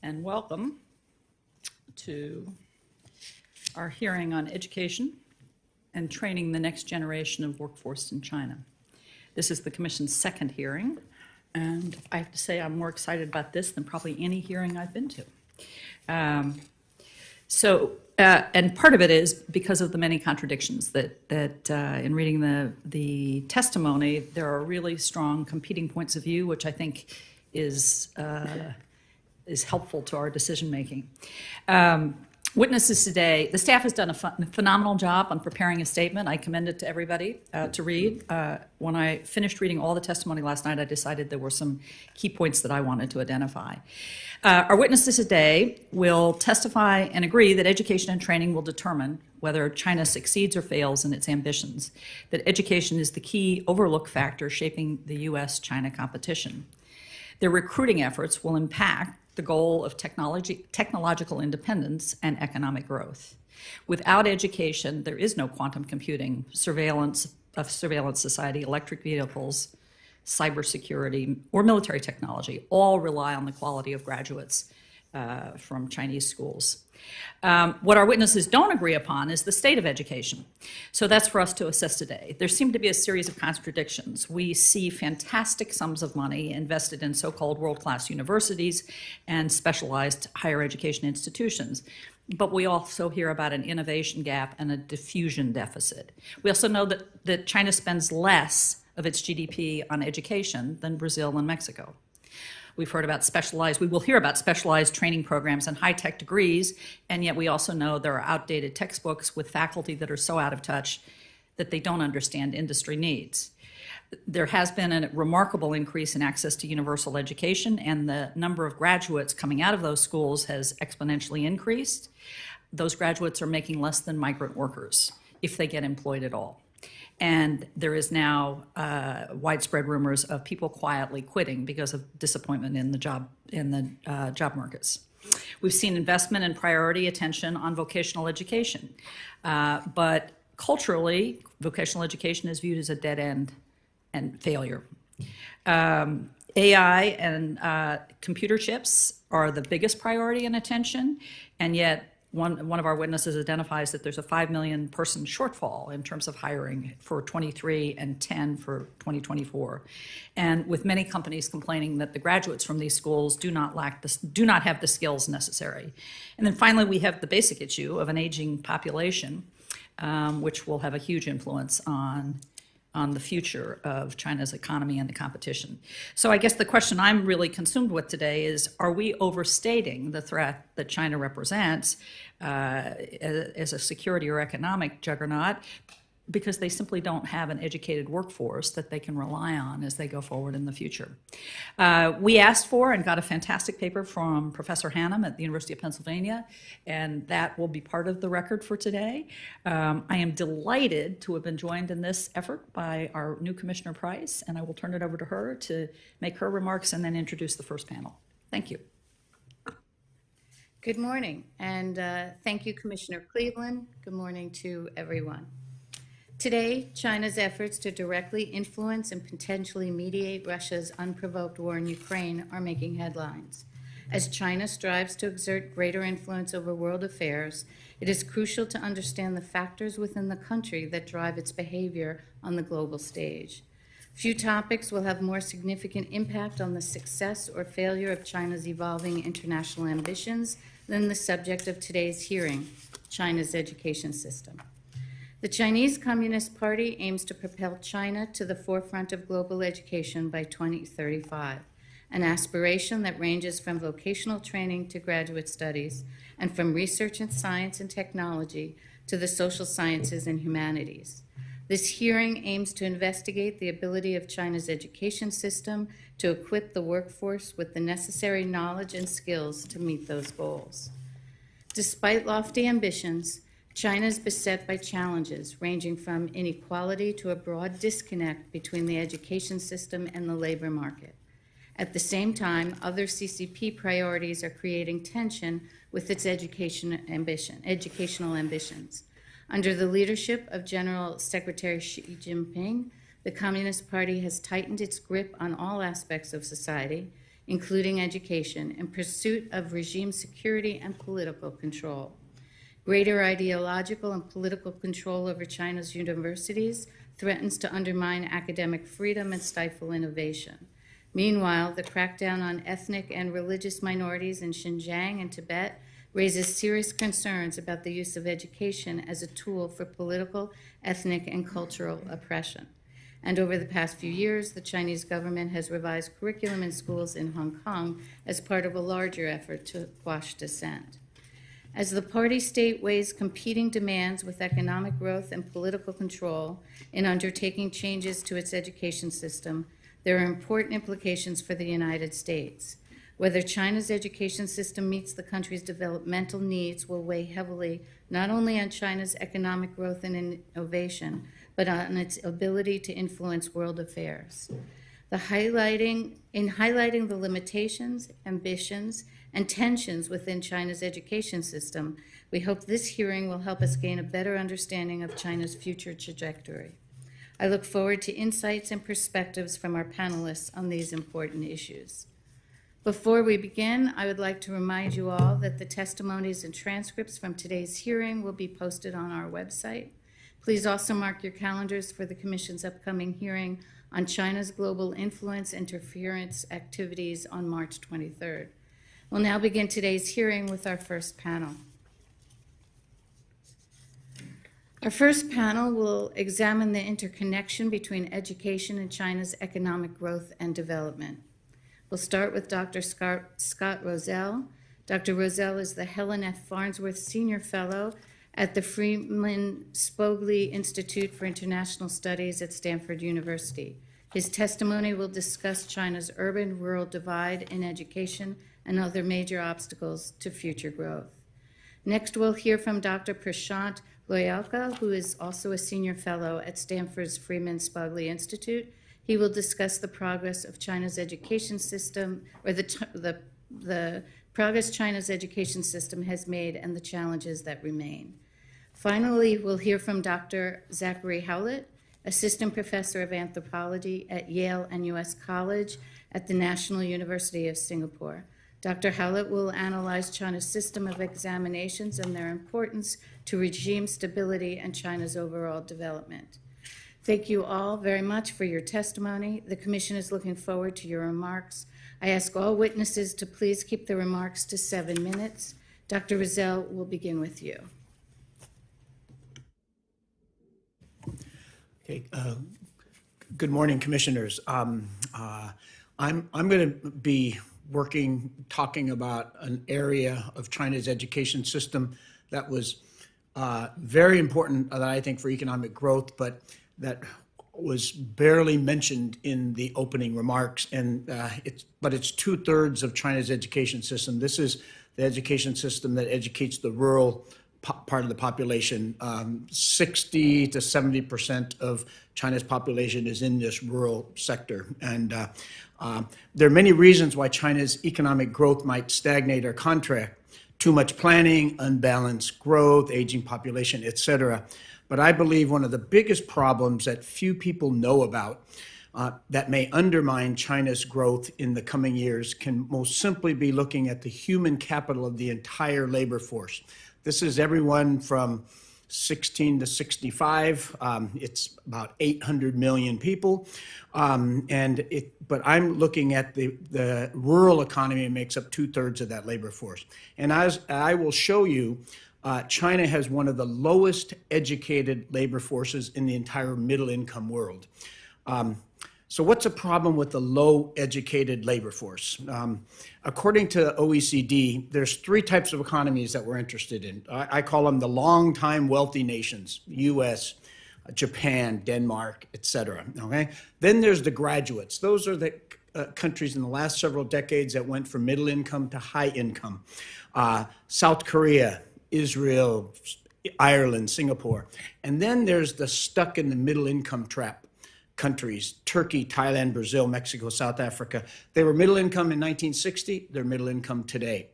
and welcome to our hearing on education and training the next generation of workforce in China. This is the Commission's second hearing, and I have to say I'm more excited about this than probably any hearing I've been to. And part of it is because of the many contradictions that in reading the testimony, there are really strong competing points of view, which I think is helpful to our decision making. Witnesses today, the staff has done a phenomenal job on preparing a statement. I commend it to everybody to read. When I finished reading all the testimony last night, I decided there were some key points that I wanted to identify. Our witnesses today will testify and agree that education and training will determine whether China succeeds or fails in its ambitions, that education is the key overlook factor shaping the U.S.-China competition. Their recruiting efforts will impact the goal of technological independence and economic growth. Without education, there is no quantum computing, surveillance society, electric vehicles, cybersecurity, or military technology. All rely on the quality of graduates from Chinese schools. What our witnesses don't agree upon is the state of education. So that's for us to assess today. There seem to be a series of contradictions. We see fantastic sums of money invested in so-called world-class universities and specialized higher education institutions. But we also hear about an innovation gap and a diffusion deficit. We also know that China spends less of its GDP on education than Brazil and Mexico. We've heard about we will hear about specialized training programs and high-tech degrees, and yet we also know there are outdated textbooks with faculty that are so out of touch that they don't understand industry needs. There has been a remarkable increase in access to universal education, and the number of graduates coming out of those schools has exponentially increased. Those graduates are making less than migrant workers, if they get employed at all. And there is now widespread rumors of people quietly quitting because of disappointment in the job markets. We've seen investment and priority attention on vocational education, but culturally, vocational education is viewed as a dead end and failure. AI and computer chips are the biggest priority and attention, and yet one of our witnesses identifies that there's a 5 million person shortfall in terms of hiring for 23 and 10 for 2024. And with many companies complaining that the graduates from these schools do not have the skills necessary. And then finally, we have the basic issue of an aging population, which will have a huge influence on the future of China's economy and the competition. So I guess the question I'm really consumed with today is, are we overstating the threat that China represents as a security or economic juggernaut because they simply don't have an educated workforce that they can rely on as they go forward in the future? We asked for and got a fantastic paper from Professor Hannum at the University of Pennsylvania, and that will be part of the record for today. I am delighted to have been joined in this effort by our new Commissioner Price, and I will turn it over to her to make her remarks and then introduce the first panel. Thank you. Good morning, and thank you, Commissioner Cleveland. Good morning to everyone. Today, China's efforts to directly influence and potentially mediate Russia's unprovoked war in Ukraine are making headlines. As China strives to exert greater influence over world affairs, it is crucial to understand the factors within the country that drive its behavior on the global stage. Few topics will have more significant impact on the success or failure of China's evolving international ambitions than the subject of today's hearing, China's education system. The Chinese Communist Party aims to propel China to the forefront of global education by 2035, an aspiration that ranges from vocational training to graduate studies, and from research in science and technology to the social sciences and humanities. This hearing aims to investigate the ability of China's education system to equip the workforce with the necessary knowledge and skills to meet those goals. Despite lofty ambitions, China is beset by challenges ranging from inequality to a broad disconnect between the education system and the labor market. At the same time, other CCP priorities are creating tension with its educational ambitions. Under the leadership of General Secretary Xi Jinping, the Communist Party has tightened its grip on all aspects of society, including education, in pursuit of regime security and political control. Greater ideological and political control over China's universities threatens to undermine academic freedom and stifle innovation. Meanwhile, the crackdown on ethnic and religious minorities in Xinjiang and Tibet raises serious concerns about the use of education as a tool for political, ethnic, and cultural oppression. And over the past few years, the Chinese government has revised curriculum in schools in Hong Kong as part of a larger effort to quash dissent. As the party state weighs competing demands with economic growth and political control in undertaking changes to its education system, there are important implications for the United States. Whether China's education system meets the country's developmental needs will weigh heavily not only on China's economic growth and innovation, but on its ability to influence world affairs. In highlighting the limitations, ambitions, and tensions within China's education system, we hope this hearing will help us gain a better understanding of China's future trajectory. I look forward to insights and perspectives from our panelists on these important issues. Before we begin, I would like to remind you all that the testimonies and transcripts from today's hearing will be posted on our website. Please also mark your calendars for the Commission's upcoming hearing on China's global influence interference activities on March 23rd. We'll now begin today's hearing with our first panel. Our first panel will examine the interconnection between education and China's economic growth and development. We'll start with Dr. Scott Rozelle. Dr. Rozelle is the Helen F. Farnsworth Senior Fellow at the Freeman Spogli Institute for International Studies at Stanford University. His testimony will discuss China's urban-rural divide in education and other major obstacles to future growth. Next, we'll hear from Dr. Prashant Loyalka, who is also a Senior Fellow at Stanford's Freeman Spogli Institute. He will discuss the progress of China's education system, or the progress China's education system has made and the challenges that remain. Finally, we'll hear from Dr. Zachary Howlett, Assistant Professor of Anthropology at Yale and U.S. College at the National University of Singapore. Dr. Howlett will analyze China's system of examinations and their importance to regime stability and China's overall development. Thank you all very much for your testimony. The Commission is looking forward to your remarks. I ask all witnesses to please keep the remarks to 7 minutes. Dr. Rozelle will begin with you. Okay. Good morning, Commissioners. I'm going to be talking about an area of China's education system that was very important, that I think, for economic growth, but that was barely mentioned in the opening remarks, and it's 2/3 of China's education system. This is the education system that educates the rural part of the population. 60 to 70% of China's population is in this rural sector, and there are many reasons why China's economic growth might stagnate or contract. Too much planning, unbalanced growth, aging population, etc. But I believe one of the biggest problems that few people know about that may undermine China's growth in the coming years can most simply be looking at the human capital of the entire labor force. This is everyone from 16 to 65. It's about 800 million people. But I'm looking at the rural economy. It makes up 2/3 of that labor force. And as I will show you, China has one of the lowest educated labor forces in the entire middle income world. So what's a problem with the low educated labor force? According to OECD, there's 3 types of economies that we're interested in. I call them the long time wealthy nations, US, Japan, Denmark, etc. Okay? Then there's the graduates. Those are the countries in the last several decades that went from middle income to high income. South Korea, Israel, Ireland, Singapore. And then there's the stuck in the middle income trap countries, Turkey, Thailand, Brazil, Mexico, South Africa. They were middle income in 1960, they're middle income today.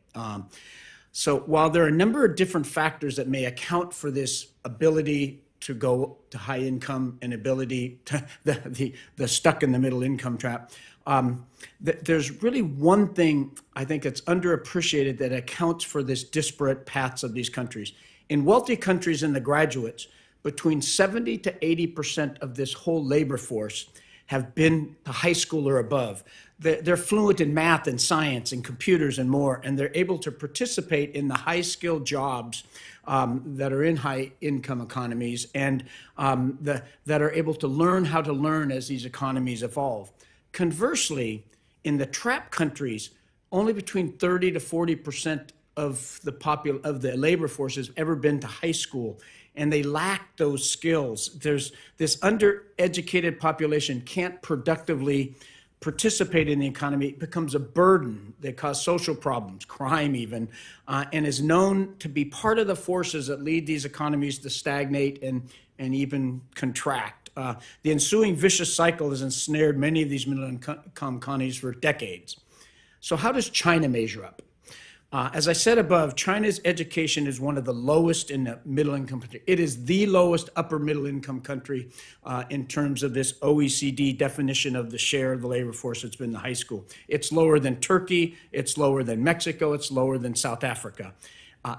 So while there are a number of different factors that may account for this ability to go to high income and ability to the stuck in the middle income trap. There's really one thing I think that's underappreciated that accounts for this disparate paths of these countries. In wealthy countries and the graduates, between 70 to 80% of this whole labor force have been to high school or above. They're fluent in math and science and computers and more, and they're able to participate in the high-skilled jobs that are in high-income economies and that are able to learn how to learn as these economies evolve. Conversely, in the trap countries, only between 30 to 40% of the labor force has ever been to high school, and they lack those skills. There's this undereducated population can't productively participate in the economy. It becomes a burden. They cause social problems, crime even, and is known to be part of the forces that lead these economies to stagnate and even contract. The ensuing vicious cycle has ensnared many of these middle-income economies for decades. So how does China measure up? As I said above, China's education is one of the lowest in the middle-income country. It is the lowest upper middle-income country in terms of this OECD definition of the share of the labor force that's been in the high school. It's lower than Turkey, it's lower than Mexico, it's lower than South Africa.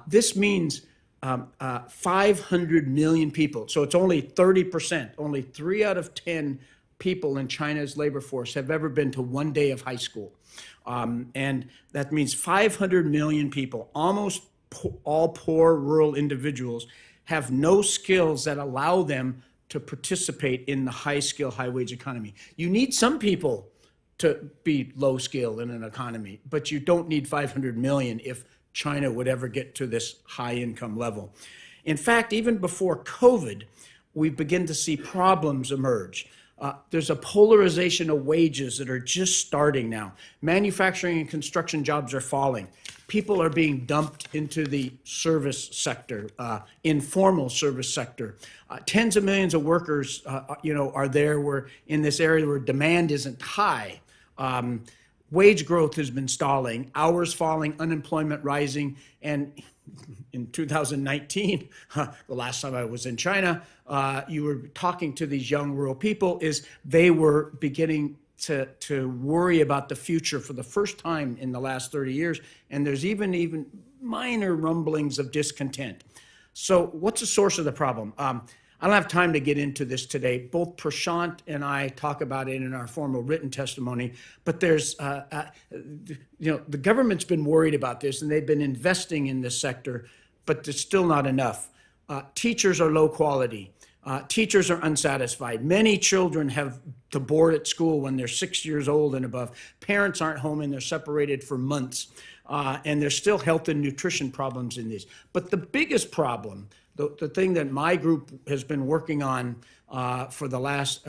This means 500 million people, so it's only 30%, only 3 out of 10 people in China's labor force have ever been to one day of high school. And that means 500 million people, almost all poor rural individuals, have no skills that allow them to participate in the high-skill, high-wage economy. You need some people to be low-skill in an economy, but you don't need 500 million if China would ever get to this high-income level. In fact, even before COVID, we begin to see problems emerge. There's a polarization of wages that are just starting now. Manufacturing and construction jobs are falling. People are being dumped into the service sector, informal service sector. Tens of millions of workers, are there in this area where demand isn't high. Wage growth has been stalling, hours falling, unemployment rising, and in 2019, the last time I was in China, you were talking to these young rural people, they were beginning to worry about the future for the first time in the last 30 years, and there's even minor rumblings of discontent. So what's the source of the problem? I don't have time to get into this today. Both Prashant and I talk about it in our formal written testimony, but there's, the government's been worried about this and they've been investing in this sector, but it's still not enough. Teachers are low quality. Teachers are unsatisfied. Many children have to board at school when they're 6 years old and above. Parents aren't home and they're separated for months. And there's still health and nutrition problems in these. But the biggest problem, the thing that my group has been working on for the last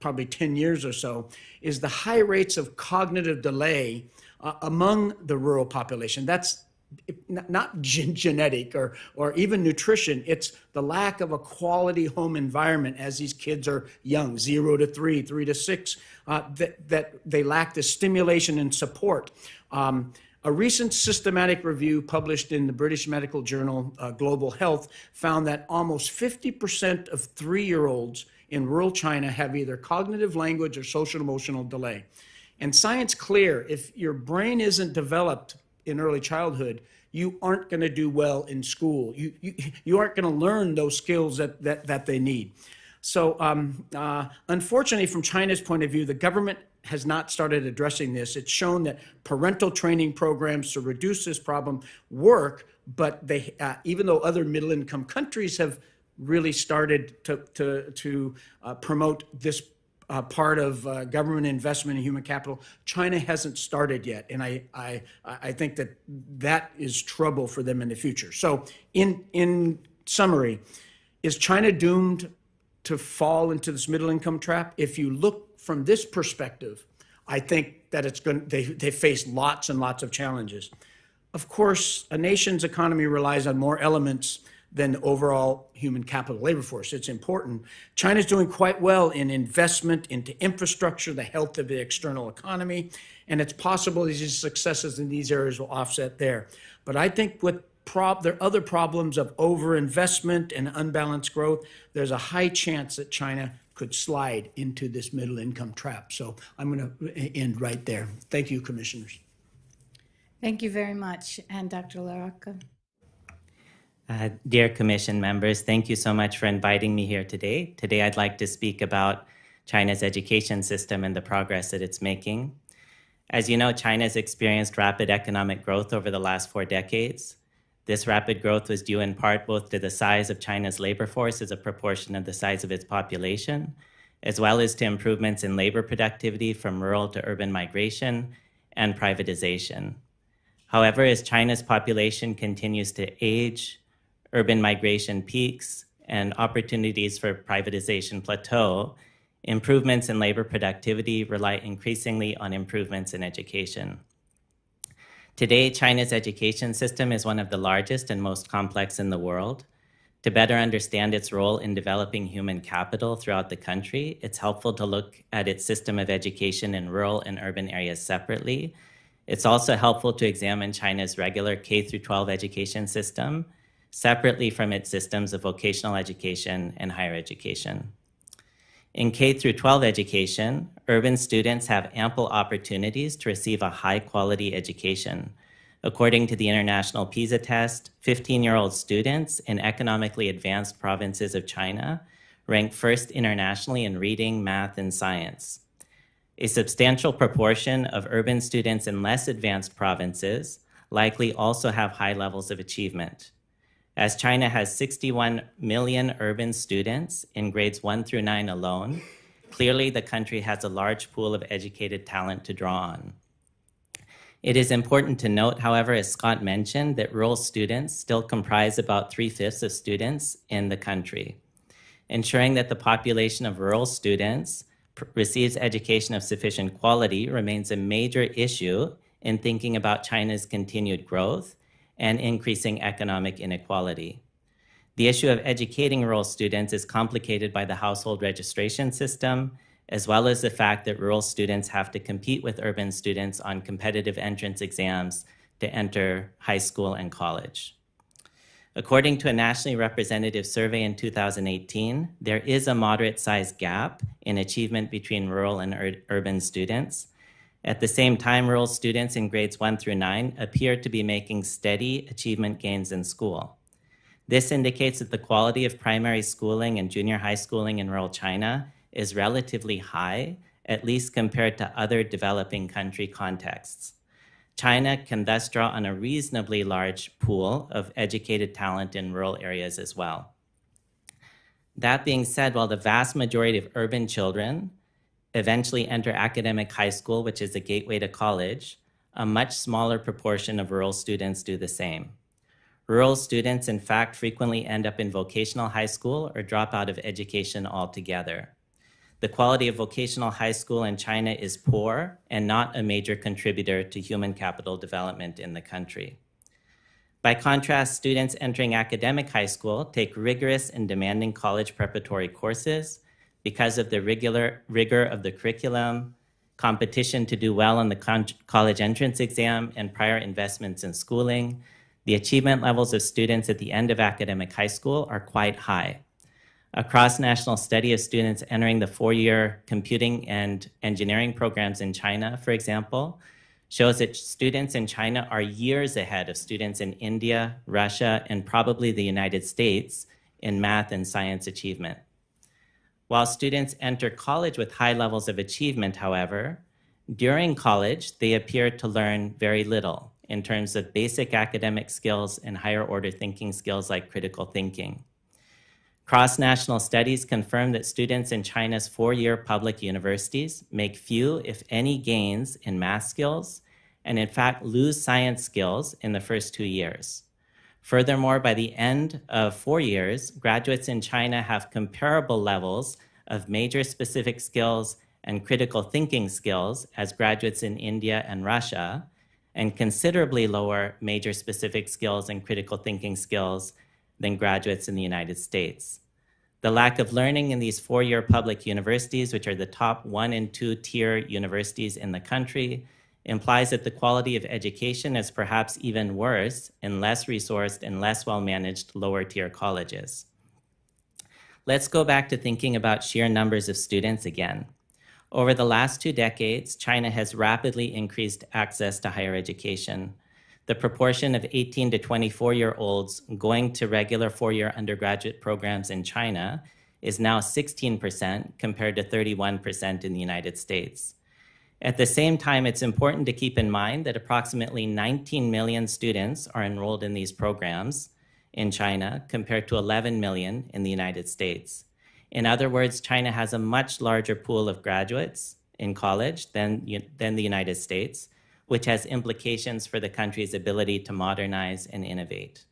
probably 10 years or so, is the high rates of cognitive delay among the rural population. That's not genetic or even nutrition. It's the lack of a quality home environment as these kids are young, 0 to 3, 3 to 6, that they lack the stimulation and support. A recent systematic review published in the British medical journal Global Health found that almost 50% of 3-year-olds in rural China have either cognitive, language, or social emotional delay. And science clear, if your brain isn't developed in early childhood, you aren't going to do well in school. You aren't going to learn those skills that they need. So unfortunately, from China's point of view, the government has not started addressing this. It's shown that parental training programs to reduce this problem work, but they, even though other middle-income countries have really started to promote this part of government investment in human capital, China hasn't started yet, and I think that is trouble for them in the future. So, in summary, is China doomed to fall into this middle-income trap? If you look from this perspective, I think that they face lots and lots of challenges. Of course, a nation's economy relies on more elements than the overall human capital labor force. It's important. China's doing quite well in investment into infrastructure, the health of the external economy, and it's possible these successes in these areas will offset there. But I think what there are other problems of overinvestment and unbalanced growth. There's a high chance that China could slide into this middle income trap. So I'm going to end right there. Thank you, commissioners. Thank you very much. And Dr. Loyalka. Dear Commission members, thank you so much for inviting me here today. Today I'd like to speak about China's education system and the progress that it's making. As you know, China's experienced rapid economic growth over the last 4 decades. This rapid growth was due in part both to the size of China's labor force as a proportion of the size of its population, as well as to improvements in labor productivity from rural to urban migration and privatization. However, as China's population continues to age, urban migration peaks, and opportunities for privatization plateau, improvements in labor productivity rely increasingly on improvements in education. Today, China's education system is one of the largest and most complex in the world. To better understand its role in developing human capital throughout the country, it's helpful to look at its system of education in rural and urban areas separately. It's also helpful to examine China's regular K-12 education system separately from its systems of vocational education and higher education. In K-12 education, urban students have ample opportunities to receive a high-quality education. According to the International PISA test, 15-year-old students in economically advanced provinces of China rank first internationally in reading, math, and science. A substantial proportion of urban students in less advanced provinces likely also have high levels of achievement. As China has 61 million urban students in grades 1 through 9 alone, clearly the country has a large pool of educated talent to draw on. It is important to note, however, as Scott mentioned, that rural students still comprise about 3/5 of students in the country. Ensuring that the population of rural students receives education of sufficient quality remains a major issue in thinking about China's continued growth and increasing economic inequality. The issue of educating rural students is complicated by the household registration system, as well as the fact that rural students have to compete with urban students on competitive entrance exams to enter high school and college. According to a nationally representative survey in 2018, there is a moderate-sized gap in achievement between rural and urban students. At the same time, rural students in grades 1 through 9 appear to be making steady achievement gains in school. This indicates that the quality of primary schooling and junior high schooling in rural China is relatively high, at least compared to other developing country contexts. China can thus draw on a reasonably large pool of educated talent in rural areas as well. That being said, while the vast majority of urban children eventually enter academic high school, which is a gateway to college, a much smaller proportion of rural students do the same. Rural students, in fact, frequently end up in vocational high school or drop out of education altogether. The quality of vocational high school in China is poor and not a major contributor to human capital development in the country. By contrast, students entering academic high school take rigorous and demanding college preparatory courses. Because of the rigor of the curriculum, competition to do well on the college entrance exam, and prior investments in schooling, the achievement levels of students at the end of academic high school are quite high. A cross-national study of students entering the 4-year computing and engineering programs in China, for example, shows that students in China are years ahead of students in India, Russia, and probably the United States in math and science achievement. While students enter college with high levels of achievement, however, during college, they appear to learn very little in terms of basic academic skills and higher order thinking skills like critical thinking. Cross-national studies confirm that students in China's 4-year public universities make few, if any, gains in math skills, and in fact lose science skills in the first 2 years. Furthermore, by the end of 4 years, graduates in China have comparable levels of major specific skills and critical thinking skills as graduates in India and Russia, and considerably lower major specific skills and critical thinking skills than graduates in the United States. The lack of learning in these 4-year public universities, which are the top 1 and 2 tier universities in the country, implies that the quality of education is perhaps even worse in less resourced and less well-managed lower-tier colleges. Let's go back to thinking about sheer numbers of students again. Over the last 2 decades, China has rapidly increased access to higher education. The proportion of 18 to 24-year-olds going to regular 4-year undergraduate programs in China is now 16% compared to 31% in the United States. At the same time, it's important to keep in mind that approximately 19 million students are enrolled in these programs in China compared to 11 million in the United States. In other words, China has a much larger pool of graduates in college than the United States, which has implications for the country's ability to modernize and innovate.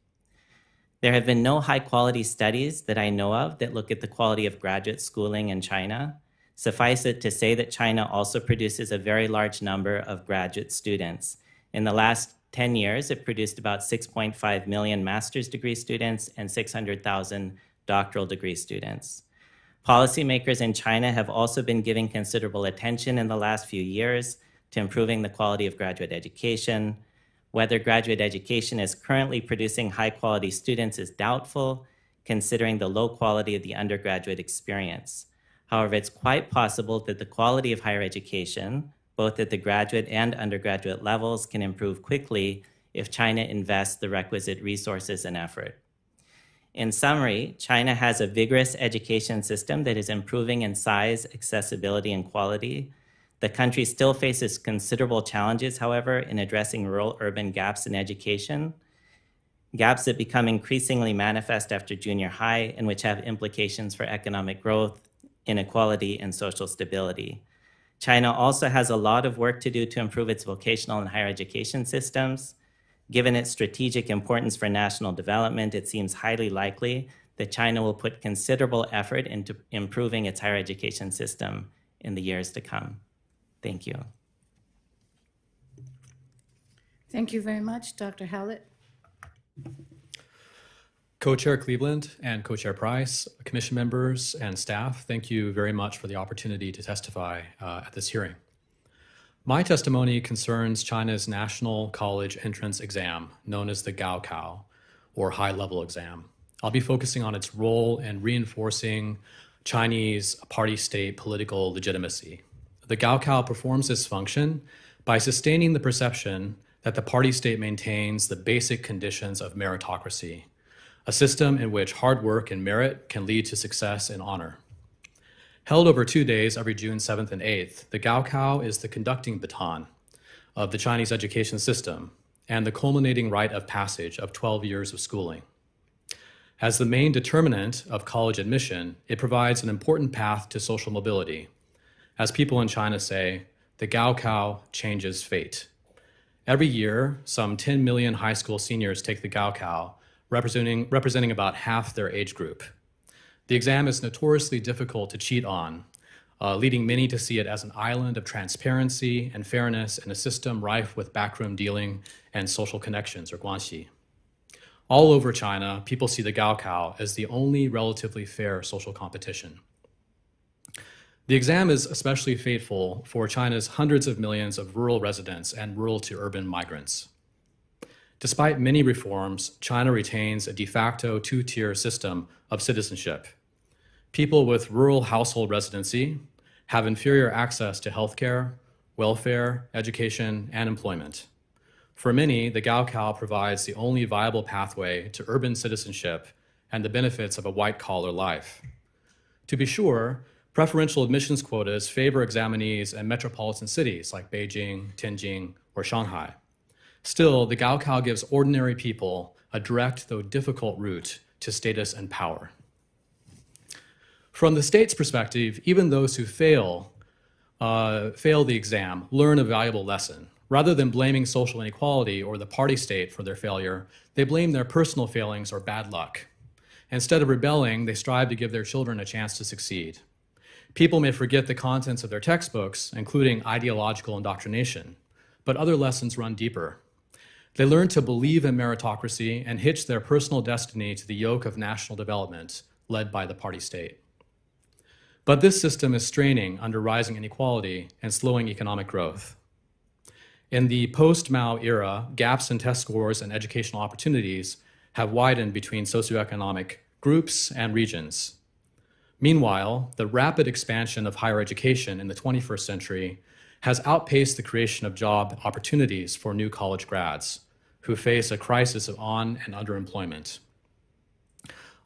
There have been no high-quality studies that I know of that look at the quality of graduate schooling in China. Suffice it to say that China also produces a very large number of graduate students. In the last 10 years, it produced about 6.5 million master's degree students and 600,000 doctoral degree students. Policymakers in China have also been giving considerable attention in the last few years to improving the quality of graduate education. Whether graduate education is currently producing high-quality students is doubtful, considering the low quality of the undergraduate experience. However, it's quite possible that the quality of higher education, both at the graduate and undergraduate levels, can improve quickly if China invests the requisite resources and effort. In summary, China has a vigorous education system that is improving in size, accessibility, and quality. The country still faces considerable challenges, however, in addressing rural-urban gaps in education, gaps that become increasingly manifest after junior high and which have implications for economic growth, inequality, and social stability. China also has a lot of work to do to improve its vocational and higher education systems. Given its strategic importance for national development, it seems highly likely that China will put considerable effort into improving its higher education system in the years to come. Thank you. Thank you very much, Dr. Howlett. Co-Chair Cleveland and Co-Chair Price, commission members and staff, thank you very much for the opportunity to testify at this hearing. My testimony concerns China's national college entrance exam, known as the Gaokao, or high-level exam. I'll be focusing on its role in reinforcing Chinese party-state political legitimacy. The Gaokao performs this function by sustaining the perception that the party-state maintains the basic conditions of meritocracy, a system in which hard work and merit can lead to success and honor. Held over 2 days every June 7th and 8th, the Gaokao is the conducting baton of the Chinese education system and the culminating rite of passage of 12 years of schooling. As the main determinant of college admission, it provides an important path to social mobility. As people in China say, the Gaokao changes fate. Every year, some 10 million high school seniors take the Gaokao, representing about half their age group. The exam is notoriously difficult to cheat on, leading many to see it as an island of transparency and fairness in a system rife with backroom dealing and social connections, or guanxi. All over China, people see the Gaokao as the only relatively fair social competition. The exam is especially fateful for China's hundreds of millions of rural residents and rural to urban migrants. Despite many reforms, China retains a de facto two-tier system of citizenship. People with rural household residency have inferior access to healthcare, welfare, education, and employment. For many, the Gaokao provides the only viable pathway to urban citizenship and the benefits of a white-collar life. To be sure, preferential admissions quotas favor examinees in metropolitan cities like Beijing, Tianjin, or Shanghai. Still, the Gaokao gives ordinary people a direct, though difficult, route to status and power. From the state's perspective, even those who fail the exam learn a valuable lesson. Rather than blaming social inequality or the party state for their failure, they blame their personal failings or bad luck. Instead of rebelling, they strive to give their children a chance to succeed. People may forget the contents of their textbooks, including ideological indoctrination, but other lessons run deeper. They learn to believe in meritocracy and hitch their personal destiny to the yoke of national development led by the party state. But this system is straining under rising inequality and slowing economic growth. In the post-Mao era, gaps in test scores and educational opportunities have widened between socioeconomic groups and regions. Meanwhile, the rapid expansion of higher education in the 21st century has outpaced the creation of job opportunities for new college grads who face a crisis of on- and underemployment.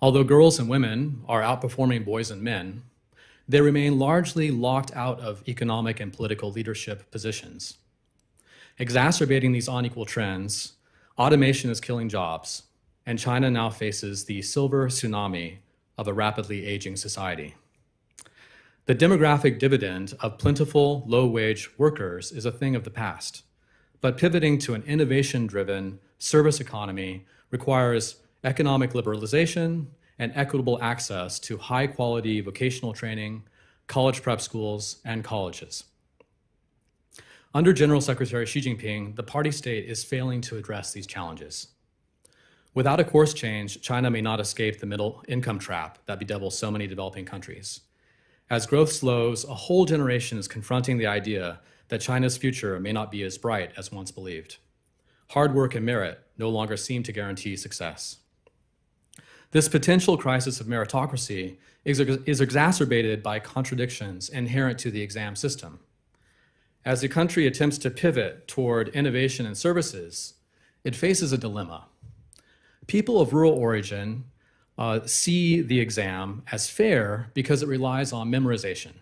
Although girls and women are outperforming boys and men, they remain largely locked out of economic and political leadership positions. Exacerbating these unequal trends, automation is killing jobs, and China now faces the silver tsunami of a rapidly aging society. The demographic dividend of plentiful, low-wage workers is a thing of the past, but pivoting to an innovation-driven service economy requires economic liberalization and equitable access to high-quality vocational training, college prep schools, and colleges. Under General Secretary Xi Jinping, the party state is failing to address these challenges. Without a course change, China may not escape the middle income trap that bedevils so many developing countries. As growth slows, a whole generation is confronting the idea that China's future may not be as bright as once believed. Hard work and merit no longer seem to guarantee success. This potential crisis of meritocracy is exacerbated by contradictions inherent to the exam system. As the country attempts to pivot toward innovation and services, it faces a dilemma. People of rural origin see the exam as fair because it relies on memorization.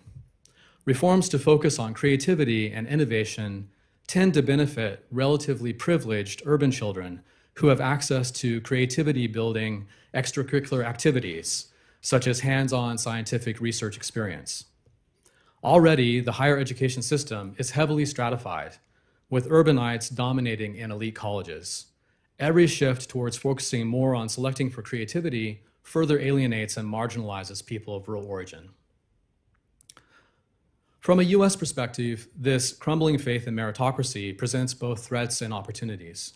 Reforms to focus on creativity and innovation tend to benefit relatively privileged urban children who have access to creativity-building extracurricular activities, such as hands-on scientific research experience. Already, the higher education system is heavily stratified, with urbanites dominating in elite colleges. Every shift towards focusing more on selecting for creativity further alienates and marginalizes people of rural origin. From a US perspective, this crumbling faith in meritocracy presents both threats and opportunities.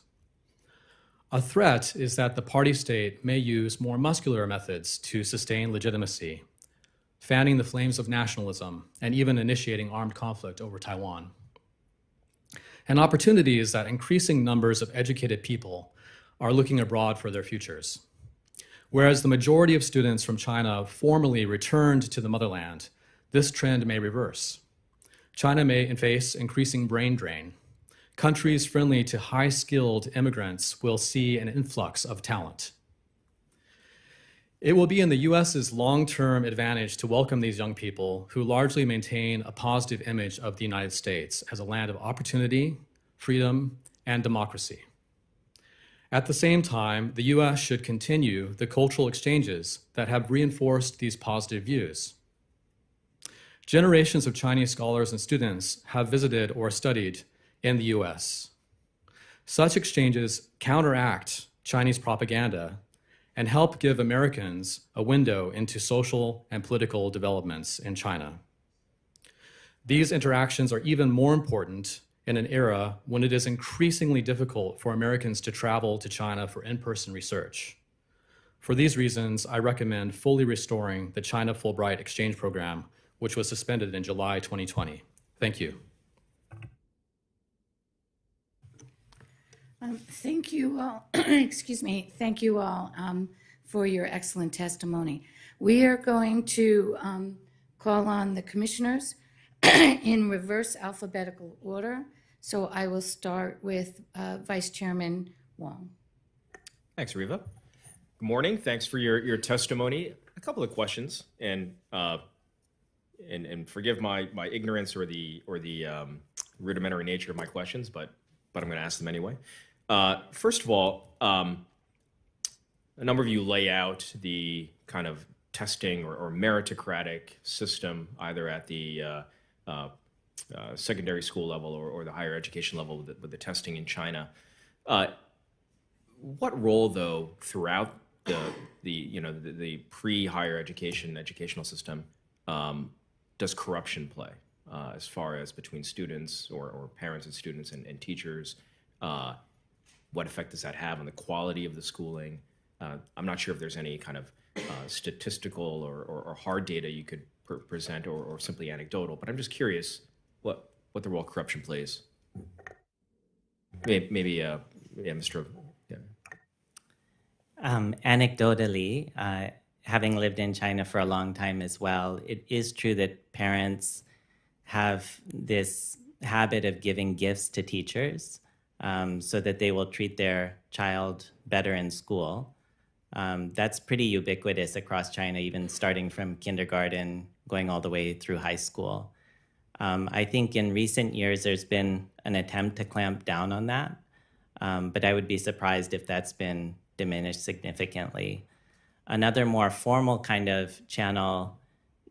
A threat is that the party state may use more muscular methods to sustain legitimacy, fanning the flames of nationalism and even initiating armed conflict over Taiwan. An opportunity is that increasing numbers of educated people are looking abroad for their futures. Whereas the majority of students from China formally returned to the motherland, this trend may reverse. China may face increasing brain drain. Countries friendly to high-skilled immigrants will see an influx of talent. It will be in the US's long-term advantage to welcome these young people who largely maintain a positive image of the United States as a land of opportunity, freedom, and democracy. At the same time, the US should continue the cultural exchanges that have reinforced these positive views. Generations of Chinese scholars and students have visited or studied in the US. Such exchanges counteract Chinese propaganda and help give Americans a window into social and political developments in China. These interactions are even more important in an era when it is increasingly difficult for Americans to travel to China for in-person research. For these reasons, I recommend fully restoring the China Fulbright Exchange Program, which was suspended in July 2020. Thank you. Thank you all, excuse me, thank you all for your excellent testimony. We are going to call on the commissioners in reverse alphabetical order. So I will start with Vice Chairman Wong. Thanks, Riva. Good morning. Thanks for your testimony. A couple of questions, and forgive my ignorance or the rudimentary nature of my questions, but I'm going to ask them anyway. First of all, a number of you lay out the kind of testing or meritocratic system, either at the secondary school level or the higher education level with the testing in China. What role, though, throughout the pre-higher educational system does corruption play as far as between students or parents and students and teachers? What effect does that have on the quality of the schooling? I'm not sure if there's any kind of statistical or hard data you could present or simply anecdotal, but I'm just curious what the role corruption plays. Maybe, yeah, Mr. Yeah. Anecdotally, having lived in China for a long time as well, it is true that parents have this habit of giving gifts to teachers so that they will treat their child better in school. That's pretty ubiquitous across China, even starting from kindergarten, going all the way through high school. I think in recent years, there's been an attempt to clamp down on that, but I would be surprised if that's been diminished significantly. Another more formal kind of channel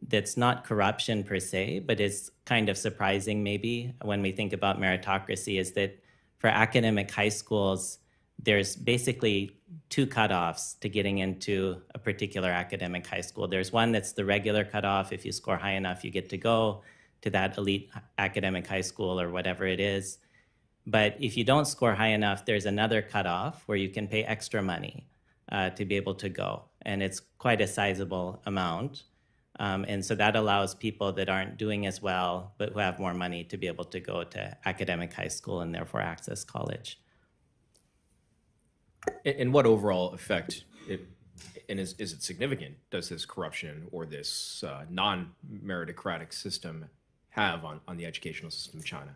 that's not corruption per se, but is kind of surprising maybe when we think about meritocracy, is that for academic high schools, there's basically two cutoffs to getting into a particular academic high school. There's one that's the regular cutoff. If you score high enough, you get to go to that elite academic high school or whatever it is. But if you don't score high enough, there's another cutoff where you can pay extra money to be able to go. And it's quite a sizable amount. And so that allows people that aren't doing as well, but who have more money, to be able to go to academic high school and therefore access college. And what overall effect, and is it significant, does this corruption or this non-meritocratic system have on the educational system of China?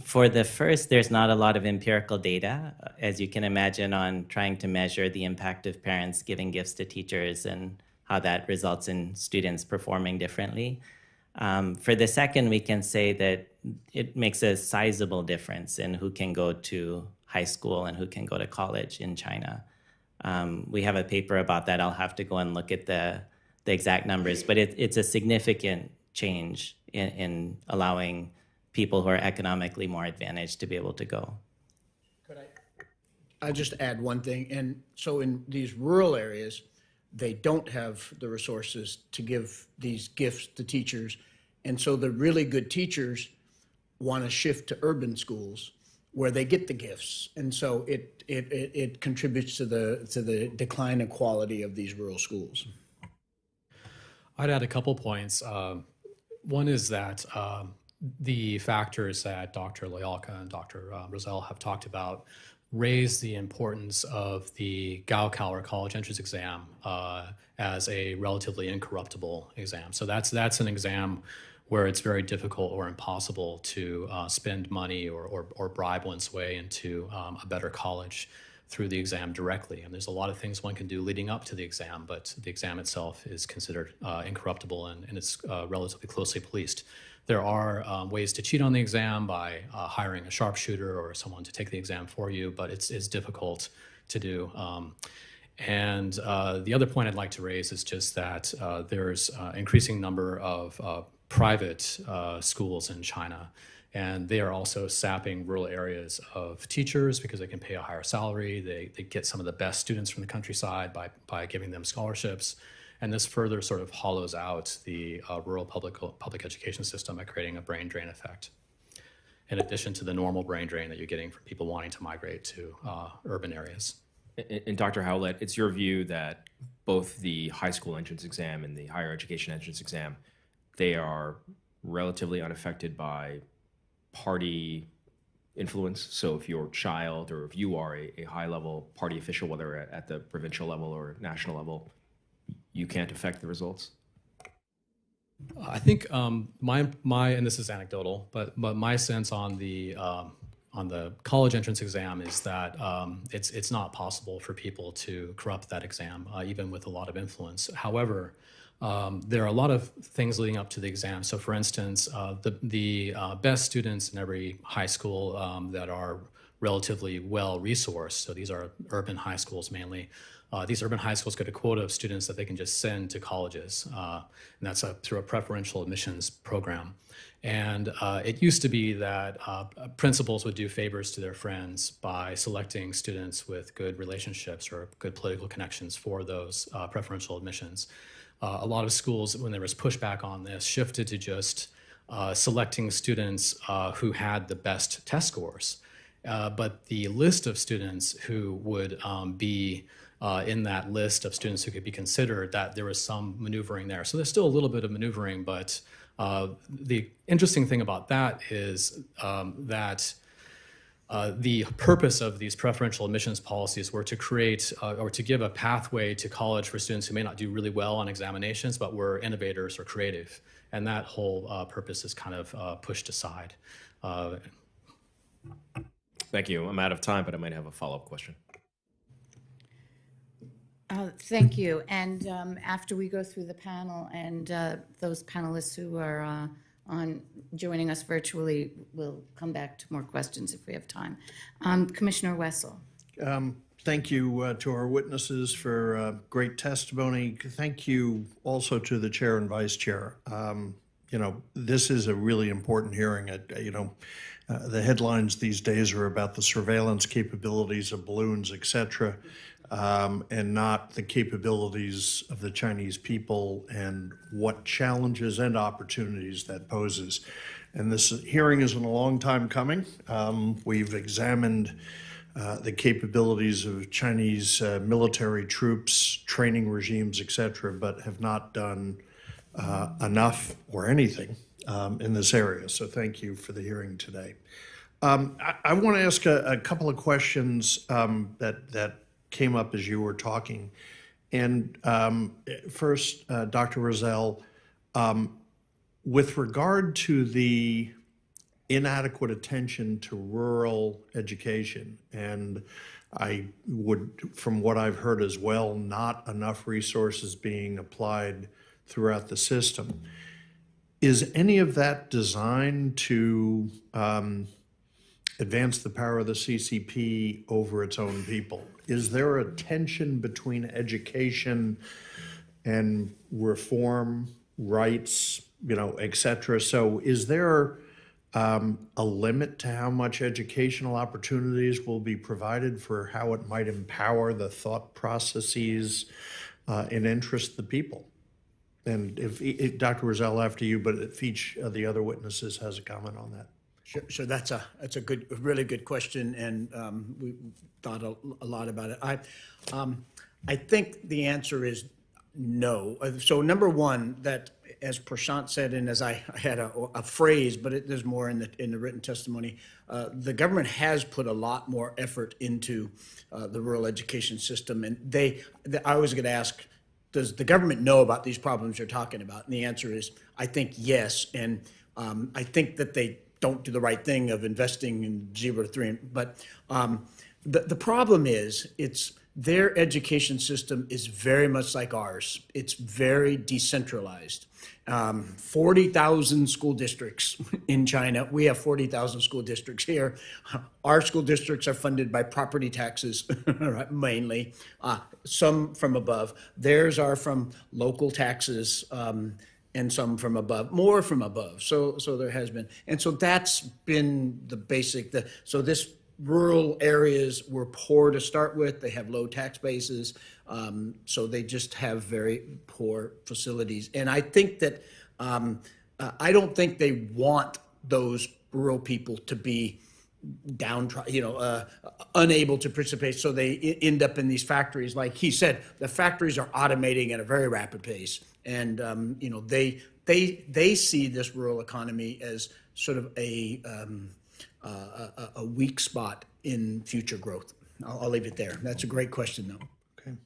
For the first, there's not a lot of empirical data, as you can imagine, on trying to measure the impact of parents giving gifts to teachers and how that results in students performing differently. For the second, we can say that it makes a sizable difference in who can go to high school and who can go to college in China. We have a paper about that. I'll have to go and look at the exact numbers, but it's a significant change in allowing people who are economically more advantaged to be able to go. Could I just add one thing? And so in these rural areas, they don't have the resources to give these gifts to teachers. And so the really good teachers want to shift to urban schools where they get the gifts. And so it contributes to the decline in quality of these rural schools. I'd add a couple points. One is that the factors that Dr. Loyalka and Dr. Rozelle have talked about raise the importance of the Gaokao, or college entrance exam, as a relatively incorruptible exam. So that's an exam where it's very difficult or impossible to spend money or bribe one's way into a better college through the exam directly. And there's a lot of things one can do leading up to the exam, but the exam itself is considered incorruptible and it's relatively closely policed. There are ways to cheat on the exam by hiring a sharpshooter or someone to take the exam for you, but it's difficult to do. And the other point I'd like to raise is just that there's an increasing number of private schools in China, and they are also sapping rural areas of teachers because they can pay a higher salary. They get some of the best students from the countryside by giving them scholarships. And this further sort of hollows out the rural public education system by creating a brain drain effect, in addition to the normal brain drain that you're getting from people wanting to migrate to urban areas. And Dr. Howlett, it's your view that both the high school entrance exam and the higher education entrance exam, they are relatively unaffected by party influence. So if your child or if you are a high-level party official, whether at the provincial level or national level, you can't affect the results? I think my and this is anecdotal, but my sense on the college entrance exam is that it's not possible for people to corrupt that exam, even with a lot of influence. However, there are a lot of things leading up to the exam. So, for instance, the best students in every high school that are relatively well-resourced, so these are urban high schools mainly, these urban high schools get a quota of students that they can just send to colleges, and that's through a preferential admissions program. And it used to be that principals would do favors to their friends by selecting students with good relationships or good political connections for those preferential admissions. A lot of schools, when there was pushback on this, shifted to just selecting students who had the best test scores. But the list of students who would be in that list of students who could be considered, that there was some maneuvering there. So there's still a little bit of maneuvering, but The interesting thing about that is that the purpose of these preferential admissions policies were to create or to give a pathway to college for students who may not do really well on examinations, but were innovators or creative. And that whole purpose is kind of pushed aside. Thank you. I'm out of time, but I might have a follow-up question. Thank you. And after we go through the panel and those panelists who are joining us virtually, we'll come back to more questions if we have time. Commissioner Wessel. Thank you to our witnesses for great testimony. Thank you also to the chair and vice chair. You know, this is a really important hearing. The headlines these days are about the surveillance capabilities of balloons, et cetera, and not the capabilities of the Chinese people and what challenges and opportunities that poses. And this hearing isn't a long time coming. We've examined the capabilities of Chinese military troops, training regimes, et cetera, but have not done enough or anything in this area. So thank you for the hearing today. I want to ask a couple of questions that came up as you were talking. And first, Dr. Rozelle, with regard to the inadequate attention to rural education, and I would, from what I've heard as well, not enough resources being applied throughout the system. Is any of that designed to advance the power of the CCP over its own people? Is there a tension between education and reform, rights, et cetera? So is there a limit to how much educational opportunities will be provided for how it might empower the thought processes and interest the people? And if Dr. Rozelle, after you, but if each of the other witnesses has a comment on that. Sure, that's a really good question, and we thought a lot about it. I think the answer is no. So number one, that as Prashant said, and as I had a phrase, but there's more in the written testimony, the government has put a lot more effort into the rural education system, and I was going to ask, does the government know about these problems you're talking about? And the answer is, I think yes, and I think that they don't do the right thing of investing in 0 to 3. But the problem is, their education system is very much like ours. It's very decentralized. 40,000 school districts in China. We have 40,000 school districts here. Our school districts are funded by property taxes, mainly, some from above. Theirs are from local taxes, and some from above, more from above. So there has been. And so that's been the basic, so this rural areas were poor to start with. They have low tax bases. So they just have very poor facilities. And I think that, I don't think they want those rural people to be downtrodden, unable to participate. So they end up in these factories. Like he said, the factories are automating at a very rapid pace. And, they see this rural economy as sort of a weak spot in future growth. I'll leave it there. That's a great question, though. Okay.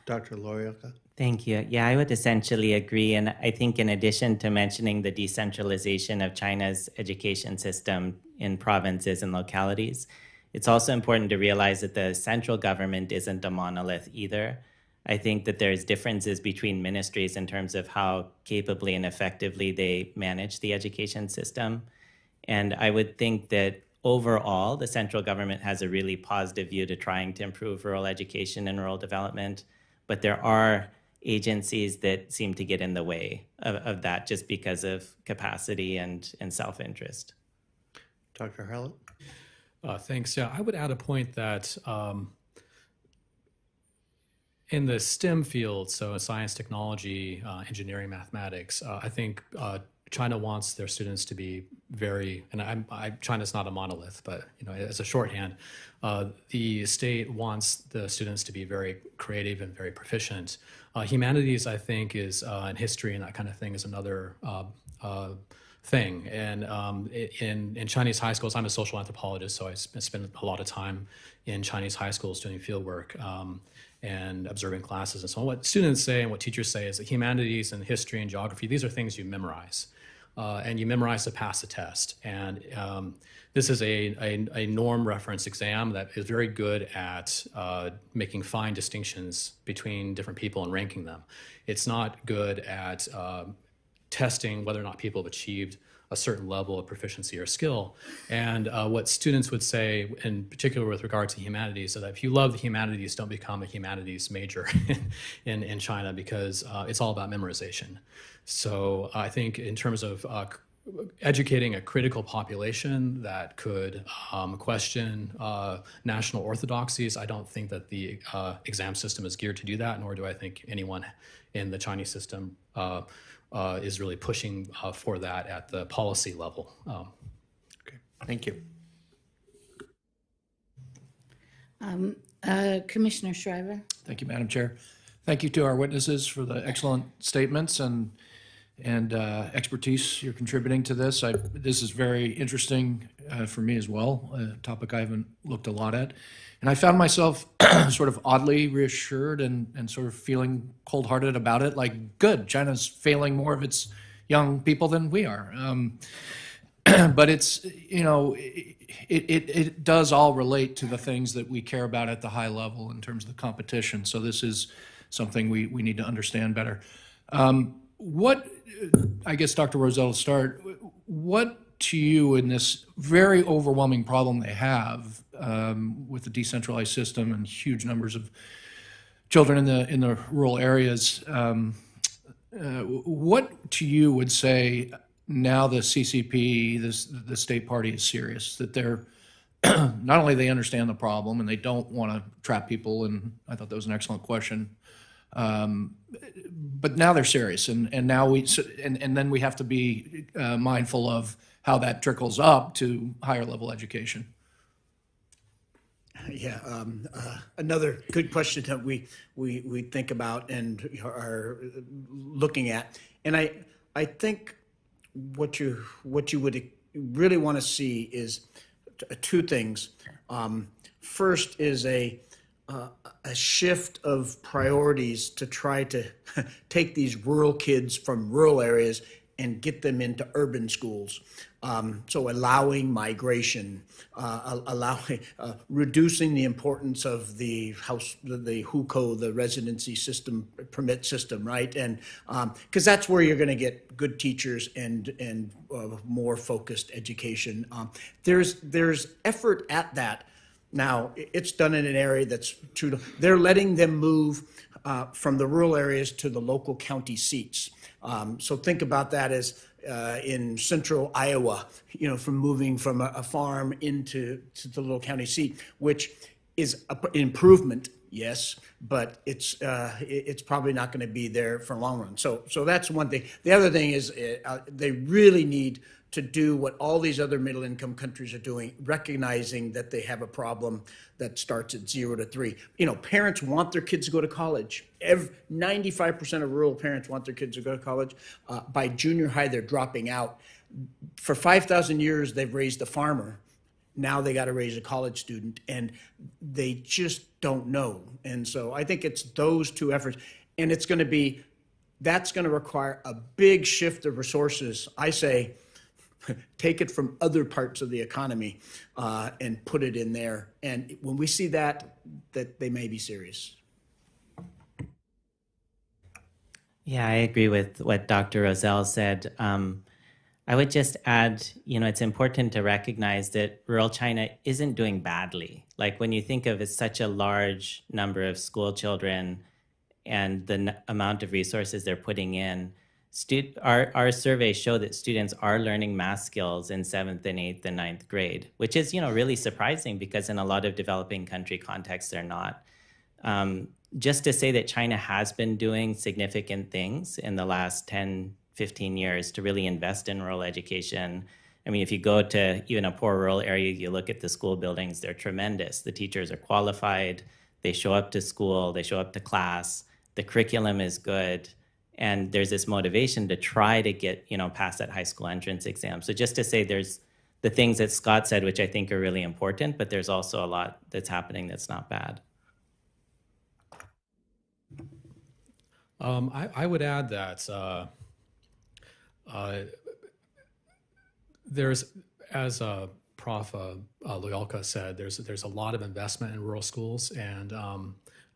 Dr. Loyalka. Thank you. Yeah, I would essentially agree. And I think in addition to mentioning the decentralization of China's education system in provinces and localities, it's also important to realize that the central government isn't a monolith either. I think that there's differences between ministries in terms of how capably and effectively they manage the education system. And I would think that overall, the central government has a really positive view to trying to improve rural education and rural development. But there are agencies that seem to get in the way of that just because of capacity and self-interest. Dr. Howlett? Thanks. Yeah, I would add a point that in the STEM field, so science, technology, engineering, mathematics, I think China wants their students to be very, and China's not a monolith, but as a shorthand, the state wants the students to be very creative and very proficient. Humanities, I think, and history and that kind of thing is another thing. And in Chinese high schools, I'm a social anthropologist, so I spend a lot of time in Chinese high schools doing field work and observing classes and so on. What students say and what teachers say is that humanities and history and geography, these are things you memorize. And you memorize to pass the test. And this is a norm reference exam that is very good at making fine distinctions between different people and ranking them. It's not good at testing whether or not people have achieved a certain level of proficiency or skill. And what students would say, in particular with regard to humanities, is that if you love the humanities, don't become a humanities major in China, because it's all about memorization. So I think in terms of educating a critical population that could question national orthodoxies, I don't think that the exam system is geared to do that, nor do I think anyone in the Chinese system is really pushing for that at the policy level. Okay, thank you. Commissioner Shriver. Thank you, Madam Chair. Thank you to our witnesses for the excellent statements and expertise you're contributing to this. This is very interesting for me as well, a topic I haven't looked a lot at. And I found myself sort of oddly reassured and sort of feeling cold-hearted about it, like, good, China's failing more of its young people than we are. But it's, it does all relate to the things that we care about at the high level in terms of the competition. So this is something we need to understand better. I guess, Dr. Rozelle, to start, what to you in this very overwhelming problem they have with the decentralized system and huge numbers of children in the rural areas, what to you would say now the CCP, the state party, is serious, that they're not only they understand the problem and they don't want to trap people, and I thought that was an excellent question, but now they're serious, and now and then we have to be mindful of how that trickles up to higher level education. Yeah, another good question that we think about and are looking at, and I think what you would really want to see is two things. First is a shift of priorities to try to take these rural kids from rural areas and get them into urban schools. So allowing migration, reducing the importance of the hukou, the residency system, permit system, right? And because that's where you're going to get good teachers and more focused education. There's effort at that. Now, it's done in an area that's true to, they're letting them move from the rural areas to the local county seats. So think about that as in central Iowa, from moving from a farm into the little county seat, which is an improvement, yes, but it's probably not going to be there for a long run. So that's one thing. The other thing is they really need to do what all these other middle-income countries are doing, recognizing that they have a problem that starts at 0 to 3. Parents want their kids to go to college. 95% of rural parents want their kids to go to college. By junior high, they're dropping out. For 5,000 years, they've raised a farmer. Now they got to raise a college student, and they just don't know. And so I think it's those two efforts, and that's going to require a big shift of resources. I say, take it from other parts of the economy and put it in there. And when we see that they may be serious. Yeah, I agree with what Dr. Rozelle said. I would just add, it's important to recognize that rural China isn't doing badly. Like when you think of such a large number of school children and the amount of resources they're putting in, our surveys show that students are learning math skills in 7th and 8th and 9th grade, which is, really surprising because in a lot of developing country contexts, they're not. Just to say that China has been doing significant things in the last 10, 15 years to really invest in rural education. I mean, if you go to even a poor rural area, you look at the school buildings, they're tremendous. The teachers are qualified, they show up to school, they show up to class, the curriculum is good, and there's this motivation to try to get, past that high school entrance exam. So just to say there's the things that Scott said, which I think are really important, but there's also a lot that's happening that's not bad. I would add that there's, as Prof. Loyalka said, there's a lot of investment in rural schools, and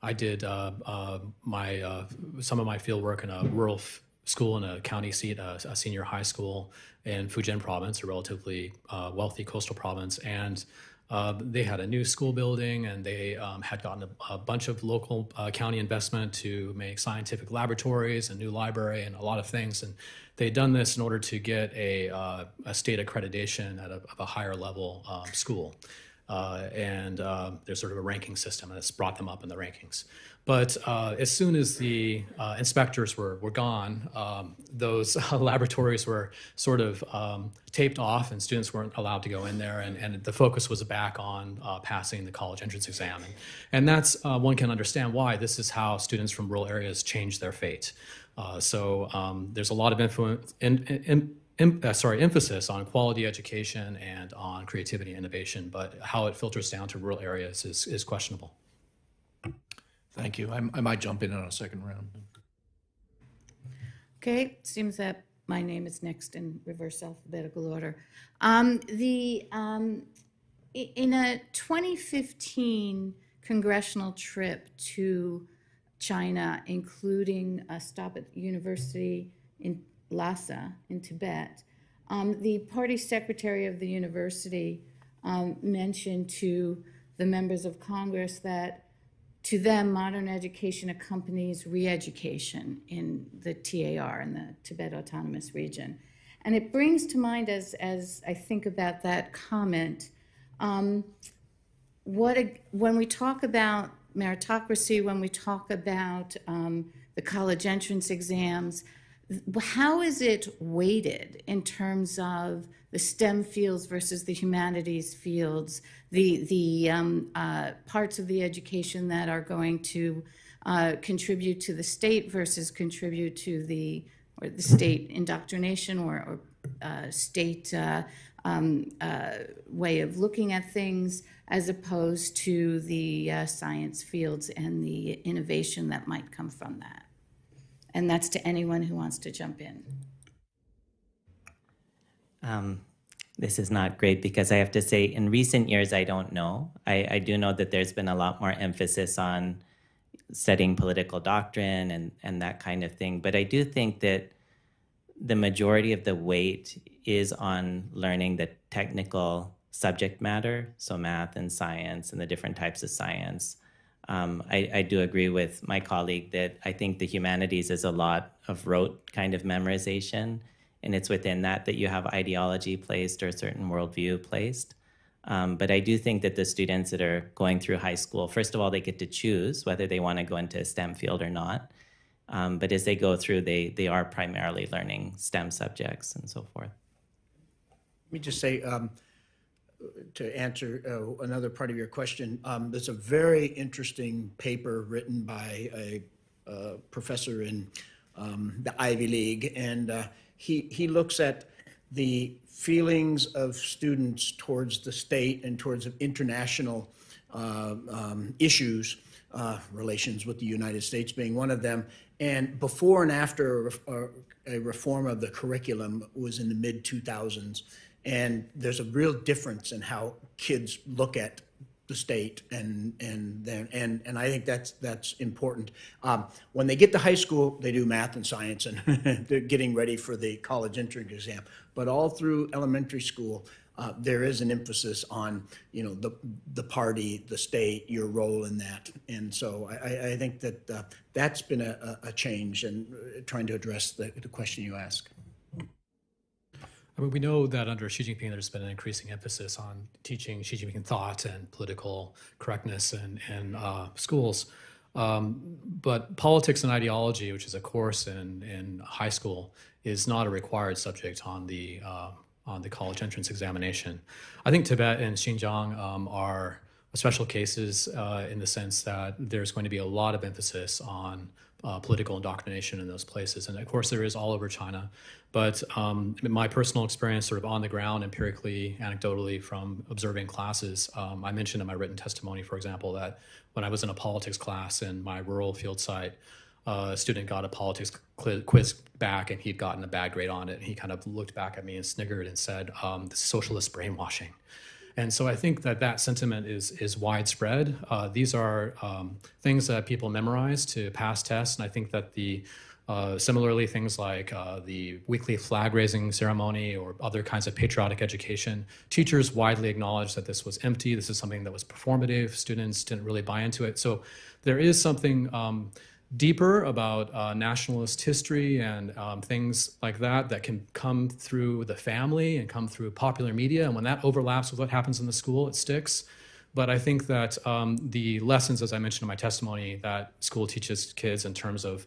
I did some of my field work in a rural school in a county seat, a senior high school in Fujian province, a relatively wealthy coastal province, and they had a new school building, and they had gotten a bunch of local county investment to make scientific laboratories, a new library, and a lot of things. And they'd done this in order to get a state accreditation at a higher level school. There's sort of a ranking system, and it's brought them up in the rankings. But as soon as the inspectors were gone, those laboratories were sort of taped off, and students weren't allowed to go in there, and the focus was back on passing the college entrance exam. And that's, one can understand why. This is how students from rural areas change their fate. So there's a lot of emphasis on quality education and on creativity and innovation, but how it filters down to rural areas is questionable. Thank you. I might jump in on a second round. Okay, seems that my name is next in reverse alphabetical order. In a 2015 congressional trip to China, including a stop at the university in Lhasa in Tibet, the party secretary of the university mentioned to the members of Congress that to them, modern education accompanies re-education in the TAR, in the Tibet Autonomous Region. And it brings to mind, as I think about that comment, when we talk about meritocracy, when we talk about the college entrance exams, how is it weighted in terms of the STEM fields versus the humanities fields, the parts of the education that are going to contribute to the state versus contribute to the state indoctrination or state way of looking at things, as opposed to the science fields and the innovation that might come from that? And that's to anyone who wants to jump in. This is not great because I have to say, in recent years, I don't know. I do know that there's been a lot more emphasis on studying political doctrine and that kind of thing. But I do think that the majority of the weight is on learning the technical subject matter, so math and science and the different types of science. I do agree with my colleague that I think the humanities is a lot of rote kind of memorization, and it's within that you have ideology placed or a certain worldview placed. But I do think that the students that are going through high school, first of all, they get to choose whether they want to go into a STEM field or not. But as they go through, they are primarily learning STEM subjects and so forth. Let me just say, to answer another part of your question, there's a very interesting paper written by a professor in the Ivy League, and he looks at the feelings of students towards the state and towards international issues, relations with the United States being one of them. And before and after a reform of the curriculum was in the mid-2000s. And there's a real difference in how kids look at the state, and I think that's important. When they get to high school, they do math and science, and they're getting ready for the college entrance exam. But all through elementary school, there is an emphasis on the party, the state, your role in that. And so I think that that's been a change, and trying to address the question you ask. I mean, we know that under Xi Jinping, there's been an increasing emphasis on teaching Xi Jinping thought and political correctness in schools. But politics and ideology, which is a course in high school, is not a required subject on the college entrance examination. I think Tibet and Xinjiang are special cases in the sense that there's going to be a lot of emphasis on political indoctrination in those places. And of course, there is all over China. But my personal experience sort of on the ground, empirically, anecdotally, from observing classes, I mentioned in my written testimony, for example, that when I was in a politics class in my rural field site, a student got a politics quiz back and he'd gotten a bad grade on it. And he kind of looked back at me and sniggered and said, "This is socialist brainwashing." And so I think that that sentiment is widespread. These are things that people memorize to pass tests. And I think that similarly, things like the weekly flag raising ceremony or other kinds of patriotic education, teachers widely acknowledged that this was empty. This is something that was performative. Students didn't really buy into it. So there is something deeper about nationalist history and things like that can come through the family and come through popular media. And when that overlaps with what happens in the school, it sticks. But I think that the lessons, as I mentioned in my testimony, that school teaches kids in terms of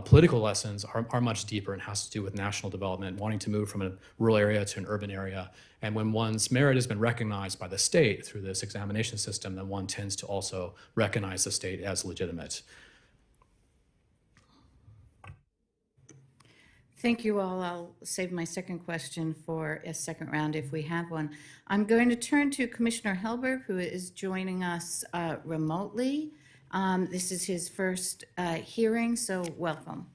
political lessons are much deeper and has to do with national development, wanting to move from a rural area to an urban area. And when one's merit has been recognized by the state through this examination system, then one tends to also recognize the state as legitimate. Thank you all. I'll save my second question for a second round if we have one. I'm going to turn to Commissioner Helberg, who is joining us remotely. This is his first hearing, so welcome.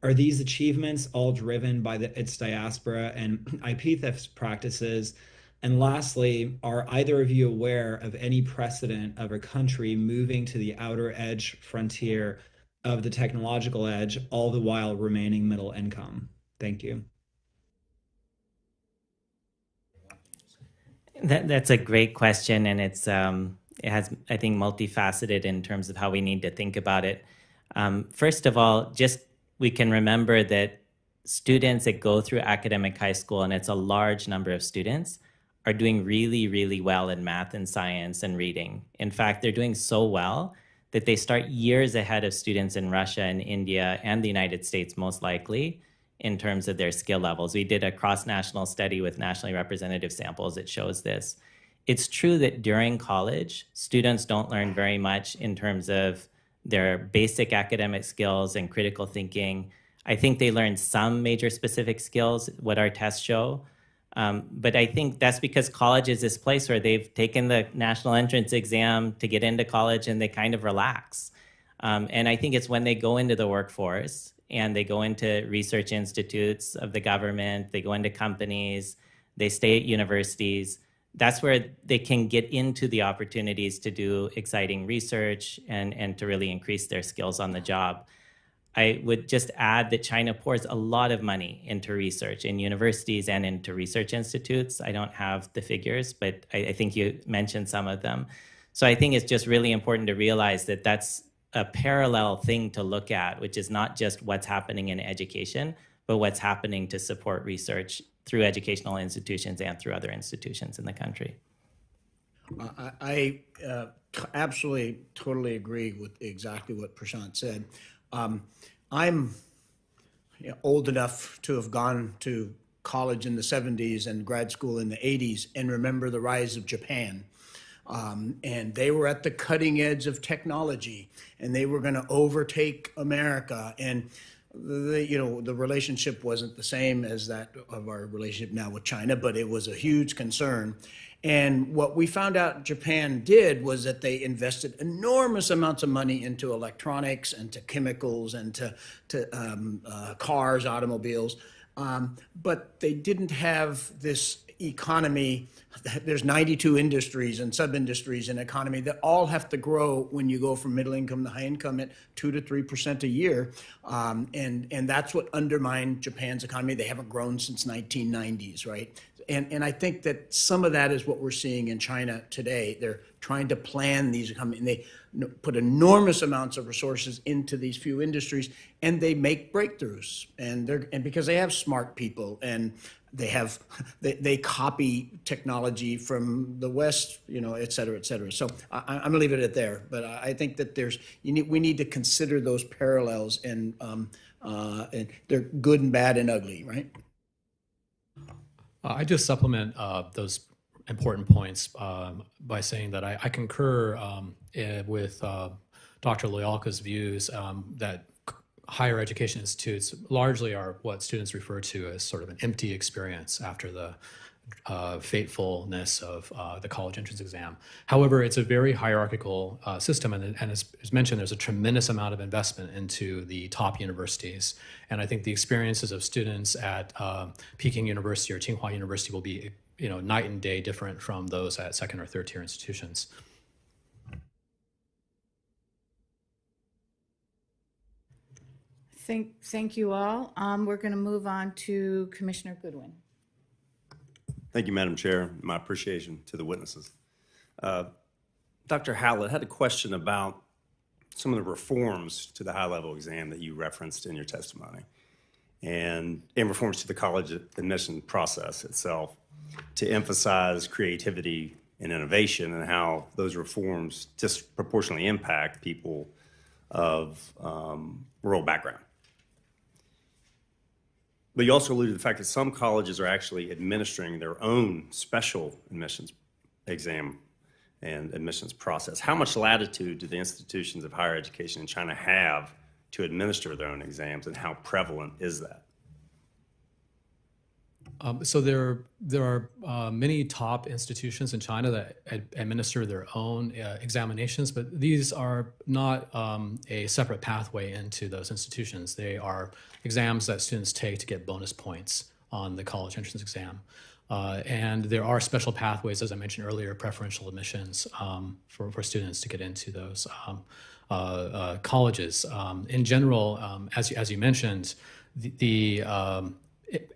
Are these achievements all driven by its diaspora and IP theft practices? And lastly, are either of you aware of any precedent of a country moving to the outer edge frontier of the technological edge, all the while remaining middle income? Thank you. That's a great question, and it has, I think, multifaceted in terms of how we need to think about it. First of all, we can remember that students that go through academic high school, and it's a large number of students, are doing really, really well in math and science and reading. In fact, they're doing so well that they start years ahead of students in Russia and India and the United States, most likely, in terms of their skill levels. We did a cross-national study with nationally representative samples that shows this. It's true that during college, students don't learn very much in terms of their basic academic skills and critical thinking. I think they learn some major specific skills, what our tests show. But I think that's because college is this place where they've taken the national entrance exam to get into college and they kind of relax. And I think it's when they go into the workforce and they go into research institutes of the government, they go into companies, they stay at universities, that's where they can get into the opportunities to do exciting research and to really increase their skills on the job. I would just add that China pours a lot of money into research in universities and into research institutes. I don't have the figures, but I think you mentioned some of them. So I think it's just really important to realize that that's a parallel thing to look at, which is not just what's happening in education, but what's happening to support research through educational institutions and through other institutions in the country. I absolutely, totally agree with exactly what Prashant said. I'm old enough to have gone to college in the 70s and grad school in the 80s and remember the rise of Japan. And they were at the cutting edge of technology, and they were going to overtake America. And the relationship wasn't the same as that of our relationship now with China, but it was a huge concern. And what we found out Japan did was that they invested enormous amounts of money into electronics and to chemicals and to cars, automobiles, but they didn't have this economy. There's 92 industries and sub-industries in economy that all have to grow when you go from middle income to high income at 2 to 3% a year. And that's what undermined Japan's economy. They haven't grown since 1990s, right? And I think that some of that is what we're seeing in China today. They're trying to plan these economies, and they put enormous amounts of resources into these few industries, and they make breakthroughs. And because they have smart people, and they copy technology from the West, et cetera, et cetera. So I'm gonna leave it at there. But I think that we need to consider those parallels, and they're good and bad and ugly, right? I just supplement those important points by saying that I concur with Dr. Loyalka's views that higher education institutes largely are what students refer to as sort of an empty experience after the fatefulness of the college entrance exam. However, it's a very hierarchical system, and as mentioned, there's a tremendous amount of investment into the top universities. And I think the experiences of students at Peking University or Tsinghua University will be, night and day different from those at second or third tier institutions. Thank you all. We're going to move on to Commissioner Goodwin. Thank you, Madam Chair. My appreciation to the witnesses. Dr. Howlett had a question about some of the reforms to the high-level exam that you referenced in your testimony, and reforms to the college admission process itself to emphasize creativity and innovation, and how those reforms disproportionately impact people of rural background. But you also alluded to the fact that some colleges are actually administering their own special admissions exam and admissions process. How much latitude do the institutions of higher education in China have to administer their own exams, and how prevalent is that? So there are many top institutions in China that administer their own examinations, but these are not a separate pathway into those institutions. They are exams that students take to get bonus points on the college entrance exam. And there are special pathways, as I mentioned earlier, preferential admissions for students to get into those colleges. In general, as you mentioned, the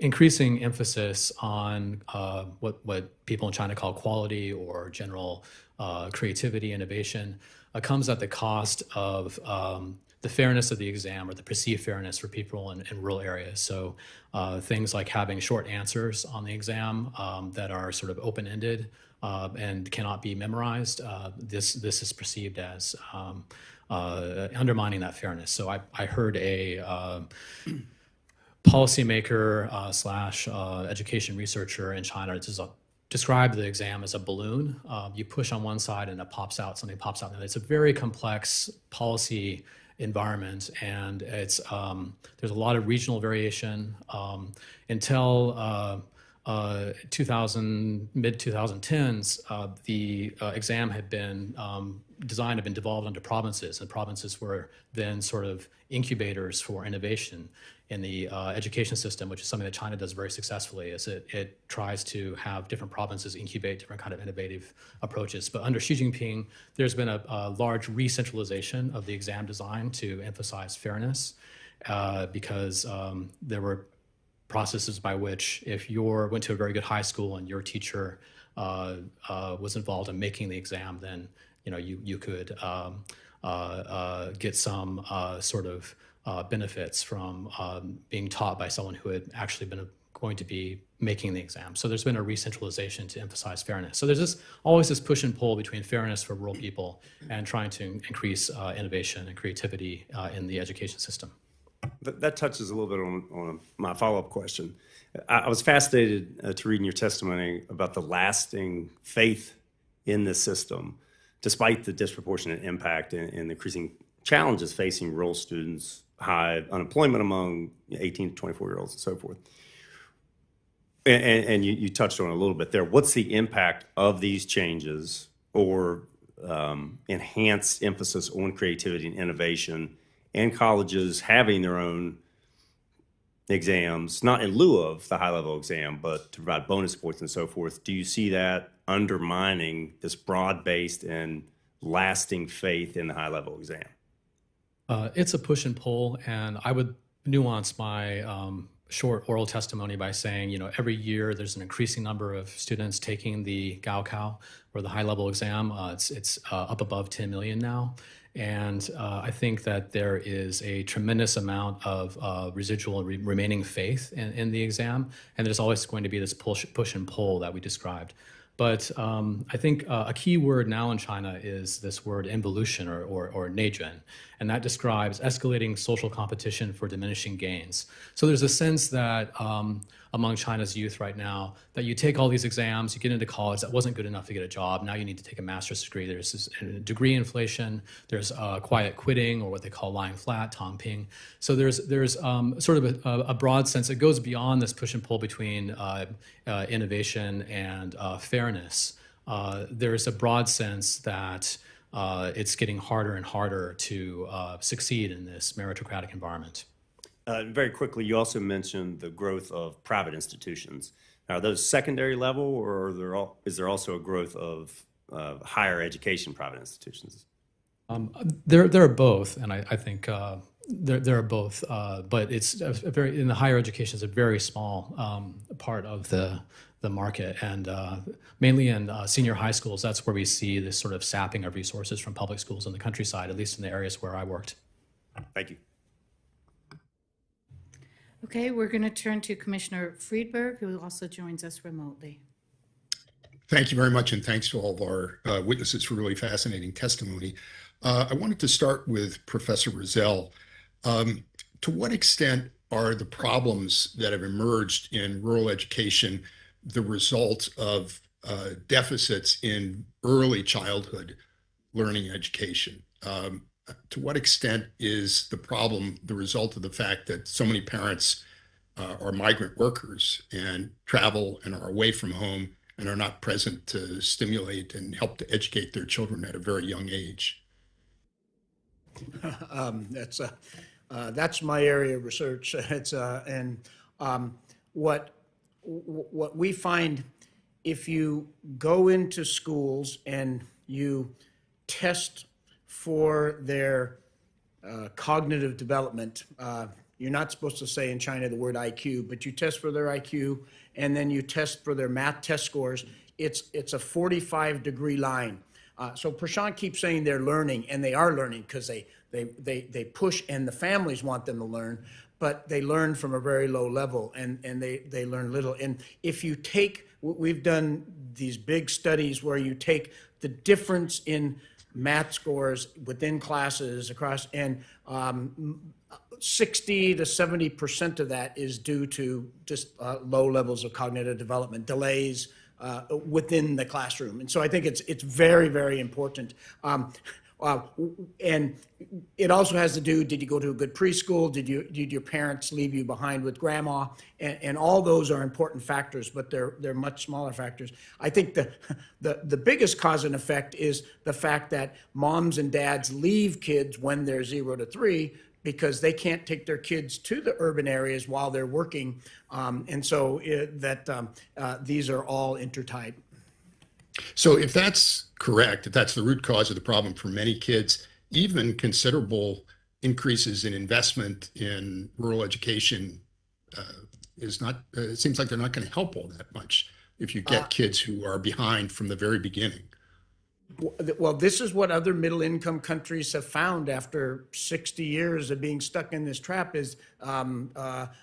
increasing emphasis on what people in China call quality or general creativity, innovation, comes at the cost of the fairness of the exam, or the perceived fairness for people in rural areas. So things like having short answers on the exam that are sort of open-ended and cannot be memorized, this is perceived as undermining that fairness. So I heard a policymaker slash education researcher in China describe the exam as a balloon. You push on one side and it pops out, something pops out. It's a very complex policy environment, and it's there's a lot of regional variation. Until mid-2010s, the exam had been design had been devolved into provinces, and provinces were then sort of incubators for innovation in the education system, which is something that China does very successfully, is it tries to have different provinces incubate different kind of innovative approaches. But under Xi Jinping, there's been a large re-centralization of the exam design to emphasize fairness, because there were processes by which, if you went to a very good high school and your teacher was involved in making the exam, then you could get some sort of benefits from being taught by someone who had actually been going to be making the exam. So there's been a re-centralization to emphasize fairness. So there's always this push and pull between fairness for rural people and trying to increase innovation and creativity in the education system. That touches a little bit on my follow-up question. I was fascinated to read in your testimony about the lasting faith in this system, despite the disproportionate impact and the increasing challenges facing rural students, high unemployment among 18 to 24-year-olds and so forth. And you touched on it a little bit there. What's the impact of these changes or enhanced emphasis on creativity and innovation, and colleges having their own exams, not in lieu of the high-level exam, but to provide bonus points and so forth? Do you see that undermining this broad-based and lasting faith in the high-level exam? It's a push and pull, and I would nuance my short oral testimony by saying, every year there's an increasing number of students taking the Gaokao, or the high-level exam. It's up above 10 million now. And I think that there is a tremendous amount of residual remaining faith in the exam, and there's always going to be this push and pull that we described. But I think a key word now in China is this word involution or nejuan, and that describes escalating social competition for diminishing gains. So there's a sense that among China's youth right now, that you take all these exams, you get into college, that wasn't good enough to get a job, now you need to take a master's degree. There's this degree inflation, there's quiet quitting, or what they call lying flat, tongping. So there's sort of a broad sense that goes beyond this push and pull between innovation and fairness. There's a broad sense that it's getting harder and harder to succeed in this meritocratic environment. Very quickly, you also mentioned the growth of private institutions. Are those secondary level, or is there also a growth of higher education private institutions? There are both, and I think there are both, but it's in the higher education is a very small part of the market, and mainly in senior high schools, that's where we see this sort of sapping of resources from public schools in the countryside, at least in the areas where I worked. Thank you. Okay, we're going to turn to Commissioner Friedberg, who also joins us remotely. Thank you very much, and thanks to all of our witnesses for really fascinating testimony. I wanted to start with Professor Rozelle. To what extent are the problems that have emerged in rural education the result of deficits in early childhood learning education? To what extent is the problem the result of the fact that so many parents are migrant workers and travel and are away from home and are not present to stimulate and help to educate their children at a very young age? That's my area of research. What we find, if you go into schools and you test for their cognitive development, you're not supposed to say in China the word IQ, but you test for their IQ, and then you test for their math test scores. It's a 45-degree line. So Prashant keeps saying they're learning, and they are learning because they push, and the families want them to learn, but they learn from a very low level, and they learn little. And if you take, we've done these big studies where you take the difference in math scores within classes across, and 60 to 70% of that is due to just low levels of cognitive development, delays within the classroom. And so I think it's very, very important. And it also has to do, did you go to a good preschool? Did your parents leave you behind with grandma? And all those are important factors, but they're much smaller factors. I think the biggest cause and effect is the fact that moms and dads leave kids when they're 0 to 3 because they can't take their kids to the urban areas while they're working. And so these are all intertied. So if that's correct, if that's the root cause of the problem for many kids, even considerable increases in investment in rural education is not, it seems like they're not going to help all that much if you get kids who are behind from the very beginning. Well, this is what other middle-income countries have found after 60 years of being stuck in this trap is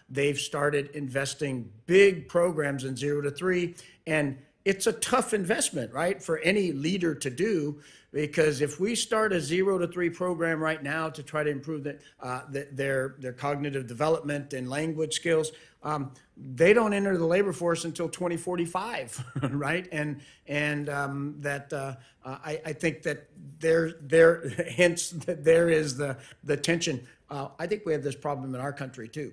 they've started investing big programs in 0 to 3, and it's a tough investment, right, for any leader to do because if we start a 0 to 3 program right now to try to improve their cognitive development and language skills, they don't enter the labor force until 2045, right? And I think that hence there is the tension. I think we have this problem in our country too,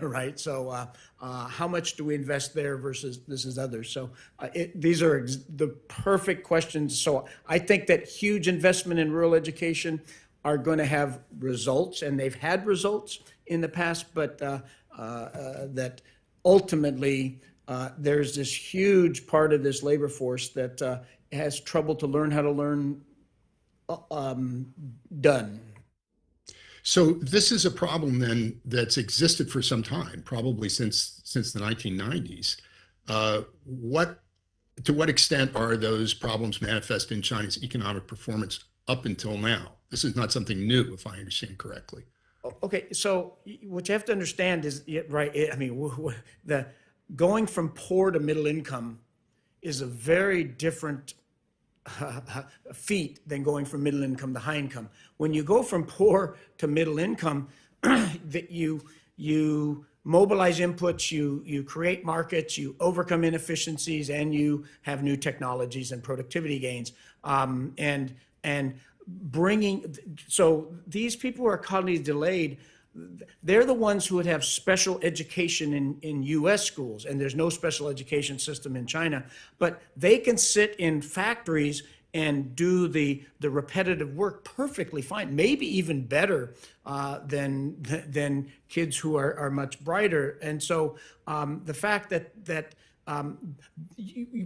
right? So how much do we invest there versus others? So these are the perfect questions. So I think that huge investment in rural education are going to have results, and they've had results in the past, but that ultimately there's this huge part of this labor force that has trouble to learn how to learn done. So this is a problem then that's existed for some time, probably since the 1990s. To what extent are those problems manifest in China's economic performance up until now? This is not something new, if I understand correctly. Okay, so what you have to understand is, right, I mean, the going from poor to middle income is a very different feat than going from middle income to high income. When you go from poor to middle income, that you mobilize inputs, you create markets, you overcome inefficiencies, and you have new technologies and productivity gains. So these people who are cognitively delayed, they're the ones who would have special education in US schools, and there's no special education system in China, but they can sit in factories and do the repetitive work perfectly fine, maybe even better than kids who are much brighter. And so the fact that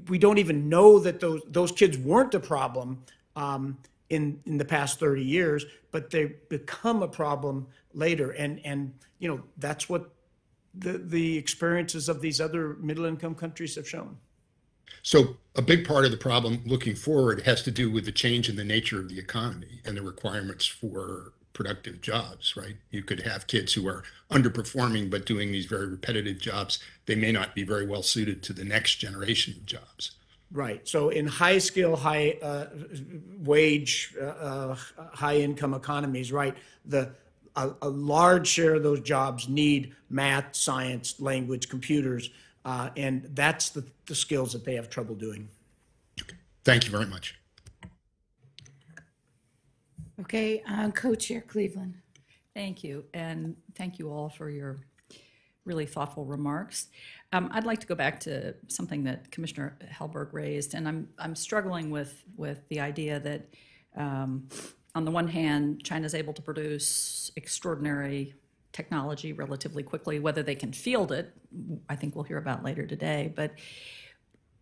we don't even know that those kids weren't a problem in the past 30 years, but they become a problem later. And that's what the experiences of these other middle income countries have shown. So a big part of the problem looking forward has to do with the change in the nature of the economy and the requirements for productive jobs, right? You could have kids who are underperforming but doing these very repetitive jobs. They may not be very well suited to the next generation of jobs. Right. So in high skill, high wage, high income economies, right, a large share of those jobs need math, science, language, computers, and that's the skills that they have trouble doing. Okay. Thank you very much. Okay, Co-Chair Cleveland. Thank you, and thank you all for your really thoughtful remarks. I'd like to go back to something that Commissioner Hellberg raised, and I'm struggling with the idea that on the one hand, China's able to produce extraordinary technology relatively quickly. Whether they can field it, I think we'll hear about later today. But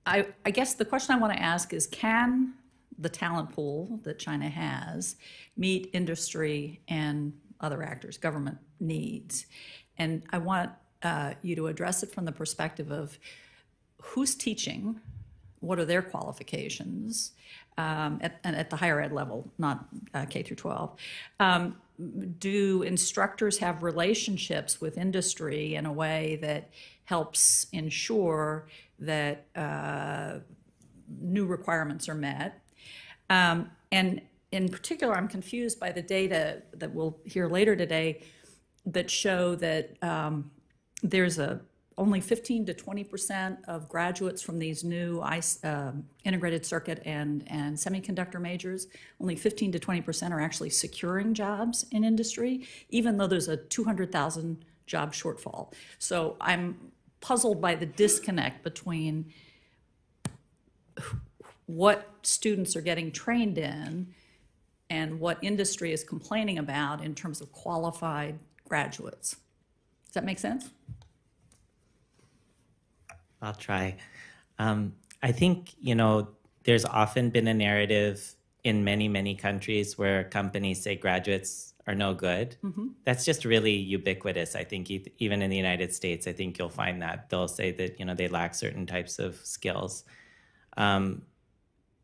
I guess the question I want to ask is, can the talent pool that China has meet industry and other actors, government needs? And I want you to address it from the perspective of who's teaching, what are their qualifications at the higher ed level, not K through 12. Do instructors have relationships with industry in a way that helps ensure that new requirements are met? And in particular, I'm confused by the data that we'll hear later today that show that there's only 15 to 20% of graduates from these new integrated circuit and semiconductor majors, only 15 to 20% are actually securing jobs in industry, even though there's a 200,000 job shortfall. So I'm puzzled by the disconnect between what students are getting trained in and what industry is complaining about in terms of qualified graduates. Does that make sense? I'll try. I think, there's often been a narrative in many, many countries where companies say graduates are no good. Mm-hmm. That's just really ubiquitous. I think even in the United States, I think you'll find that they'll say that, they lack certain types of skills.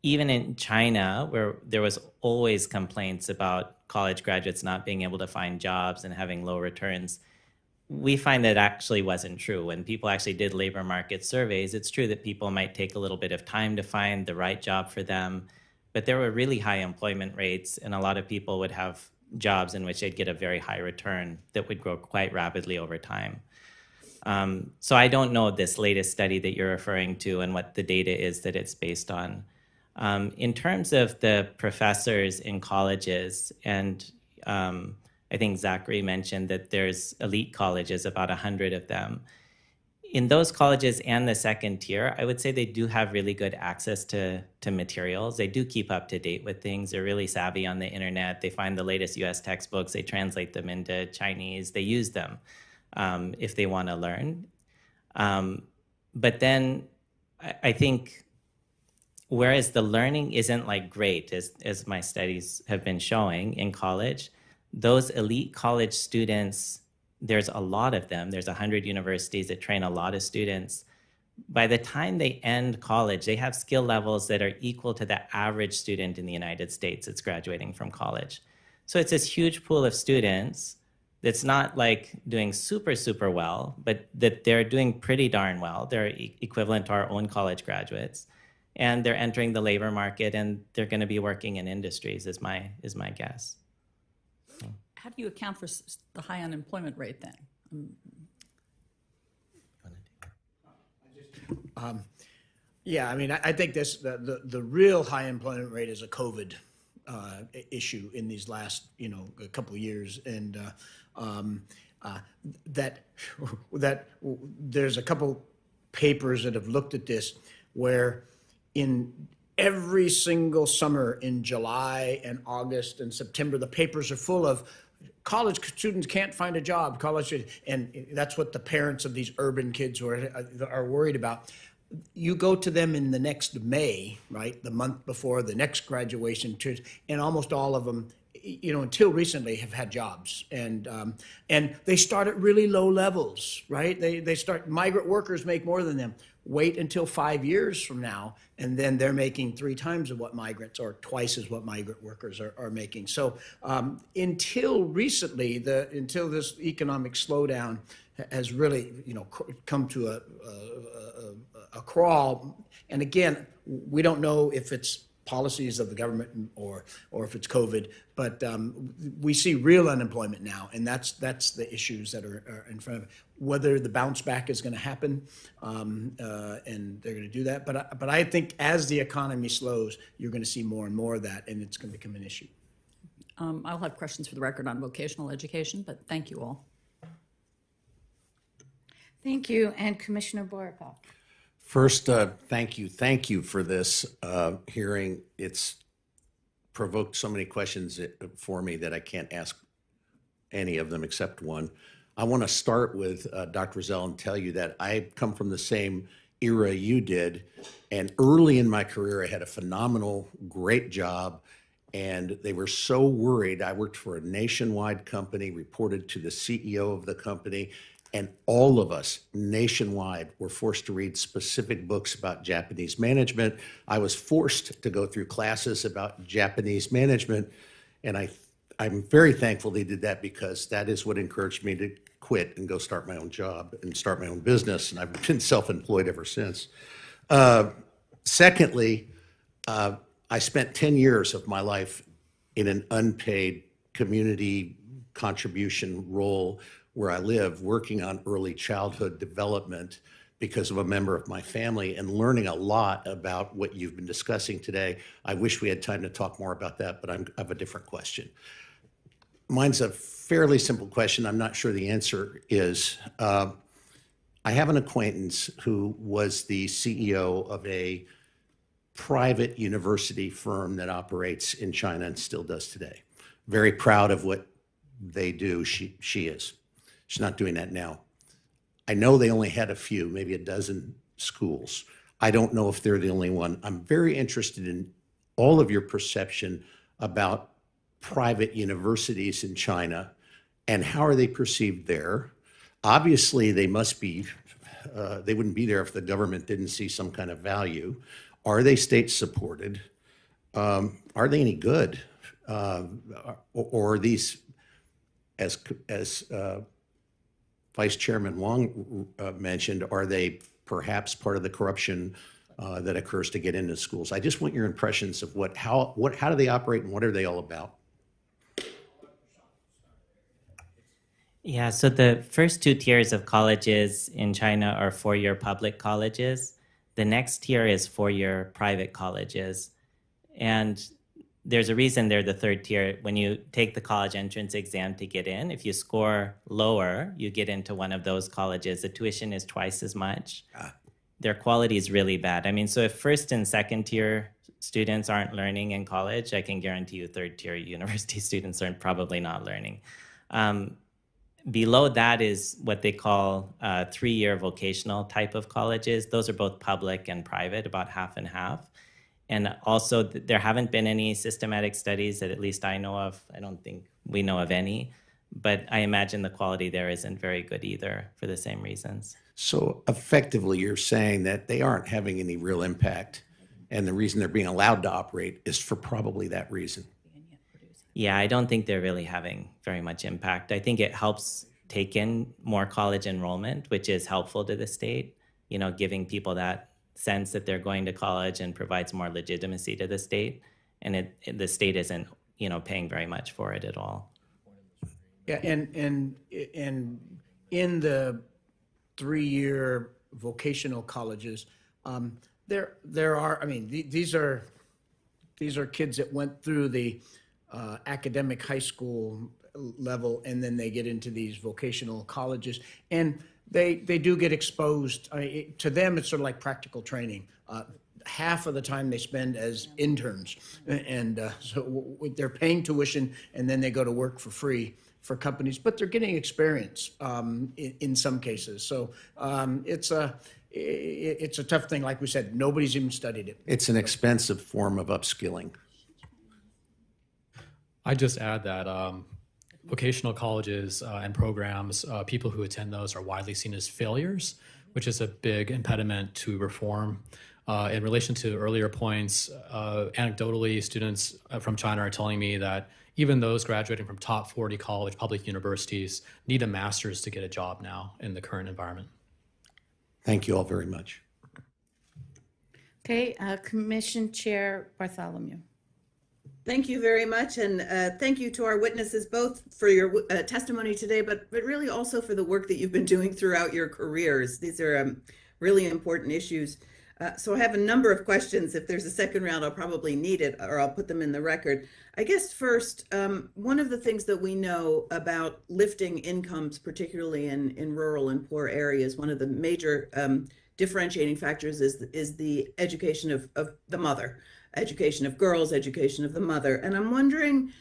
Even in China, where there was always complaints about college graduates not being able to find jobs and having low returns, we find that actually wasn't true. When people actually did labor market surveys, it's true that people might take a little bit of time to find the right job for them, but there were really high employment rates, and a lot of people would have jobs in which they'd get a very high return that would grow quite rapidly over time. So I don't know this latest study that you're referring to and what the data is that it's based on. In terms of the professors in colleges, and I think Zachary mentioned that there's elite colleges, about 100 of them. In those colleges and the second tier, I would say they do have really good access to materials. They do keep up to date with things. They're really savvy on the internet. They find the latest US textbooks. They translate them into Chinese. They use them if they want to learn. But then I think, whereas the learning isn't like great, as my studies have been showing in college, those elite college students, there's a lot of them. There's 100 universities that train a lot of students. By the time they end college, they have skill levels that are equal to the average student in the United States that's graduating from college. So it's this huge pool of students that's not like doing super, super well, but that they're doing pretty darn well. They're equivalent to our own college graduates. And they're entering the labor market, and they're going to be working in industries, is my guess. How do you account for the high unemployment rate then? Yeah, I mean, I think the real high employment rate is a COVID issue in these last, a couple of years, and that there's a couple papers that have looked at this where in every single summer in July and August and September, the papers are full of college students can't find a job, and that's what the parents of these urban kids are worried about. You go to them in the next May, right, the month before the next graduation, and almost all of them, until recently, have had jobs, and they start at really low levels, right? They start. Migrant workers make more than them. Wait until 5 years from now, and then they're making 3 times of what migrants, or twice as what migrant workers are making. So until recently, until this economic slowdown has really, come to a crawl. And again, we don't know if it's policies of the government or if it's COVID, but we see real unemployment now, and that's the issues that are in front of it. Whether the bounce back is going to happen, and they're going to do that, but I think as the economy slows, you're going to see more and more of that, and it's going to become an issue. I'll have questions for the record on vocational education, but thank you all. Thank you, and Commissioner Boricoff. First, thank you for this hearing. It's provoked so many questions for me that I can't ask any of them except one. I want to start with Dr. Rozelle and tell you that I come from the same era you did, and early in my career, I had a phenomenal, great job, and they were so worried. I worked for a nationwide company, reported to the CEO of the company, and all of us nationwide were forced to read specific books about Japanese management. I was forced to go through classes about Japanese management, and I'm very thankful they did that, because that is what encouraged me to quit and go start my own job and start my own business, and I've been self-employed ever since. Secondly, I spent 10 years of my life in an unpaid community contribution role where I live, working on early childhood development because of a member of my family, and learning a lot about what you've been discussing today. I wish we had time to talk more about that, but I have a different question. Mine's a fairly simple question. I'm not sure the answer is. I have an acquaintance who was the CEO of a private university firm that operates in China and still does today. Very proud of what they do. She is. She's not doing that now. I know they only had a few, maybe a dozen schools. I don't know if they're the only one. I'm very interested in all of your perception about private universities in China and how are they perceived there. Obviously, they must be, they wouldn't be there if the government didn't see some kind of value. Are they state supported? Are they any good? Or are these, as Vice Chairman Wong mentioned, are they perhaps part of the corruption that occurs to get into schools. I just want your impressions of how do they operate and what are they all about? Yeah, so the first two tiers of colleges in China are four-year public colleges. The next tier is four-year private colleges. And there's a reason they're the third tier. When you take the college entrance exam to get in, if you score lower, you get into one of those colleges. The tuition is twice as much. Their quality is really bad. I mean, so if first and second tier students aren't learning in college, I can guarantee you third tier university students are probably not learning. Below that is what they call three-year vocational type of colleges. Those are both public and private, about half and half. And also, there haven't been any systematic studies that at least I know of. I don't think we know of any. But I imagine the quality there isn't very good either for the same reasons. So effectively, you're saying that they aren't having any real impact. And the reason they're being allowed to operate is for probably that reason. Yeah, I don't think they're really having very much impact. I think it helps take in more college enrollment, which is helpful to the state, you know, giving people that sense that they're going to college and provides more legitimacy to the state. And the state isn't, you know, paying very much for it at all. Yeah, and in the three-year vocational colleges, there are, I mean, these are kids that went through the academic high school level, and then they get into these vocational colleges, and they do get exposed. To them, it's sort of like practical training. Half of the time they spend as interns, and so they're paying tuition, and then they go to work for free for companies, but they're getting experience in some cases. So it's a tough thing. Like we said, nobody's even studied it. It's an expensive form of upskilling. I just add that vocational colleges and programs, people who attend those are widely seen as failures, which is a big impediment to reform. In relation to earlier points, anecdotally, students from China are telling me that even those graduating from top 40 college public universities need a master's to get a job now in the current environment. Thank you all very much. Okay, Commission Chair Bartholomew. Thank you very much, and thank you to our witnesses, both for your testimony today, but really also for the work that you've been doing throughout your careers. These are really important issues. So I have a number of questions. If there's a second round, I'll probably need it, or I'll put them in the record. I guess first, one of the things that we know about lifting incomes, particularly in rural and poor areas, one of the major differentiating factors is the education of the mother. Education of girls, education of the mother. And I'm wondering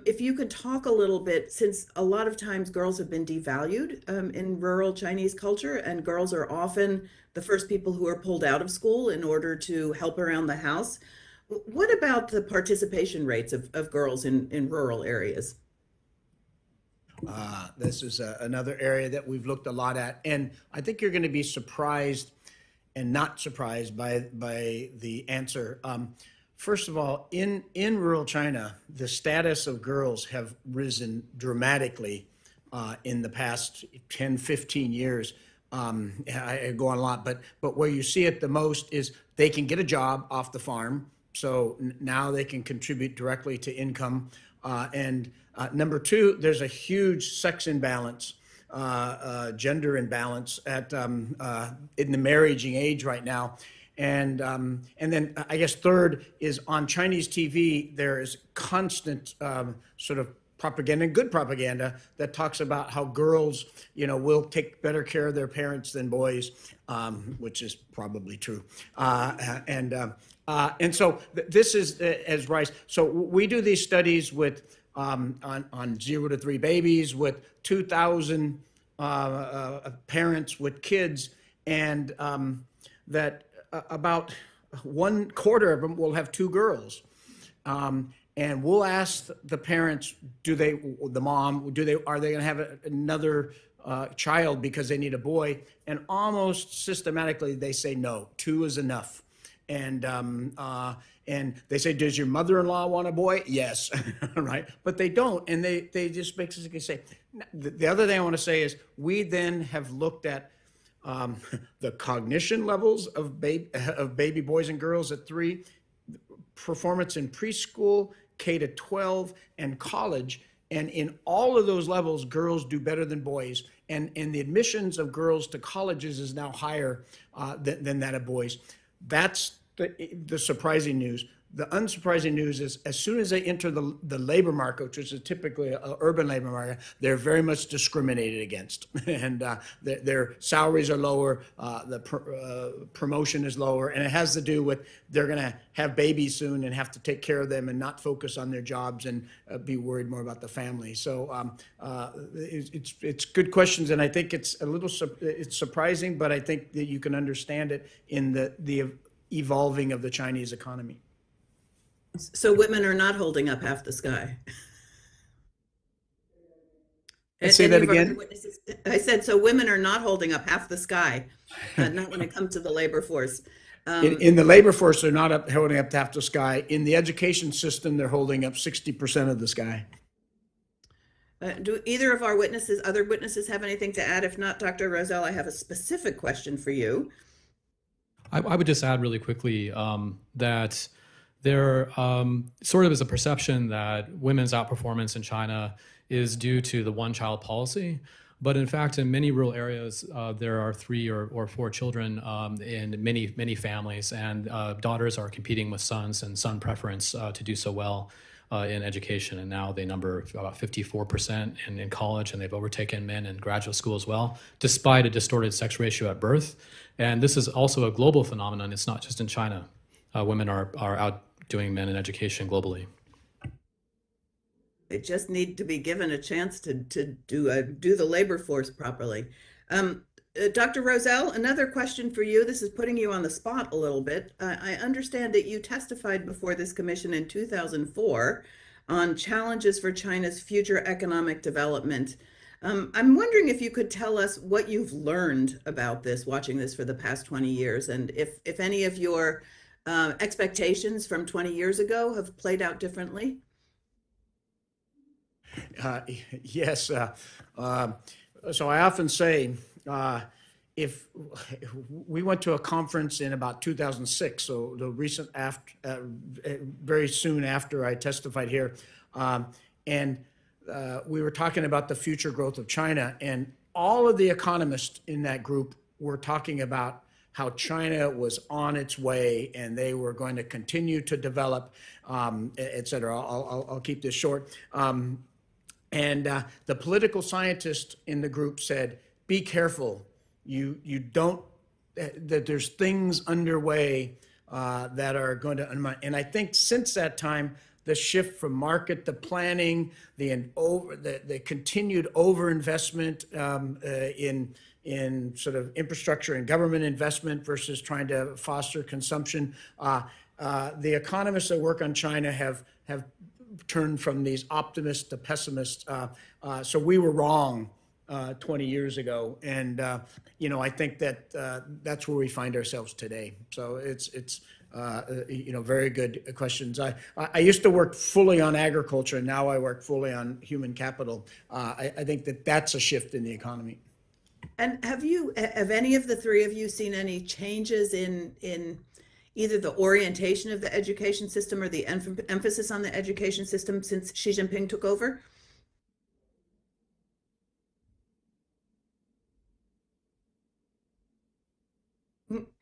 if you could talk a little bit, since a lot of times girls have been devalued in rural Chinese culture, and girls are often the first people who are pulled out of school in order to help around the house. What about the participation rates of girls in rural areas? This is another area that we've looked a lot at. And I think you're going to be surprised and not surprised by the answer. First of all, in rural China, the status of girls have risen dramatically in the past 10, 15 years. I go on a lot, but where you see it the most is they can get a job off the farm. So now they can contribute directly to income. And number two, there's a huge sex imbalance. Gender imbalance in the marriaging age right now, and then I guess third is on Chinese TV there is constant sort of propaganda, good propaganda, that talks about how girls, you know, will take better care of their parents than boys, which is probably true, and so this is as Rice. So we do these studies with on 0 to 3 babies with 2,000 parents with kids, and that about 1/4 of them will have 2 girls. And we'll ask the parents, are they going to have another child because they need a boy? And almost systematically they say no, 2 is enough. And they say, does your mother-in-law want a boy? Yes, right? But they don't, and they just basically say. The other thing I want to say is we then have looked at the cognition levels of baby boys and girls at 3, performance in preschool, K to 12, and college. And in all of those levels, girls do better than boys. And the admissions of girls to colleges is now higher than that of boys. That's the surprising news. The unsurprising news is as soon as they enter the labor market, which is typically an urban labor market, they're very much discriminated against. And their salaries are lower, the promotion is lower, and it has to do with they're going to have babies soon and have to take care of them and not focus on their jobs and be worried more about the family. So it's good questions, and I think it's a little it's surprising, but I think that you can understand it in the evolving of the Chinese economy. So women are not holding up half the sky. Say that again? I said, so women are not holding up half the sky, not when it comes to the labor force. In the labor force, they're not holding up half the sky. In the education system, they're holding up 60% of the sky. Do either of our other witnesses have anything to add? If not, Dr. Rozelle, I have a specific question for you. I would just add really quickly that there sort of is a perception that women's outperformance in China is due to the one-child policy. But in fact, in many rural areas, there are 3 or 4 children in many families, and daughters are competing with sons and son preference to do so well in education. And now they number about 54% in college, and they've overtaken men in graduate school as well, despite a distorted sex ratio at birth. And this is also a global phenomenon. It's not just in China. Women are outdoing men in education globally. They just need to be given a chance to do the labor force properly. Dr. Rozelle, another question for you. This is putting you on the spot a little bit. I understand that you testified before this commission in 2004 on challenges for China's future economic development. I'm wondering if you could tell us what you've learned about this, watching this for the past 20 years, and if any of your expectations from 20 years ago have played out differently. Yes. So I often say, if we went to a conference in about 2006, so the recent very soon after I testified here, and we were talking about the future growth of China, and all of the economists in that group were talking about how China was on its way and they were going to continue to develop, et cetera. I'll keep this short. And the political scientist in the group said, be careful. You don't, that there's things underway that are going to undermine. And I think since that time, the shift from market to planning, the continued overinvestment in sort of infrastructure and government investment versus trying to foster consumption. The economists that work on China have turned from these optimists to pessimists. So we were wrong 20 years ago. And, I think that that's where we find ourselves today. So it's very good questions. I used to work fully on agriculture, and now I work fully on human capital. I think that that's a shift in the economy. And have any of the three of you seen any changes in either the orientation of the education system or the emphasis on the education system since Xi Jinping took over?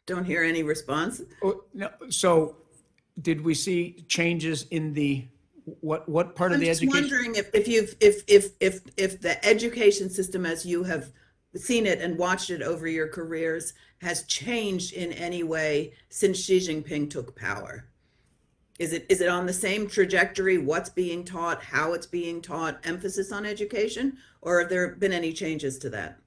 Don't hear any response. Oh, no. So did we see changes in the what part of the education? I'm just wondering if the education system as you have seen it and watched it over your careers has changed in any way since Xi Jinping took power. Is it on the same trajectory, what's being taught, how it's being taught, emphasis on education, or have there been any changes to that?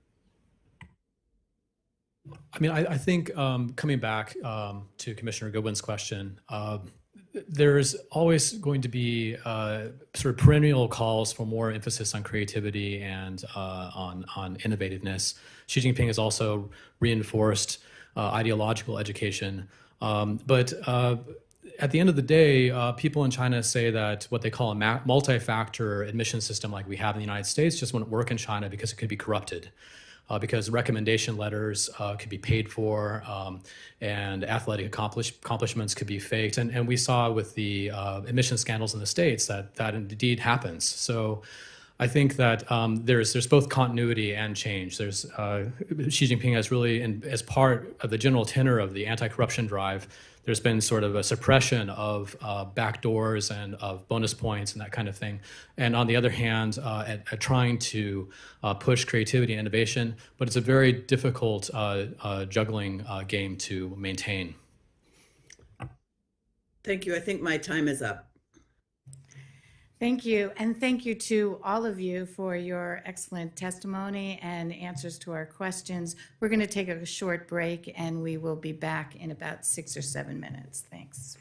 I mean, I think coming back to Commissioner Goodwin's question, there's always going to be sort of perennial calls for more emphasis on creativity and on innovativeness. Xi Jinping has also reinforced ideological education. But at the end of the day, people in China say that what they call a multi-factor admission system like we have in the United States just wouldn't work in China because it could be corrupted. because recommendation letters could be paid for, and athletic accomplishments could be faked. And we saw with the admission scandals in the States that indeed happens. So I think that there's both continuity and change. There's Xi Jinping has really, as part of the general tenor of the anti-corruption drive, there's been sort of a suppression of backdoors and of bonus points and that kind of thing. And on the other hand, at trying to push creativity and innovation, but it's a very difficult juggling game to maintain. Thank you. I think my time is up. Thank you. And thank you to all of you for your excellent testimony and answers to our questions. We're going to take a short break and we will be back in about 6 or 7 minutes. Thanks.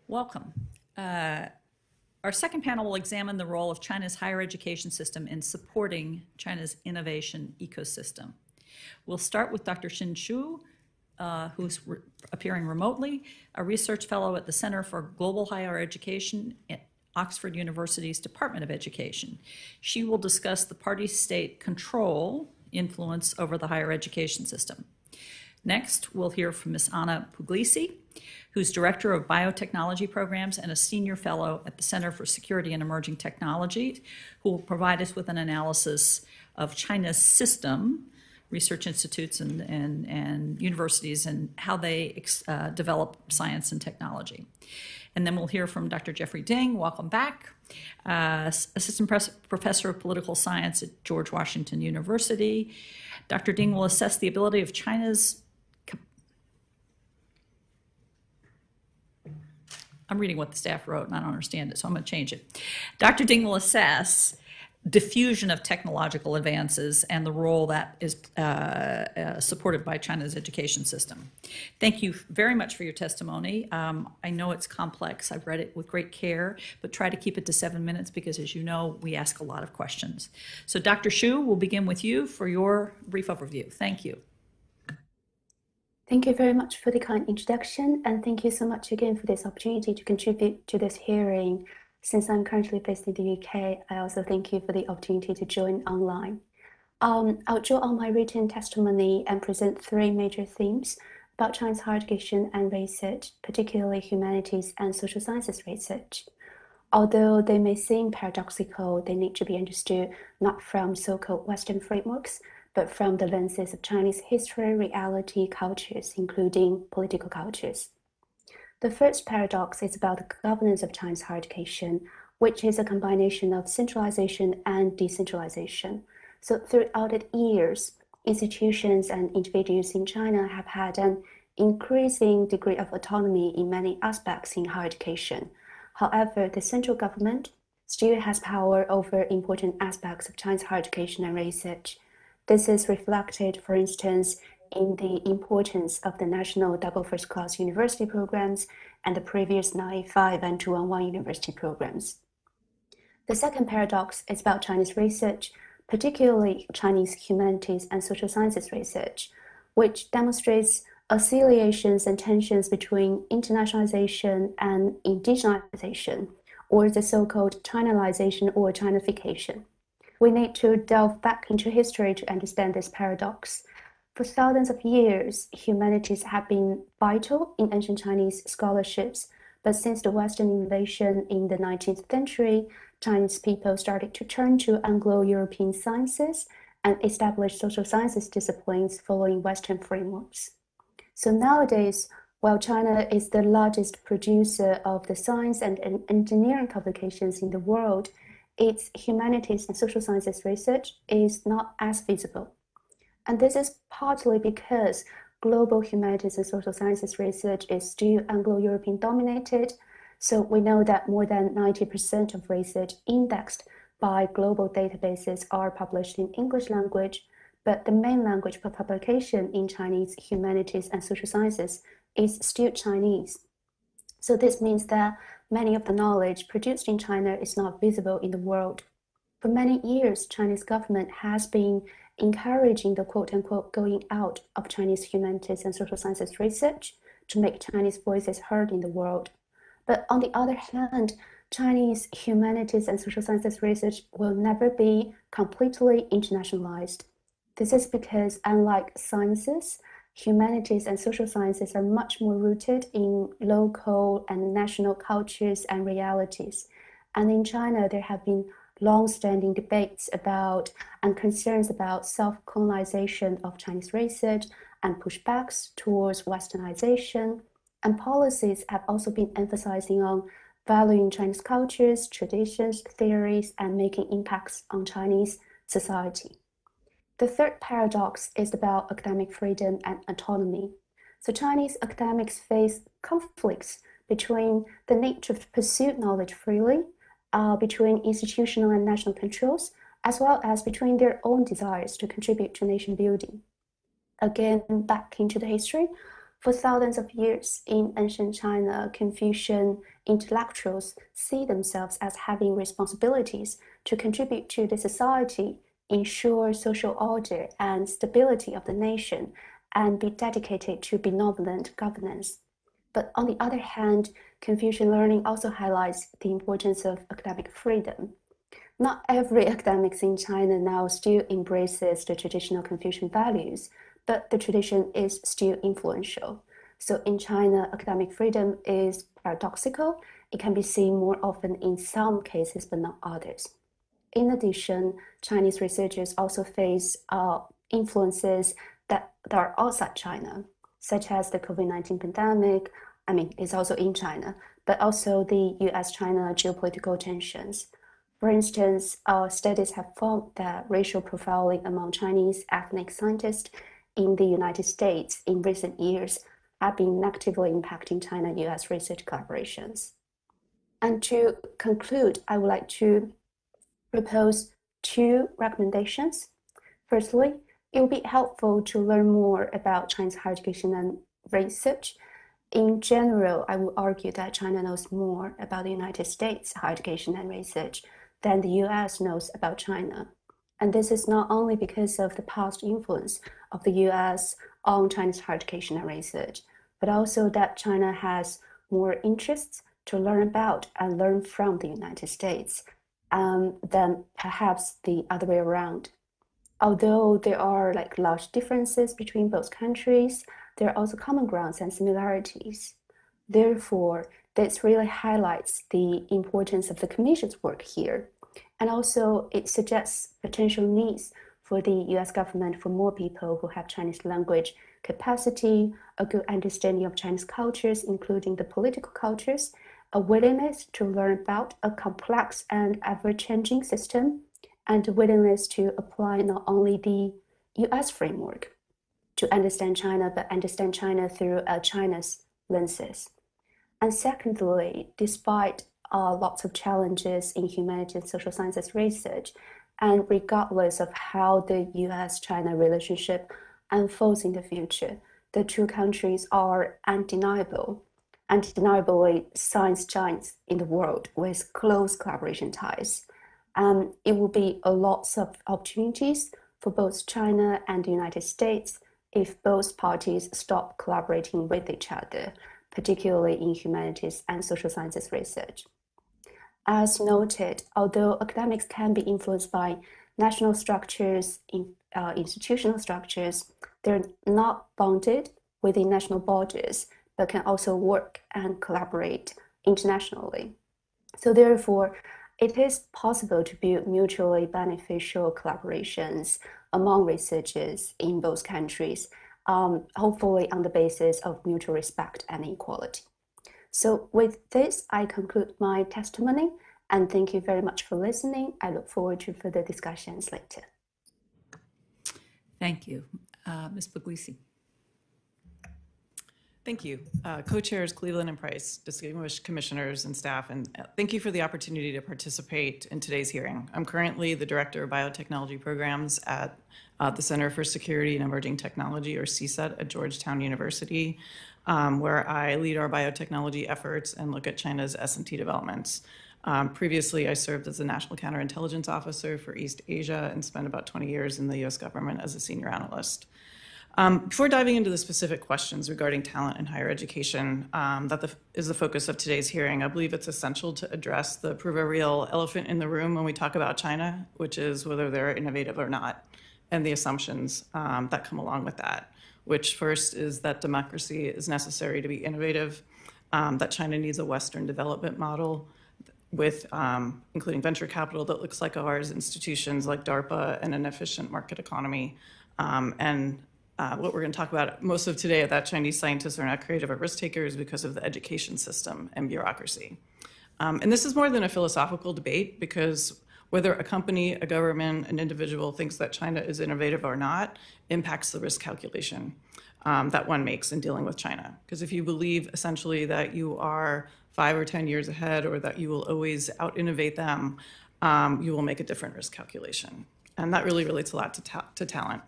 Welcome. Our second panel will examine the role of China's higher education system in supporting China's innovation ecosystem. We'll start with Dr. Xin Xu, who's appearing remotely, a research fellow at the Center for Global Higher Education at Oxford University's Department of Education. She will discuss the party-state control influence over the higher education system. Next, we'll hear from Ms. Anna Puglisi, who's Director of Biotechnology Programs and a Senior Fellow at the Center for Security and Emerging Technology, who will provide us with an analysis of China's system, research institutes and universities, and how they develop science and technology. And then we'll hear from Dr. Jeffrey Ding, welcome back, Assistant Professor of Political Science at George Washington University. Dr. Ding will assess the ability of China's I'm reading what the staff wrote and I don't understand it, so I'm going to change it. Dr. Ding will assess diffusion of technological advances and the role that is supported by China's education system. Thank you very much for your testimony. I know it's complex. I've read it with great care, but try to keep it to 7 minutes because, as you know, we ask a lot of questions. So Dr. Xu, we'll begin with you for your brief overview. Thank you. Thank you very much for the kind introduction, and thank you so much again for this opportunity to contribute to this hearing. Since I'm currently based in the UK, I also thank you for the opportunity to join online. I'll draw on my written testimony and present three major themes about China's higher education and research, particularly humanities and social sciences research. Although they may seem paradoxical, they need to be understood not from so-called Western frameworks, but from the lenses of Chinese history, reality, cultures, including political cultures. The first paradox is about the governance of China's higher education, which is a combination of centralization and decentralization. So throughout the years, institutions and individuals in China have had an increasing degree of autonomy in many aspects in higher education. However, the central government still has power over important aspects of China's higher education and research. This is reflected, for instance, in the importance of the national double first-class university programs and the previous 985 and 211 university programs. The second paradox is about Chinese research, particularly Chinese humanities and social sciences research, which demonstrates oscillations and tensions between internationalization and indigenization, or the so-called Chinalization or Chinification. We need to delve back into history to understand this paradox. For thousands of years, humanities have been vital in ancient Chinese scholarships, but since the Western invasion in the 19th century, Chinese people started to turn to Anglo-European sciences and establish social sciences disciplines following Western frameworks. So nowadays, while China is the largest producer of the science and engineering publications in the world, its humanities and social sciences research is not as visible. And this is partly because global humanities and social sciences research is still Anglo-European dominated. So we know that more than 90% of research indexed by global databases are published in English language, but the main language for publication in Chinese humanities and social sciences is still Chinese. So this means that many of the knowledge produced in China is not visible in the world. For many years, Chinese government has been encouraging the quote-unquote going out of Chinese humanities and social sciences research to make Chinese voices heard in the world. But on the other hand, Chinese humanities and social sciences research will never be completely internationalized. This is because, unlike sciences, humanities and social sciences are much more rooted in local and national cultures and realities. And in China, there have been long-standing debates about and concerns about self-colonization of Chinese research and pushbacks towards Westernization. And policies have also been emphasizing on valuing Chinese cultures, traditions, theories, and making impacts on Chinese society. The third paradox is about academic freedom and autonomy. So Chinese academics face conflicts between the need to pursue knowledge freely, between institutional and national controls, as well as between their own desires to contribute to nation building. Again, back into the history, For thousands of years in ancient China, Confucian intellectuals see themselves as having responsibilities to contribute to the society, ensure social order and stability of the nation, and be dedicated to benevolent governance. But on the other hand, Confucian learning also highlights the importance of academic freedom. Not every academic in China now still embraces the traditional Confucian values, but the tradition is still influential. So in China, academic freedom is paradoxical. It can be seen more often in some cases, but not others. In addition, Chinese researchers also face influences that are outside China, such as the COVID-19 pandemic. I mean, it's also in China, but also the US-China geopolitical tensions. For instance, studies have found that racial profiling among Chinese ethnic scientists in the United States in recent years have been negatively impacting China-US research collaborations. And to conclude, I would like to propose 2 recommendations. Firstly, it would be helpful to learn more about China's higher education and research. In general, I would argue that China knows more about the United States higher education and research than the US knows about China. And this is not only because of the past influence of the US on China's higher education and research, but also that China has more interests to learn about and learn from the United States than perhaps the other way around. Although there are large differences between both countries, there are also common grounds and similarities. Therefore, this really highlights the importance of the Commission's work here. And also, it suggests potential needs for the US government for more people who have Chinese language capacity, a good understanding of Chinese cultures, including the political cultures, a willingness to learn about a complex and ever-changing system, and a willingness to apply not only the US framework to understand China, but understand China through China's lenses. And secondly, despite lots of challenges in humanities and social sciences research, and regardless of how the US-China relationship unfolds in the future, the 2 countries are undeniably science giants in the world with close collaboration ties. It will be a lot of opportunities for both China and the United States if both parties stop collaborating with each other, particularly in humanities and social sciences research. As noted, although academics can be influenced by national structures, institutional structures, they're not bounded within national borders, but can also work and collaborate internationally. So therefore, it is possible to build mutually beneficial collaborations among researchers in both countries, hopefully on the basis of mutual respect and equality. So with this, I conclude my testimony, and thank you very much for listening. I look forward to further discussions later. Thank you. Ms. Puglisi. Thank you. Co-chairs Cleveland and Price, distinguished commissioners and staff, and thank you for the opportunity to participate in today's hearing. I'm currently the Director of Biotechnology Programs at the Center for Security and Emerging Technology, or CSET, at Georgetown University, where I lead our biotechnology efforts and look at China's S&T developments. Previously, I served as the National Counterintelligence Officer for East Asia and spent about 20 years in the US government as a senior analyst. Before diving into the specific questions regarding talent in higher education that is the focus of today's hearing, I believe it's essential to address the proverbial elephant in the room when we talk about China, which is whether they're innovative or not, and the assumptions that come along with that, which first is that democracy is necessary to be innovative, that China needs a Western development model with including venture capital that looks like ours, institutions like DARPA, and an efficient market economy, what we're going to talk about most of today, that Chinese scientists are not creative or risk takers because of the education system and bureaucracy. And this is more than a philosophical debate, because whether a company, a government, an individual thinks that China is innovative or not impacts the risk calculation that one makes in dealing with China. Because if you believe essentially that you are 5 or 10 years ahead, or that you will always out-innovate them, you will make a different risk calculation. And that really relates a lot to talent.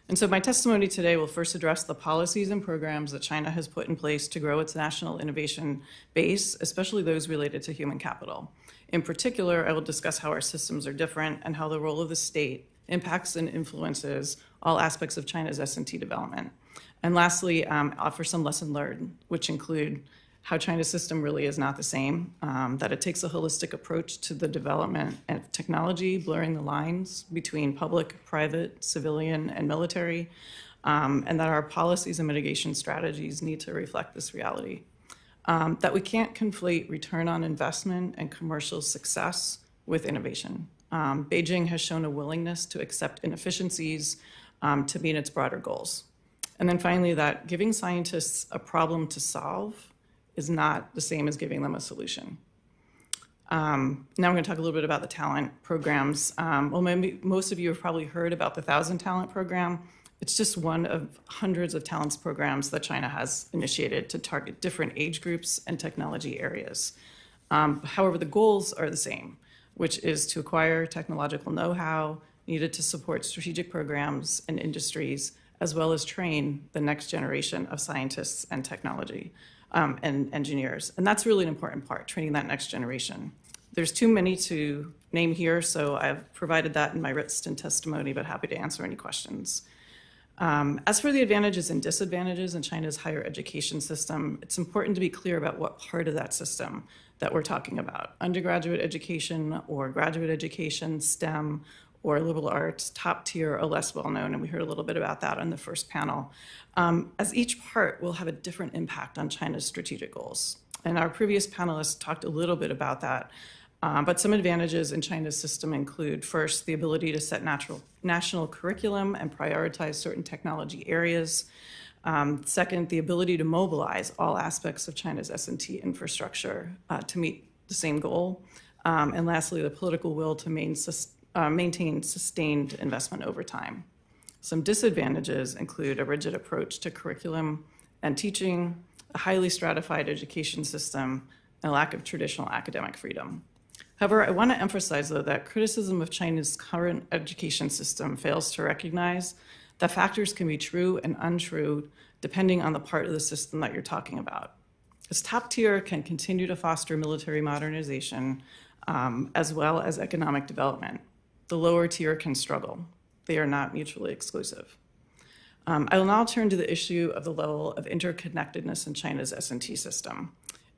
And so my testimony today will first address the policies and programs that China has put in place to grow its national innovation base, especially those related to human capital. In particular, I will discuss how our systems are different and how the role of the state impacts and influences all aspects of China's S&T development. And lastly, offer some lesson learned, which include how China's system really is not the same, that it takes a holistic approach to the development of technology, blurring the lines between public, private, civilian, and military, and that our policies and mitigation strategies need to reflect this reality. That we can't conflate return on investment and commercial success with innovation. Beijing has shown a willingness to accept inefficiencies to meet its broader goals. And then finally, that giving scientists a problem to solve is not the same as giving them a solution. Now I'm going to talk a little bit about the talent programs. Well, maybe most of you have probably heard about the 1,000 Talent Program. It's just one of hundreds of talents programs that China has initiated to target different age groups and technology areas. However, the goals are the same, which is to acquire technological know-how needed to support strategic programs and industries, as well as train the next generation of scientists and technology and engineers. And that's really an important part, training that next generation. There's too many to name here, so I've provided that in my written testimony, but happy to answer any questions. As for the advantages and disadvantages in China's higher education system, it's important to be clear about what part of that system that we're talking about. Undergraduate education or graduate education, STEM, or liberal arts, top tier or less well known, and we heard a little bit about that on the first panel, as each part will have a different impact on China's strategic goals. And our previous panelists talked a little bit about that, but some advantages in China's system include, first, the ability to set national curriculum and prioritize certain technology areas. Second, the ability to mobilize all aspects of China's S&T infrastructure to meet the same goal. And lastly, the political will to maintain sustained investment over time. Some disadvantages include a rigid approach to curriculum and teaching, a highly stratified education system, and a lack of traditional academic freedom. However, I want to emphasize, though, that criticism of China's current education system fails to recognize that factors can be true and untrue depending on the part of the system that you're talking about. This top tier can continue to foster military modernization as well as economic development. The lower tier can struggle. They are not mutually exclusive. I will now turn to the issue of the level of interconnectedness in China's S&T system.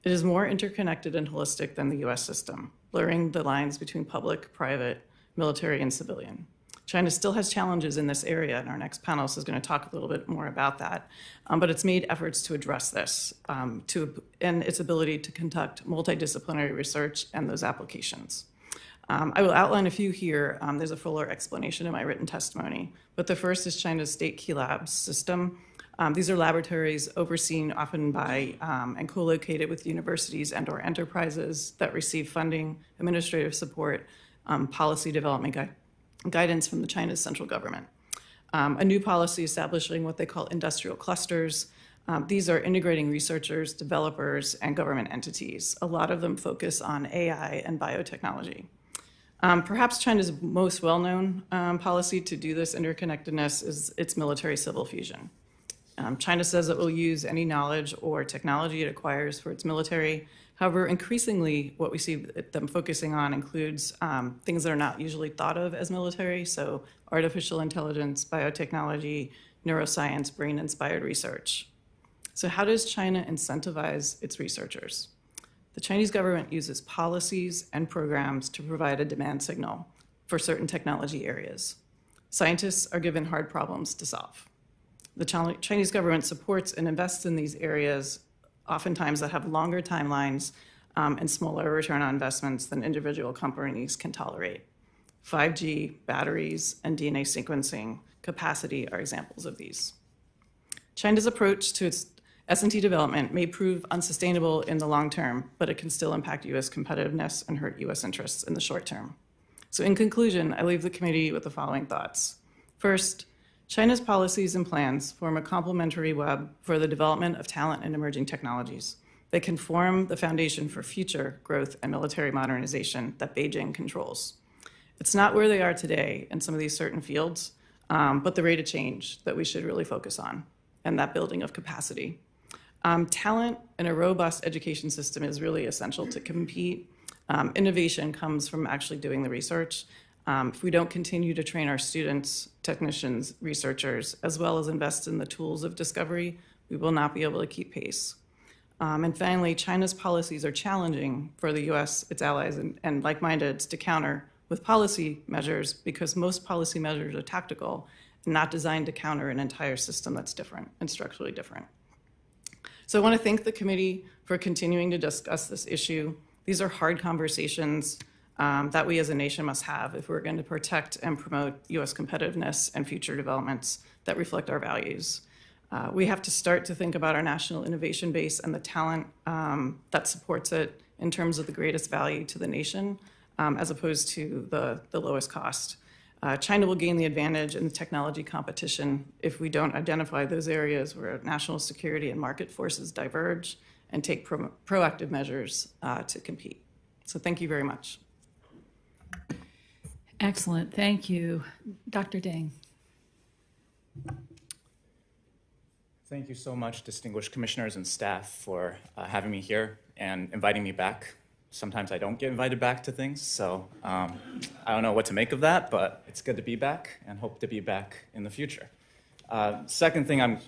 It is more interconnected and holistic than the US system, blurring the lines between public, private, military, and civilian. China still has challenges in this area, and our next panelist is going to talk a little bit more about that. But it's made efforts to address this and its ability to conduct multidisciplinary research and those applications. I will outline a few here. There's a fuller explanation in my written testimony. But the first is China's state key labs system. These are laboratories overseen often by and co-located with universities and/or enterprises that receive funding, administrative support, policy development guidance from the China's central government. A new policy establishing what they call industrial clusters. These are integrating researchers, developers, and government entities. A lot of them focus on AI and biotechnology. Perhaps China's most well-known policy to do this interconnectedness is its military-civil fusion. China says it will use any knowledge or technology it acquires for its military. However, increasingly, what we see them focusing on includes things that are not usually thought of as military, so artificial intelligence, biotechnology, neuroscience, brain-inspired research. So how does China incentivize its researchers? The Chinese government uses policies and programs to provide a demand signal for certain technology areas. Scientists are given hard problems to solve. The Chinese government supports and invests in these areas, oftentimes that have longer timelines and smaller return on investments than individual companies can tolerate. 5G, batteries, and DNA sequencing capacity are examples of these. China's approach to its S&T development may prove unsustainable in the long term, but it can still impact US competitiveness and hurt US interests in the short term. So in conclusion, I leave the committee with the following thoughts. First, China's policies and plans form a complementary web for the development of talent and emerging technologies. They can form the foundation for future growth and military modernization that Beijing controls. It's not where they are today in some of these certain fields, but the rate of change that we should really focus on, and that building of capacity. Talent in a robust education system is really essential to compete. Innovation comes from actually doing the research. If we don't continue to train our students, technicians, researchers, as well as invest in the tools of discovery, we will not be able to keep pace. And finally, China's policies are challenging for the US, its allies, and like-mindeds to counter with policy measures, because most policy measures are tactical and not designed to counter an entire system that's different and structurally different. So I want to thank the committee for continuing to discuss this issue. These are hard conversations that we as a nation must have if we're going to protect and promote US competitiveness and future developments that reflect our values. We have to start to think about our national innovation base and the talent that supports it in terms of the greatest value to the nation, as opposed to the lowest cost. China will gain the advantage in the technology competition if we don't identify those areas where national security and market forces diverge and take proactive measures to compete. So thank you very much. Excellent, thank you. Dr. Deng. Thank you so much, distinguished commissioners and staff, for having me here and inviting me back. Sometimes I don't get invited back to things, so I don't know what to make of that, but it's good to be back and hope to be back in the future. Second thing I'm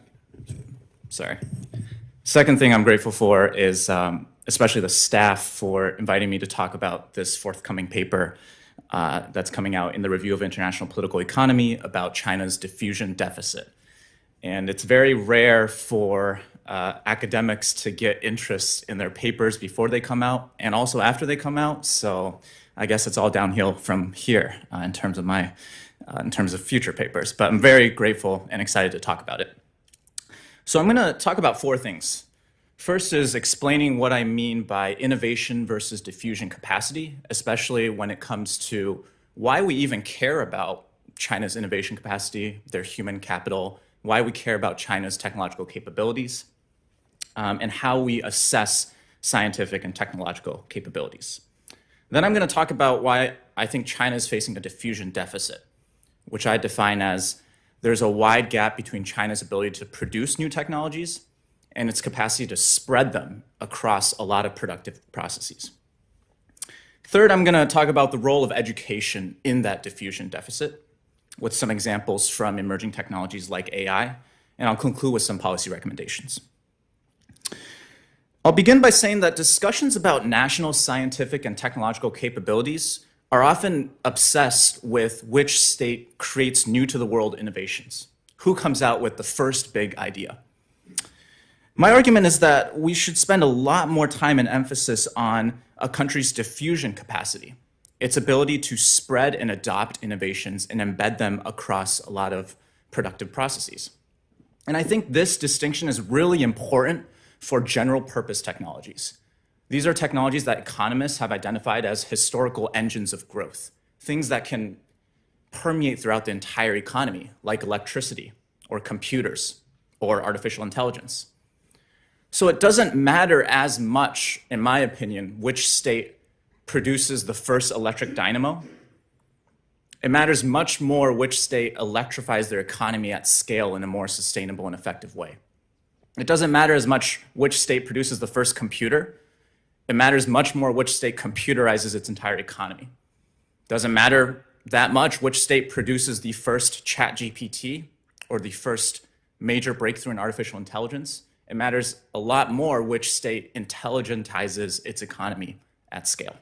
grateful for is especially the staff for inviting me to talk about this forthcoming paper that's coming out in the Review of International Political Economy about China's diffusion deficit. And it's very rare for academics to get interest in their papers before they come out and also after they come out. So I guess it's all downhill from here in terms of future papers. But I'm very grateful and excited to talk about it. So I'm going to talk about four things. First is explaining what I mean by innovation versus diffusion capacity, especially when it comes to why we even care about China's innovation capacity, their human capital, why we care about China's technological capabilities, and how we assess scientific and technological capabilities. Then I'm going to talk about why I think China is facing a diffusion deficit, which I define as there's a wide gap between China's ability to produce new technologies and its capacity to spread them across a lot of productive processes. Third, I'm going to talk about the role of education in that diffusion deficit, with some examples from emerging technologies like AI, and I'll conclude with some policy recommendations. I'll begin by saying that discussions about national scientific and technological capabilities are often obsessed with which state creates new-to-the-world innovations, who comes out with the first big idea. My argument is that we should spend a lot more time and emphasis on a country's diffusion capacity, its ability to spread and adopt innovations and embed them across a lot of productive processes. And I think this distinction is really important for general purpose technologies. These are technologies that economists have identified as historical engines of growth, things that can permeate throughout the entire economy, like electricity or computers or artificial intelligence. So it doesn't matter as much, in my opinion, which state produces the first electric dynamo. It matters much more which state electrifies their economy at scale in a more sustainable and effective way. It doesn't matter as much which state produces the first computer. It matters much more which state computerizes its entire economy. It doesn't matter that much which state produces the first ChatGPT or the first major breakthrough in artificial intelligence. It matters a lot more which state intelligentizes its economy at scale.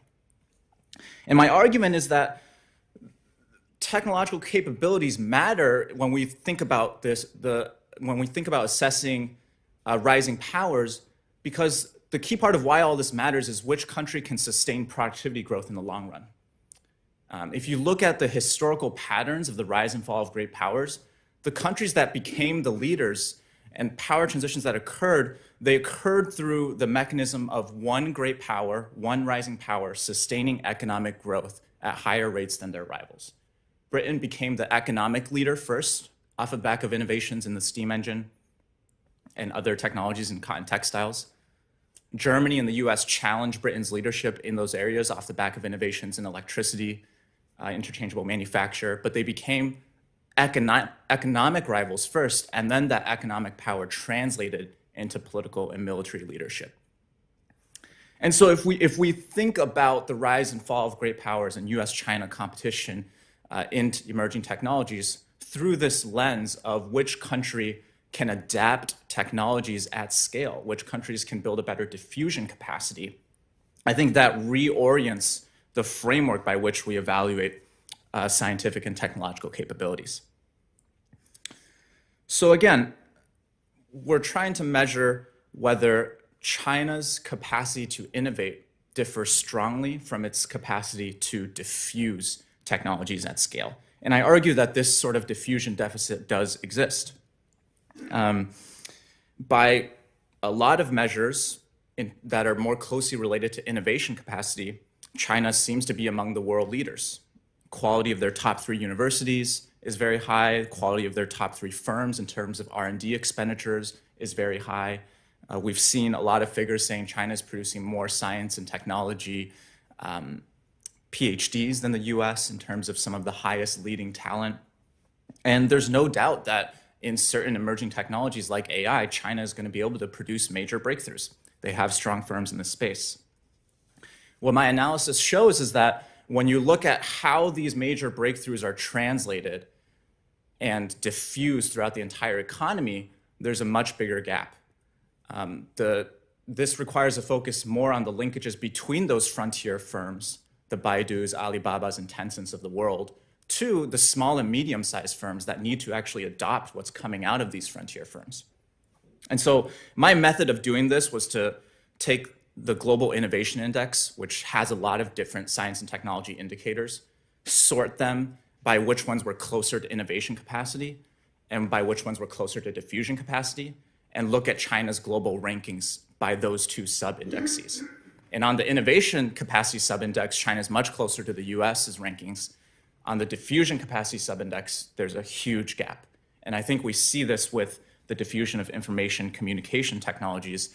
And my argument is that technological capabilities matter when we think about this, when we think about assessing rising powers, because the key part of why all this matters is which country can sustain productivity growth in the long run. If you look at the historical patterns of the rise and fall of great powers, the countries that became the leaders and power transitions that occurred, they occurred through the mechanism of one great power, one rising power, sustaining economic growth at higher rates than their rivals. Britain became the economic leader first, off the back of innovations in the steam engine and other technologies in cotton textiles. Germany and the US challenged Britain's leadership in those areas off the back of innovations in electricity, interchangeable manufacture, but they became economic rivals first, and then that economic power translated into political and military leadership. And so if we think about the rise and fall of great powers and US-China competition in emerging technologies through this lens of which country can adapt technologies at scale, which countries can build a better diffusion capacity, I think that reorients the framework by which we evaluate scientific and technological capabilities. So again, we're trying to measure whether China's capacity to innovate differs strongly from its capacity to diffuse technologies at scale. And I argue that this sort of diffusion deficit does exist. By a lot of measures that are more closely related to innovation capacity, China seems to be among the world leaders. Quality of their top 3 universities is very high. Quality of their top 3 firms in terms of R&D expenditures is very high. We've seen a lot of figures saying China is producing more science and technology PhDs than the US in terms of some of the highest leading talent. And there's no doubt that in certain emerging technologies like AI, China is going to be able to produce major breakthroughs. They have strong firms in this space. What my analysis shows is that when you look at how these major breakthroughs are translated and diffused throughout the entire economy, there's a much bigger gap. This requires a focus more on the linkages between those frontier firms, the Baidus, Alibabas, and Tencents of the world, to the small and medium-sized firms that need to actually adopt what's coming out of these frontier firms. And so my method of doing this was to take the Global Innovation Index, which has a lot of different science and technology indicators, sort them by which ones were closer to innovation capacity and by which ones were closer to diffusion capacity, and look at China's global rankings by those 2 sub-indexes. And on the innovation capacity sub-index, China is much closer to the US's rankings. On the diffusion capacity sub-index, there's a huge gap. And I think we see this with the diffusion of information communication technologies,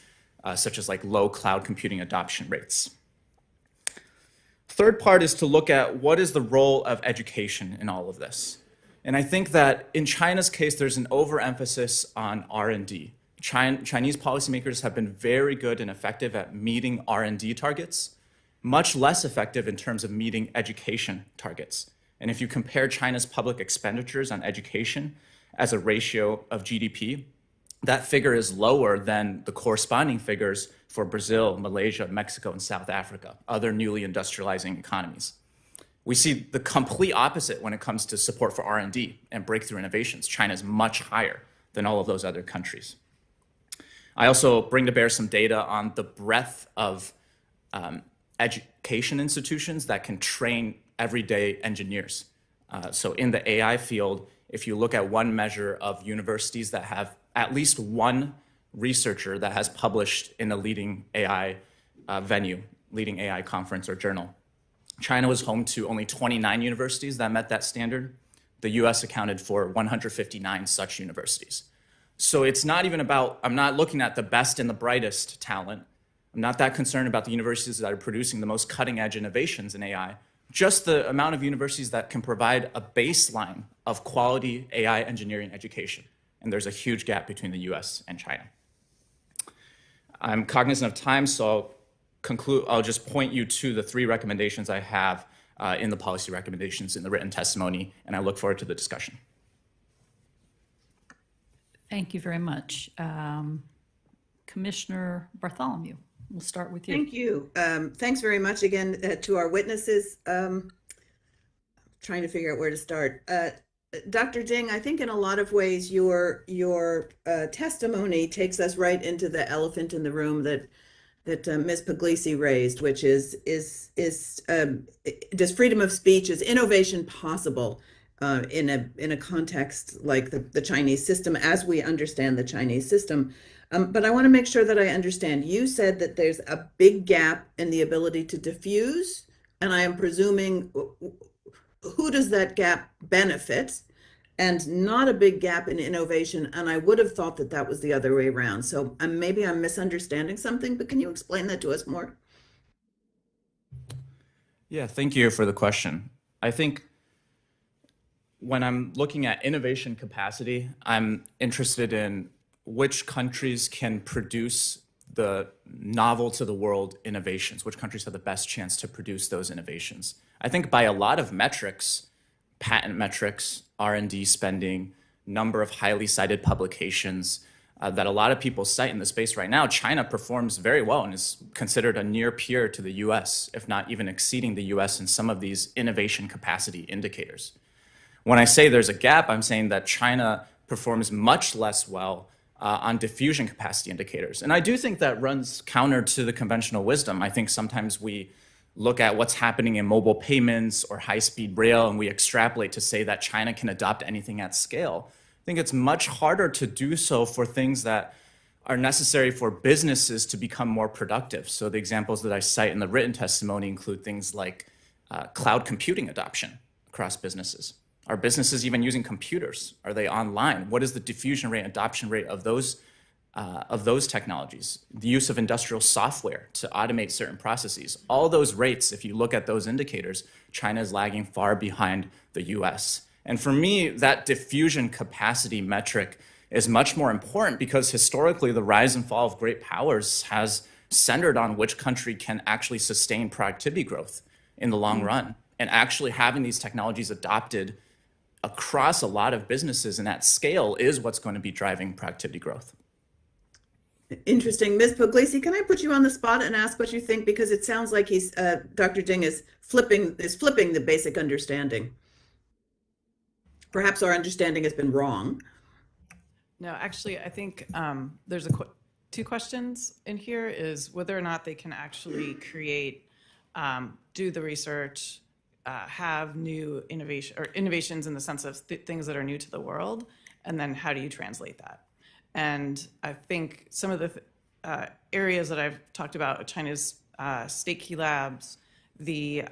such as like low cloud computing adoption rates. Third part is to look at what is the role of education in all of this. And I think that in China's case, there's an overemphasis on R&D. Chinese policymakers have been very good and effective at meeting R&D targets, much less effective in terms of meeting education targets. And if you compare China's public expenditures on education as a ratio of GDP, that figure is lower than the corresponding figures for Brazil, Malaysia, Mexico, and South Africa, other newly industrializing economies. We see the complete opposite when it comes to support for R&D and breakthrough innovations. China is much higher than all of those other countries. I also bring to bear some data on the breadth of education institutions that can train everyday engineers. So in the AI field, if you look at one measure of universities that have at least one researcher that has published in a leading AI venue, leading AI conference or journal, China was home to only 29 universities that met that standard. The US accounted for 159 such universities. So it's not even about, I'm not looking at the best and the brightest talent. I'm not that concerned about the universities that are producing the most cutting edge innovations in AI, just the amount of universities that can provide a baseline of quality AI engineering education. And there's a huge gap between the US and China. I'm cognizant of time, so I'll just point you to the 3 recommendations I have in the policy recommendations in the written testimony, and I look forward to the discussion. Thank you very much. Commissioner Bartholomew, we'll start with you. Thank you. Thanks very much again to our witnesses. Trying to figure out where to start. Dr. Ding, I think in a lot of ways your testimony takes us right into the elephant in the room that Ms. Puglisi raised, which is does freedom of speech, is innovation possible in a context like the Chinese system, as we understand the Chinese system? But I want to make sure that I understand. You said that there's a big gap in the ability to diffuse, and I am presuming who does that gap benefit, and not a big gap in innovation. And I would have thought that that was the other way around. So maybe I'm misunderstanding something, but can you explain that to us more? Yeah, thank you for the question. I think when I'm looking at innovation capacity, I'm interested in which countries can produce the novel to the world innovations, which countries have the best chance to produce those innovations. I think by a lot of metrics, patent metrics, R&D spending, number of highly cited publications that a lot of people cite in the space right now, China performs very well and is considered a near peer to the US, if not even exceeding the US in some of these innovation capacity indicators. When I say there's a gap, I'm saying that China performs much less well on diffusion capacity indicators. And I do think that runs counter to the conventional wisdom. I think sometimes we look at what's happening in mobile payments or high-speed rail, and we extrapolate to say that China can adopt anything at scale. I think it's much harder to do so for things that are necessary for businesses to become more productive. So the examples that I cite in the written testimony include things like cloud computing adoption across businesses. Are businesses even using computers? Are they online? What is the diffusion rate, adoption rate of those technologies? The use of industrial software to automate certain processes. All those rates, if you look at those indicators, China is lagging far behind the US. And for me, that diffusion capacity metric is much more important because historically the rise and fall of great powers has centered on which country can actually sustain productivity growth in the long run. And actually having these technologies adopted across a lot of businesses and at scale is what's going to be driving productivity growth. Interesting. Ms. Puglisi, can I put you on the spot and ask what you think? Because it sounds like Dr. Ding is flipping the basic understanding. Perhaps our understanding has been wrong. No, actually, I think there's two questions in here is whether or not they can actually create, do the research, have new innovation or innovations in the sense of things that are new to the world, and then how do you translate that? And I think some of the areas that I've talked about, China's state key labs, the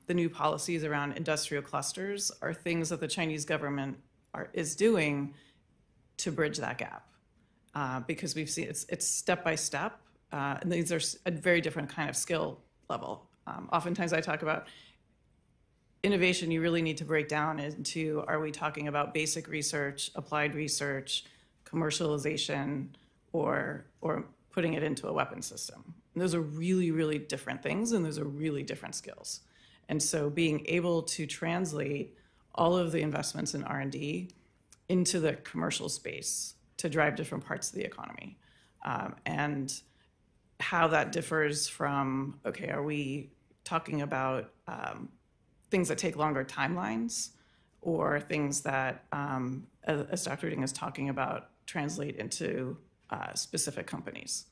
new policies around industrial clusters are things that the Chinese government is doing to bridge that gap. Because we've seen it's step by step, and these are a very different kind of skill level. Oftentimes I talk about innovation, you really need to break down into, are we talking about basic research, applied research, commercialization, or putting it into a weapon system? And those are really, really different things, and those are really different skills. And so being able to translate all of the investments in R&D into the commercial space to drive different parts of the economy. And how that differs from, okay, are we talking about things that take longer timelines or things that, as Dr. Ding is talking about, translate into specific companies?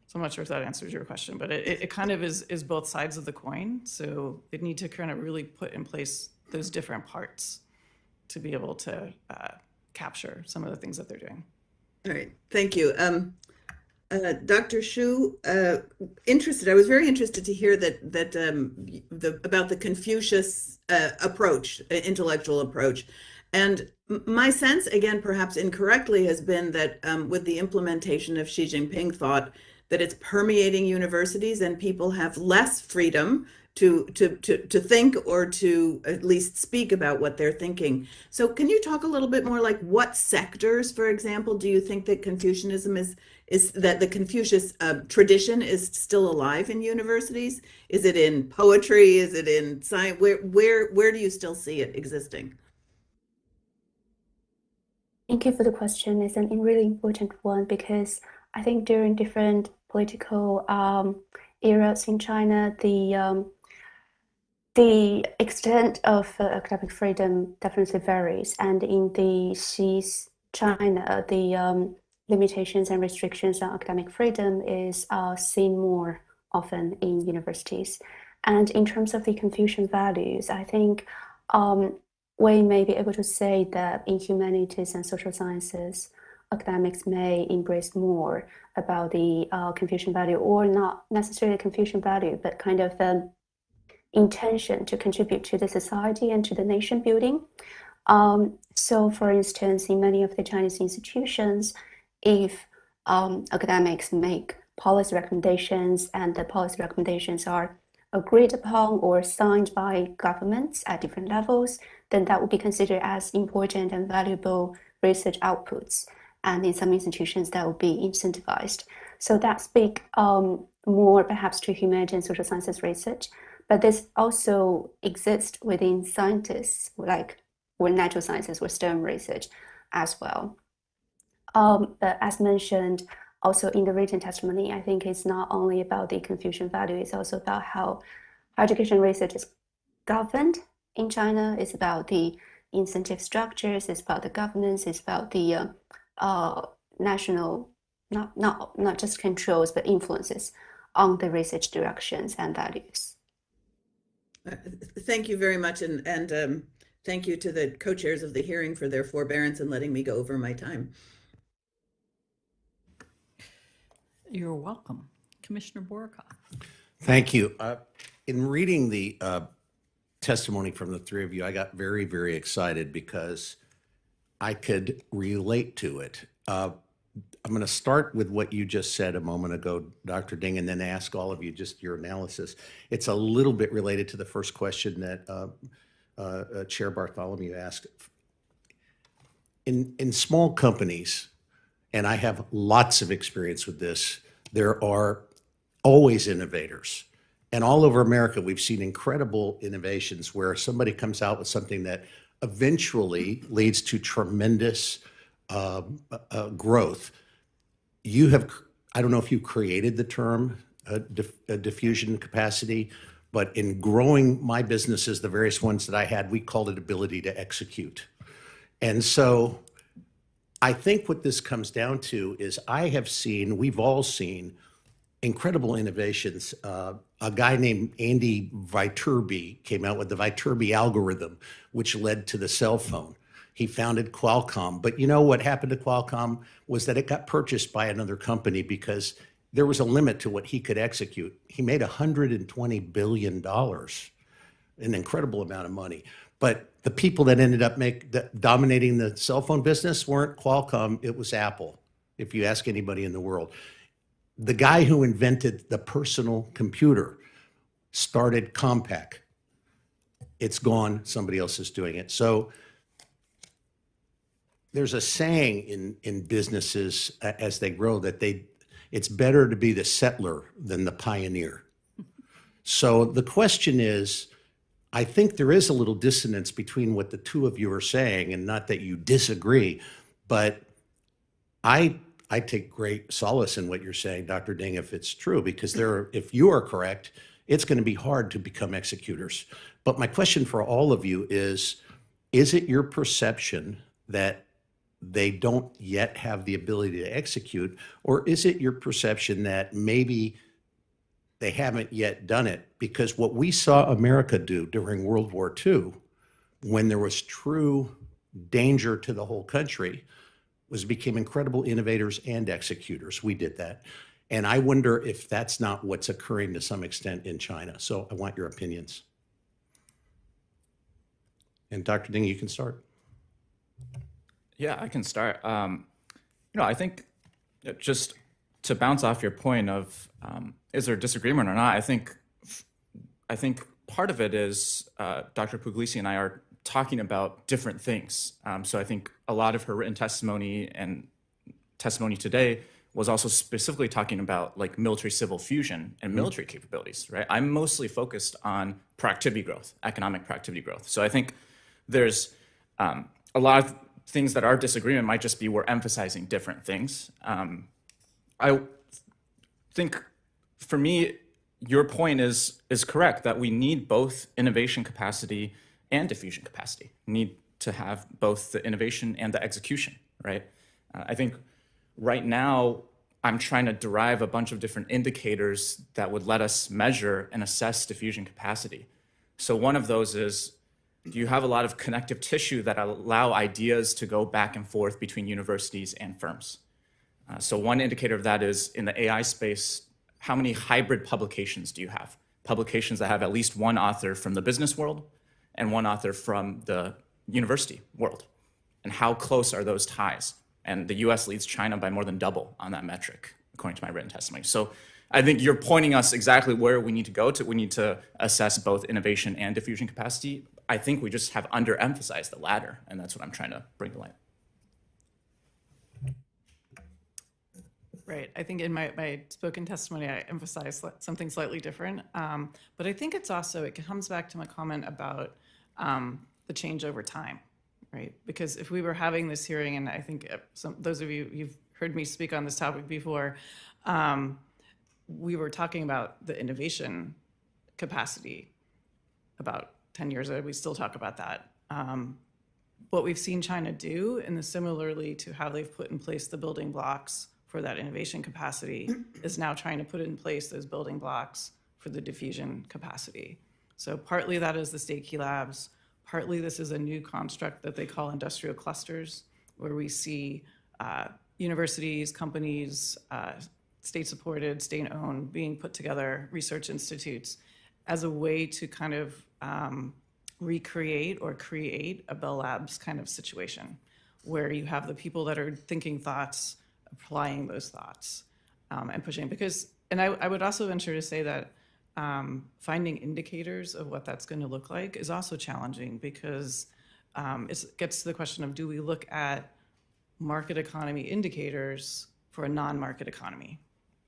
So I'm not sure if that answers your question, but it kind of is both sides of the coin. So they need to kind of really put in place those different parts to be able to capture some of the things that they're doing. All right, thank you. Dr. Xu, I was very interested to hear about the Confucius approach, intellectual approach. And my sense, again, perhaps incorrectly, has been that with the implementation of Xi Jinping thought, that it's permeating universities and people have less freedom to think or to at least speak about what they're thinking. So can you talk a little bit more, like what sectors, for example, do you think that Confucianism is that the Confucius tradition is still alive in universities? Is it in poetry? Is it in science? Where do you still see it existing? Thank you for the question. It's a really important one because I think during different political eras in China, the extent of academic freedom definitely varies. And in the Xi's China, the limitations and restrictions on academic freedom is seen more often in universities. And in terms of the Confucian values, I think we may be able to say that in humanities and social sciences, academics may embrace more about the Confucian value, or not necessarily Confucian value, but kind of the intention to contribute to the society and to the nation building. So for instance, in many of the Chinese institutions, if academics make policy recommendations and the policy recommendations are agreed upon or signed by governments at different levels, then that would be considered as important and valuable research outputs. And in some institutions, that would be incentivized. So that speaks more perhaps to humanity and social sciences research. But this also exists within scientists, like or natural sciences or STEM research as well. But as mentioned, also in the written testimony, I think it's not only about the Confucian value, it's also about how higher education research is governed in China. It's about the incentive structures, it's about the governance, it's about the national, not just controls, but influences on the research directions and values. Thank you very much, and thank you to the co-chairs of the hearing for their forbearance and letting me go over my time. You're welcome. Commissioner Borokoff. Thank you. In reading the testimony from the three of you, I got very, very excited because I could relate to it. I'm going to start with what you just said a moment ago, Dr. Ding, and then ask all of you just your analysis. It's a little bit related to the first question that Chair Bartholomew asked. In small companies, and I have lots of experience with this, there are always innovators. And all over America, we've seen incredible innovations where somebody comes out with something that eventually leads to tremendous growth. You have, I don't know if you created the term diffusion capacity, but in growing my businesses, the various ones that I had, we called it ability to execute. And so I think what this comes down to is I have seen, we've all seen incredible innovations. A guy named Andy Viterbi came out with the Viterbi algorithm, which led to the cell phone. He founded Qualcomm, but you know what happened to Qualcomm was that it got purchased by another company because there was a limit to what he could execute. He made $120 billion, an incredible amount of money. But the people that ended up dominating the cell phone business weren't Qualcomm, it was Apple, if you ask anybody in the world. The guy who invented the personal computer started Compaq. It's gone, somebody else is doing it. So there's a saying in businesses as they grow that it's better to be the settler than the pioneer. So the question is, I think there is a little dissonance between what the two of you are saying, and not that you disagree, but I take great solace in what you're saying, Dr. Ding, if it's true, because if you are correct, it's going to be hard to become executors. But my question for all of you is it your perception that they don't yet have the ability to execute, or is it your perception that maybe they haven't yet done it? Because what we saw America do during World War II, when there was true danger to the whole country, was became incredible innovators and executors. We did that. And I wonder if that's not what's occurring to some extent in China. So I want your opinions. And Dr. Ding, you can start. Yeah, I can start. I think just to bounce off your point of is there a disagreement or not, I think part of it is Dr. Puglisi and I are talking about different things. So I think a lot of her written testimony and testimony today was also specifically talking about like military civil fusion and military capabilities, right? I'm mostly focused on productivity growth, economic productivity growth. So I think there's a lot of things that our disagreement might just be we're emphasizing different things. I think for me, your point is correct that we need both innovation capacity and diffusion capacity. We need to have both the innovation and the execution, right? I think right now, I'm trying to derive a bunch of different indicators that would let us measure and assess diffusion capacity. So one of those is, do you have a lot of connective tissue that allow ideas to go back and forth between universities and firms? So one indicator of that is in the AI space, how many hybrid publications do you have? Publications that have at least one author from the business world and one author from the university world. And how close are those ties? And the US leads China by more than double on that metric, according to my written testimony. So I think you're pointing us exactly where we need to go to. We need to assess both innovation and diffusion capacity. I think we just have underemphasized the latter, and that's what I'm trying to bring to light. Right. I think in my spoken testimony, I emphasized something slightly different. But I think it's also, it comes back to my comment about the change over time, right? Because if we were having this hearing, and I think those of you, you've heard me speak on this topic before, we were talking about the innovation capacity about 10 years ago. We still talk about that. What we've seen China do, and similarly to how they've put in place the building blocks for that innovation capacity, is now trying to put in place those building blocks for the diffusion capacity. So partly that is the state key labs, partly this is a new construct that they call industrial clusters, where we see universities, companies, state-supported, state-owned, being put together, research institutes, as a way to kind of recreate or create a Bell Labs kind of situation, where you have the people that are thinking thoughts, applying those thoughts, and pushing. And I would also venture to say that finding indicators of what that's going to look like is also challenging, because it gets to the question of, do we look at market economy indicators for a non-market economy?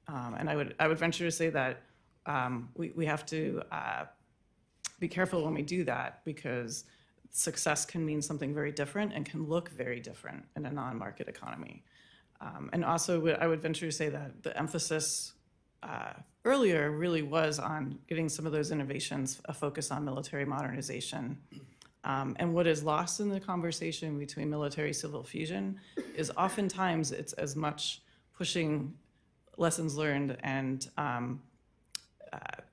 And I would venture to say that we have to be careful when we do that, because success can mean something very different and can look very different in a non-market economy. And also, I would venture to say that the emphasis earlier really was on getting some of those innovations, a focus on military modernization. And what is lost in the conversation between military-civil fusion is oftentimes it's as much pushing lessons learned and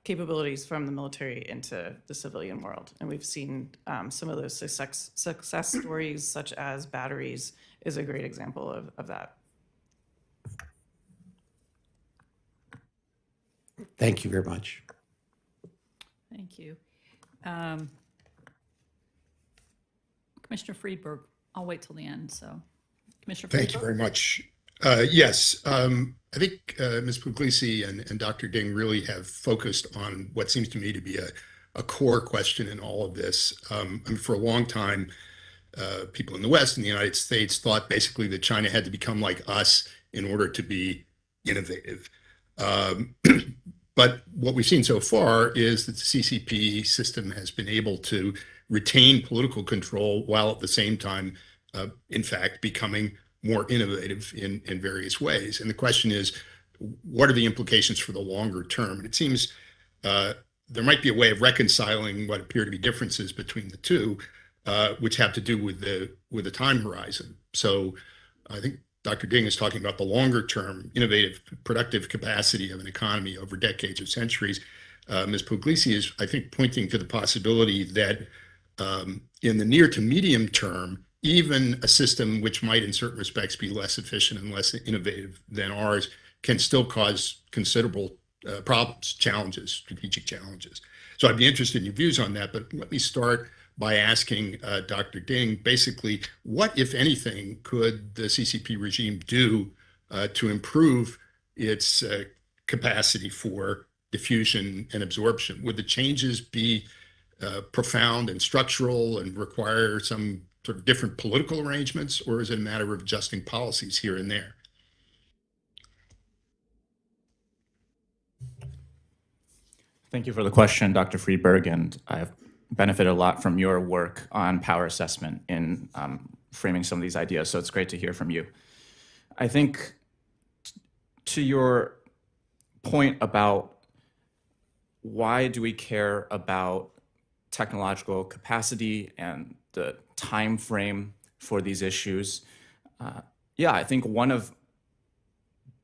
capabilities from the military into the civilian world. And we've seen some of those success stories, such as batteries, is a great example of that. Thank you very much. Thank you. Commissioner Friedberg, I'll wait till the end, so. Commissioner Friedberg. Thank you very much. Yes, I think Ms. Puglisi and Dr. Ding really have focused on what seems to me to be a core question in all of this. I mean, for a long time, people in the West and the United States thought basically that China had to become like us in order to be innovative. But what we've seen so far is that the CCP system has been able to retain political control while at the same time, in fact, becoming more innovative in various ways. And the question is, what are the implications for the longer term? And it seems there might be a way of reconciling what appear to be differences between the two, which have to do with the time horizon. So I think Dr. Ding is talking about the longer term, innovative, productive capacity of an economy over decades or centuries. Ms. Puglisi is, I think, pointing to the possibility that in the near to medium term, even a system which might in certain respects be less efficient and less innovative than ours can still cause considerable problems, challenges, strategic challenges. So I'd be interested in your views on that, but let me start by asking Dr. Ding, basically, what, if anything, could the CCP regime do to improve its capacity for diffusion and absorption? Would the changes be profound and structural and require some sort of different political arrangements, or is it a matter of adjusting policies here and there? Thank you for the question, Dr. Friedberg, and I've benefited a lot from your work on power assessment in framing some of these ideas, so it's great to hear from you. I think to your point about why do we care about technological capacity and the time frame for these issues, yeah, I think one of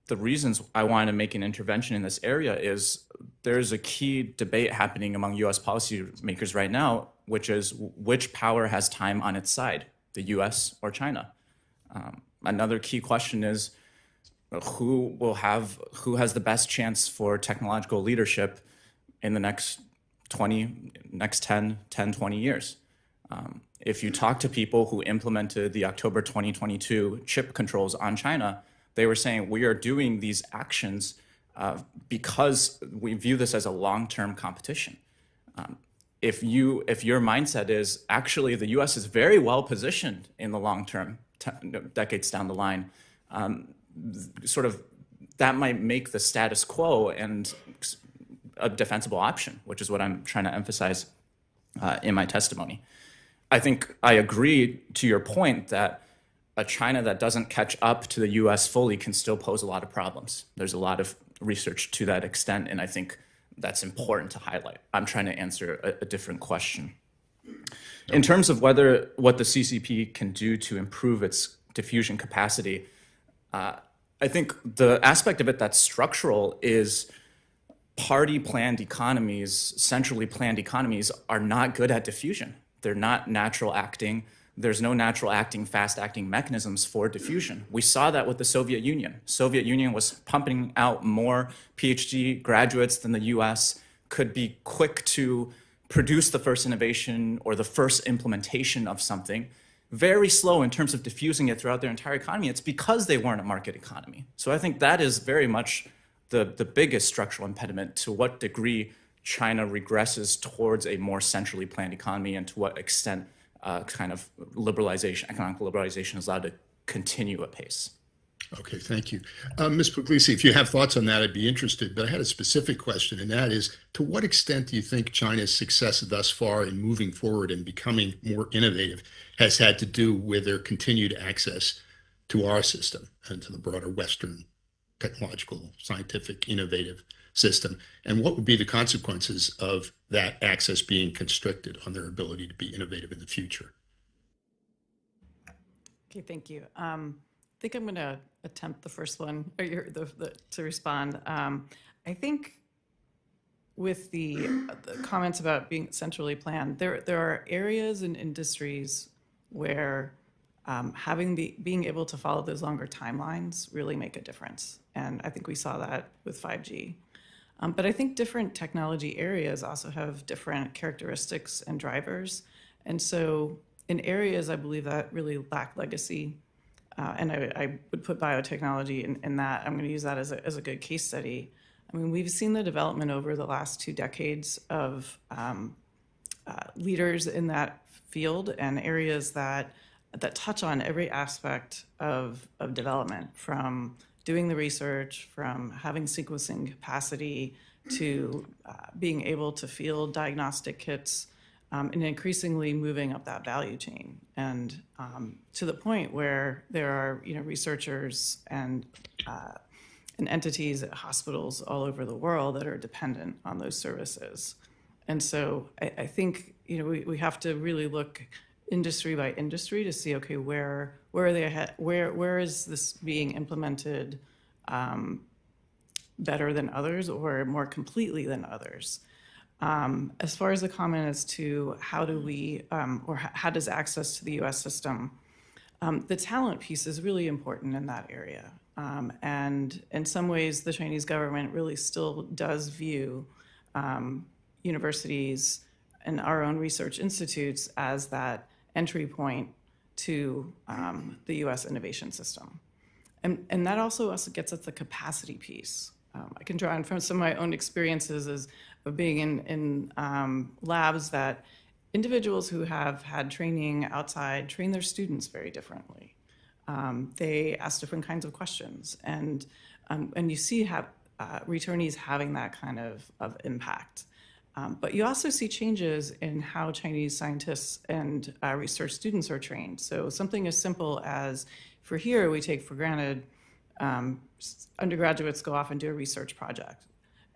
the reasons I wanted to make an intervention in this area is there's a key debate happening among US policymakers right now, which is which power has time on its side, the US or China? Another key question is who has the best chance for technological leadership in the next 10, 20 years? If you talk to people who implemented the October 2022 chip controls on China, they were saying, we are doing these actions because we view this as a long-term competition. If your mindset is actually the U.S. is very well positioned in the long term, decades down the line, sort of that might make the status quo and a defensible option, which is what I'm trying to emphasize in my testimony. I think I agree to your point that a China that doesn't catch up to the U.S. fully can still pose a lot of problems. There's a lot of research to that extent, and I think that's important to highlight. I'm trying to answer a different question. In terms of what the CCP can do to improve its diffusion capacity, I think the aspect of it that's structural is party planned economies, centrally planned economies are not good at diffusion. They're not natural acting. There's no natural acting, fast acting mechanisms for diffusion. We saw that with the Soviet Union. Soviet Union was pumping out more PhD graduates than the US, could be quick to produce the first innovation or the first implementation of something, very slow in terms of diffusing it throughout their entire economy. It's because they weren't a market economy. So I think that is very much the biggest structural impediment to what degree China regresses towards a more centrally planned economy and to what extent kind of liberalization, economic liberalization is allowed to continue apace. Okay, thank you. Ms. Puglisi, if you have thoughts on that, I'd be interested, but I had a specific question, and that is, to what extent do you think China's success thus far in moving forward and becoming more innovative has had to do with their continued access to our system and to the broader Western technological, scientific, innovative system? And what would be the consequences of that access being constricted on their ability to be innovative in the future? Okay, thank you. I think I'm going to attempt the first one or to respond. I think with the comments about being centrally planned, there are areas and industries where being able to follow those longer timelines really make a difference. And I think we saw that with 5G. But I think different technology areas also have different characteristics and drivers. And so in areas I believe that really lack legacy, and I would put biotechnology in that, I'm going to use that as a good case study. I mean, we've seen the development over the last 2 decades of leaders in that field and areas that touch on every aspect of development, from doing the research, from having sequencing capacity to being able to field diagnostic kits, and increasingly moving up that value chain, and to the point where there are researchers and entities at hospitals all over the world that are dependent on those services. And so I think we have to really look industry by industry to see, okay, where are they ahead? Where is this being implemented better than others or more completely than others? As far as the comment as to how do we, or how does access to the US system, the talent piece is really important in that area. And in some ways, the Chinese government really still does view universities and our own research institutes as that entry point to the US innovation system. And that also gets at the capacity piece. I can draw on from some of my own experiences of being in labs that individuals who have had training outside train their students very differently. They ask different kinds of questions, and you see returnees having that kind of impact. But you also see changes in how Chinese scientists and research students are trained. So something as simple as, for here, we take for granted undergraduates go off and do a research project.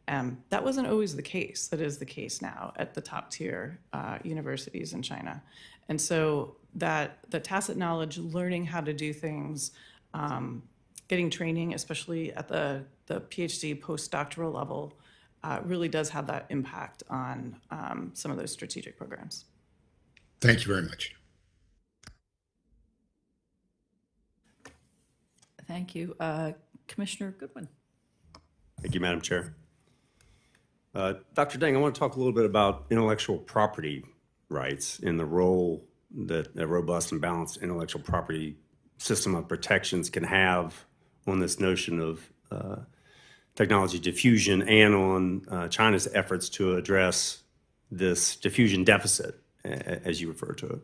That wasn't always the case. That is the case now at the top tier universities in China. And so the tacit knowledge, learning how to do things, getting training, especially at the PhD postdoctoral level, really does have that impact on some of those strategic programs. Thank you very much. Thank you. Commissioner Goodwin. Thank you, Madam Chair. Dr. Deng, I want to talk a little bit about intellectual property rights and the role that a robust and balanced intellectual property system of protections can have on this notion of technology diffusion and on China's efforts to address this diffusion deficit, as you refer to it.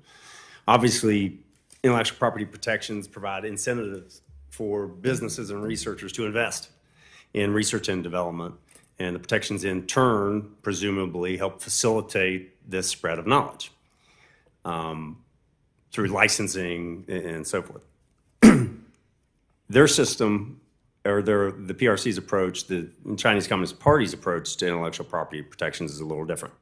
Obviously, intellectual property protections provide incentives for businesses and researchers to invest in research and development, and the protections in turn presumably help facilitate this spread of knowledge through licensing and so forth. Their system, or the PRC's approach, the Chinese Communist Party's approach to intellectual property protections is a little different.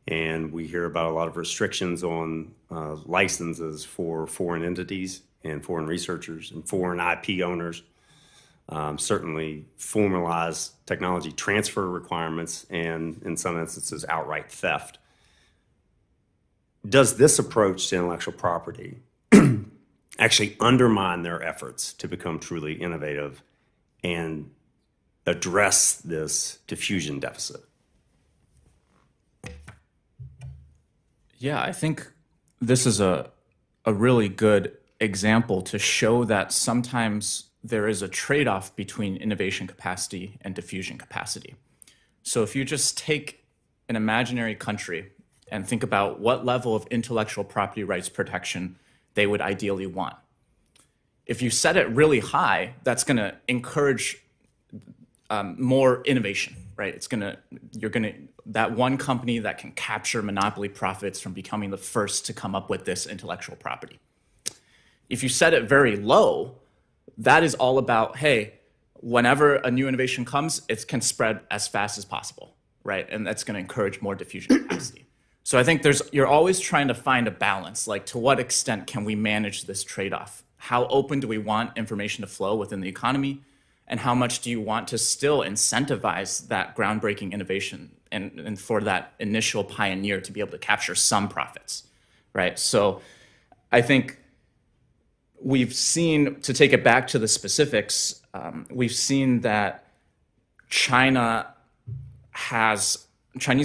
And we hear about a lot of restrictions on licenses for foreign entities and foreign researchers and foreign IP owners, certainly formalized technology transfer requirements, and in some instances, outright theft. Does this approach to intellectual property actually undermine their efforts to become truly innovative and address this diffusion deficit? Yeah, I think this is a really good example to show that sometimes there is a trade-off between innovation capacity and diffusion capacity. So if you just take an imaginary country and think about what level of intellectual property rights protection they would ideally want. If you set it really high, that's going to encourage more innovation, right? That one company that can capture monopoly profits from becoming the first to come up with this intellectual property. If you set it very low, that is all about, hey, whenever a new innovation comes, it can spread as fast as possible, right? And that's going to encourage more diffusion capacity. So I think you're always trying to find a balance, like to what extent can we manage this trade-off? How open do we want information to flow within the economy? And how much do you want to still incentivize that groundbreaking innovation and for that initial pioneer to be able to capture some profits, right? So I think we've seen, to take it back to the specifics, we've seen that Chinese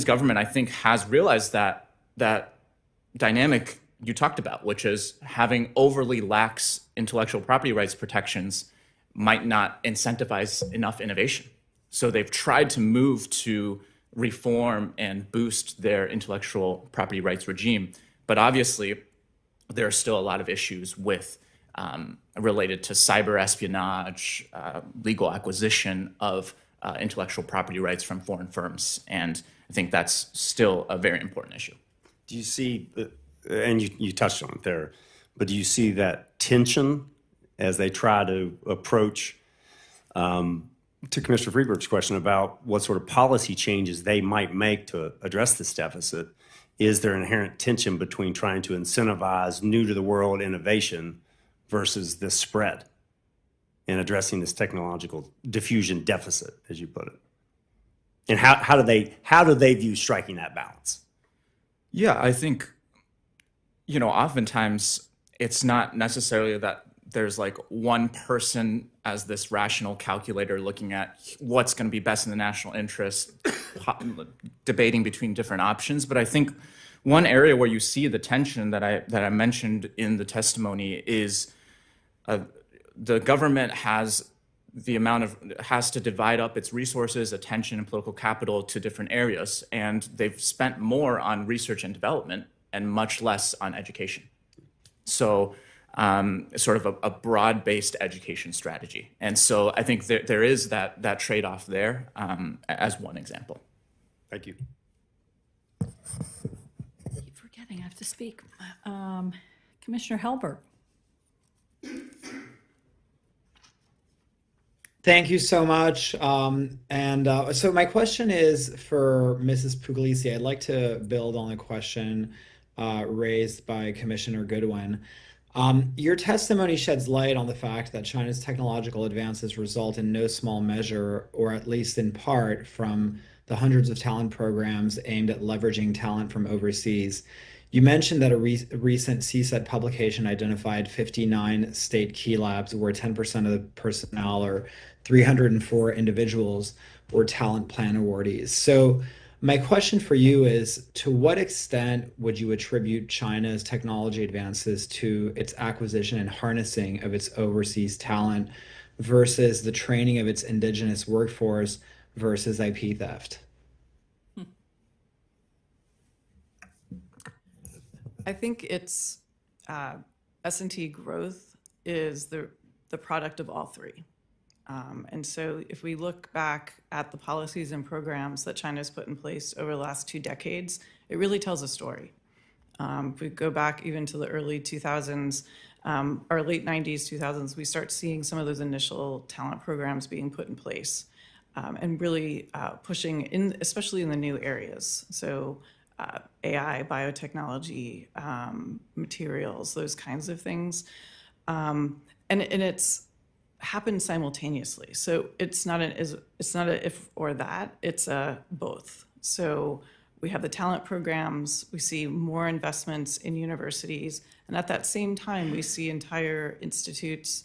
government, I think, has realized that dynamic you talked about, which is having overly lax intellectual property rights protections might not incentivize enough innovation. So they've tried to move to reform and boost their intellectual property rights regime. But obviously, there are still a lot of issues with related to cyber espionage, legal acquisition of intellectual property rights from foreign firms. And I think that's still a very important issue. Do you see, and you touched on it there, but do you see that tension as they try to approach, to Commissioner Friedberg's question about what sort of policy changes they might make to address this deficit? Is there inherent tension between trying to incentivize new-to-the-world innovation versus this spread and addressing this technological diffusion deficit, as you put it? And how do they view striking that balance? Yeah, I think, oftentimes it's not necessarily that there's like one person as this rational calculator looking at what's going to be best in the national interest, debating between different options. But I think one area where you see the tension that I mentioned in the testimony is the government has to divide up its resources, attention, and political capital to different areas, and they've spent more on research and development and much less on education. So sort of a broad-based education strategy. And so I think there is that trade-off there as one example. Thank you. I keep forgetting I have to speak. Commissioner Helberg. Thank you so much. So my question is for Mrs. Puglisi. I'd like to build on a question raised by Commissioner Goodwin. Your testimony sheds light on the fact that China's technological advances result in no small measure, or at least in part, from the hundreds of talent programs aimed at leveraging talent from overseas. You mentioned that a recent CSET publication identified 59 state key labs where 10% of the personnel, or 304 individuals, were talent plan awardees. So my question for you is, to what extent would you attribute China's technology advances to its acquisition and harnessing of its overseas talent versus the training of its indigenous workforce versus IP theft? I think it's S&T growth is the product of all three. And so if we look back at the policies and programs that China's put in place over the last 2 decades, it really tells a story. If we go back even to the early 2000s, or late 90s, 2000s, we start seeing some of those initial talent programs being put in place and really pushing in, especially in the new areas. So AI, biotechnology, materials, those kinds of things. And it's happened simultaneously. So it's not a if or that, it's a both. So we have the talent programs, we see more investments in universities, and at that same time, we see entire institutes,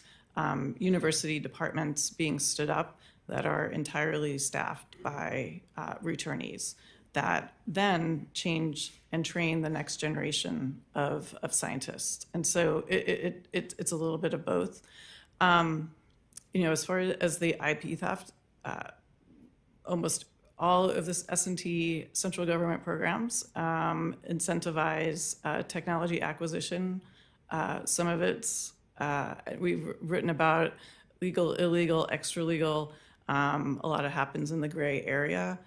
university departments being stood up that are entirely staffed by returnees that then change and train the next generation of scientists. And so it's a little bit of both. As far as the IP theft, almost all of this S&T central government programs incentivize technology acquisition. Some of it's, we've written about legal, illegal, extra legal. A lot of happens in the gray area.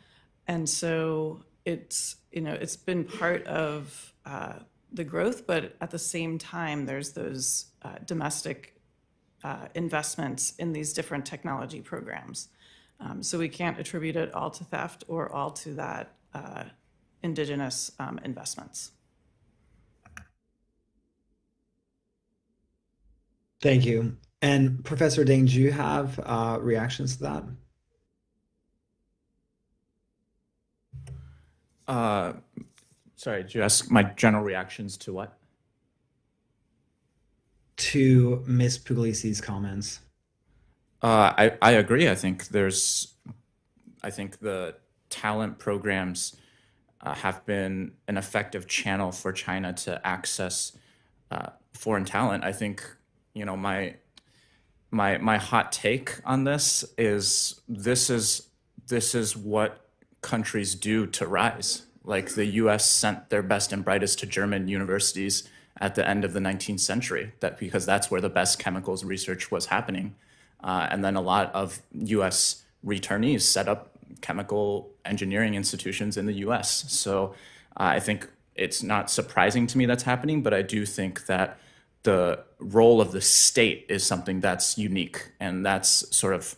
And so it's been part of the growth, but at the same time, there's those domestic investments in these different technology programs. So we can't attribute it all to theft or all to that indigenous investments. Thank you. And Professor Ding, do you have reactions to that? Sorry, did you ask my general reactions to what? To Ms. Puglisi's comments. I agree. I think the talent programs have been an effective channel for China to access foreign talent. I think, my hot take on this is what countries do to rise. Like the US sent their best and brightest to German universities at the end of the 19th century, because that's where the best chemicals research was happening. And then a lot of US returnees set up chemical engineering institutions in the US. So I think it's not surprising to me that's happening, but I do think that the role of the state is something that's unique, and that's sort of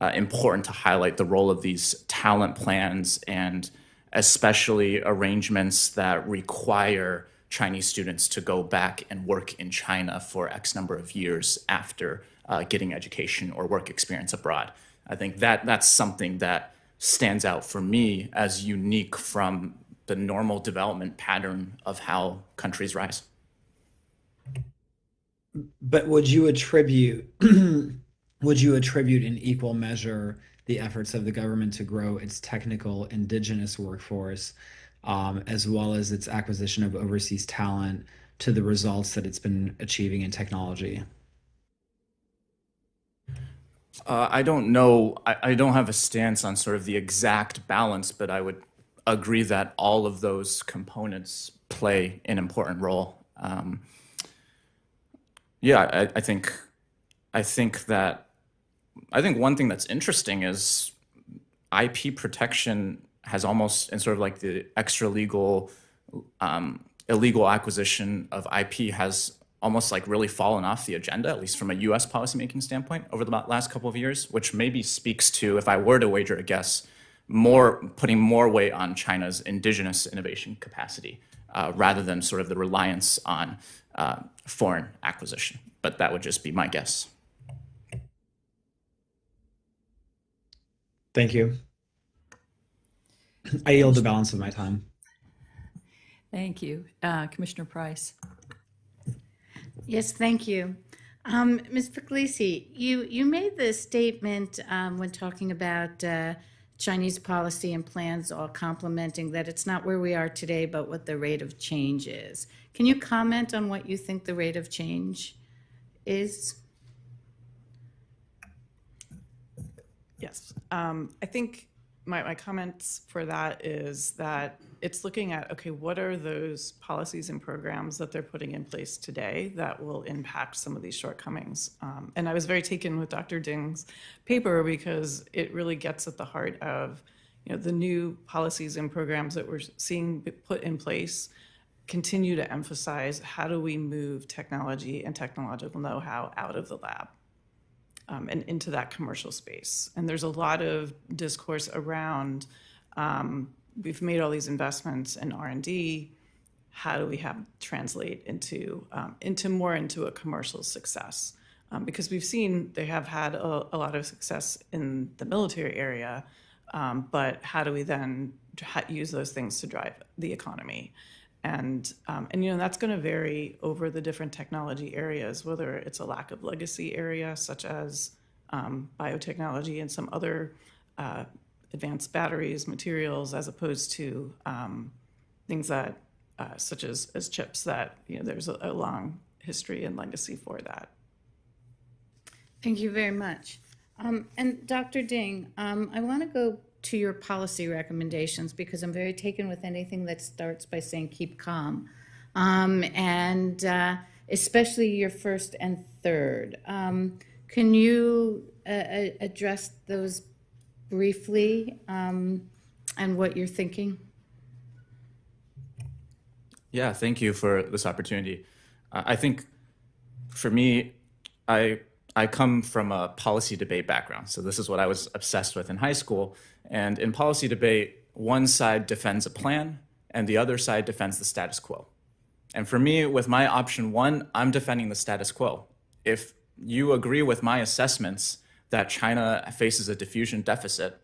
important to highlight the role of these talent plans, and especially arrangements that require Chinese students to go back and work in China for X number of years after getting education or work experience abroad. I think that's something that stands out for me as unique from the normal development pattern of how countries rise. But would you attribute in equal measure the efforts of the government to grow its technical indigenous workforce, as well as its acquisition of overseas talent, to the results that it's been achieving in technology? I don't know. I don't have a stance on sort of the exact balance, but I would agree that all of those components play an important role. I think one thing that's interesting is IP protection has almost, and sort of like the extra legal, illegal acquisition of IP has almost like really fallen off the agenda, at least from a US policymaking standpoint over the last couple of years, which maybe speaks to, if I were to wager a guess, putting more weight on China's indigenous innovation capacity rather than sort of the reliance on foreign acquisition. But that would just be my guess. Thank you. I yield the balance of my time. Thank you. Commissioner Price. Yes, thank you. Ms. Puglisi, you made the statement when talking about Chinese policy and plans all complementing that it's not where we are today, but what the rate of change is. Can you comment on what you think the rate of change is? Yes. I think my comments for that is that it's looking at, okay, what are those policies and programs that they're putting in place today that will impact some of these shortcomings? And I was very taken with Dr. Ding's paper because it really gets at the heart of, the new policies and programs that we're seeing put in place continue to emphasize how do we move technology and technological know-how out of the lab and into that commercial space. And there's a lot of discourse around, we've made all these investments in R&D, how do we translate into a commercial success? Because we've seen they have had a lot of success in the military area, but how do we then use those things to drive the economy? And that's going to vary over the different technology areas, whether it's a lack of legacy area, such as biotechnology and some other advanced batteries, materials, as opposed to things that, such as chips, that there's a long history and legacy for that. Thank you very much. And Dr. Ding, I want to go to your policy recommendations because I'm very taken with anything that starts by saying keep calm, and especially your first and third. Can you address those briefly and what you're thinking? Yeah, thank you for this opportunity. I think for me, I come from a policy debate background. So this is what I was obsessed with in high school. And in policy debate, one side defends a plan and the other side defends the status quo. And for me, with my option one, I'm defending the status quo. If you agree with my assessments that China faces a diffusion deficit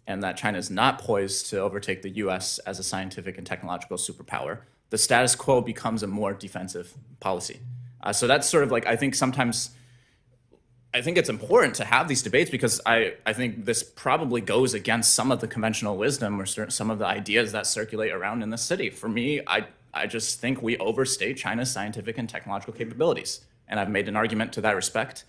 and that China is not poised to overtake the US as a scientific and technological superpower, the status quo becomes a more defensive policy. So that's sort of like, I think it's important to have these debates because I think this probably goes against some of the conventional wisdom or some of the ideas that circulate around in the city. For me, I just think we overstate China's scientific and technological capabilities. And I've made an argument to that respect.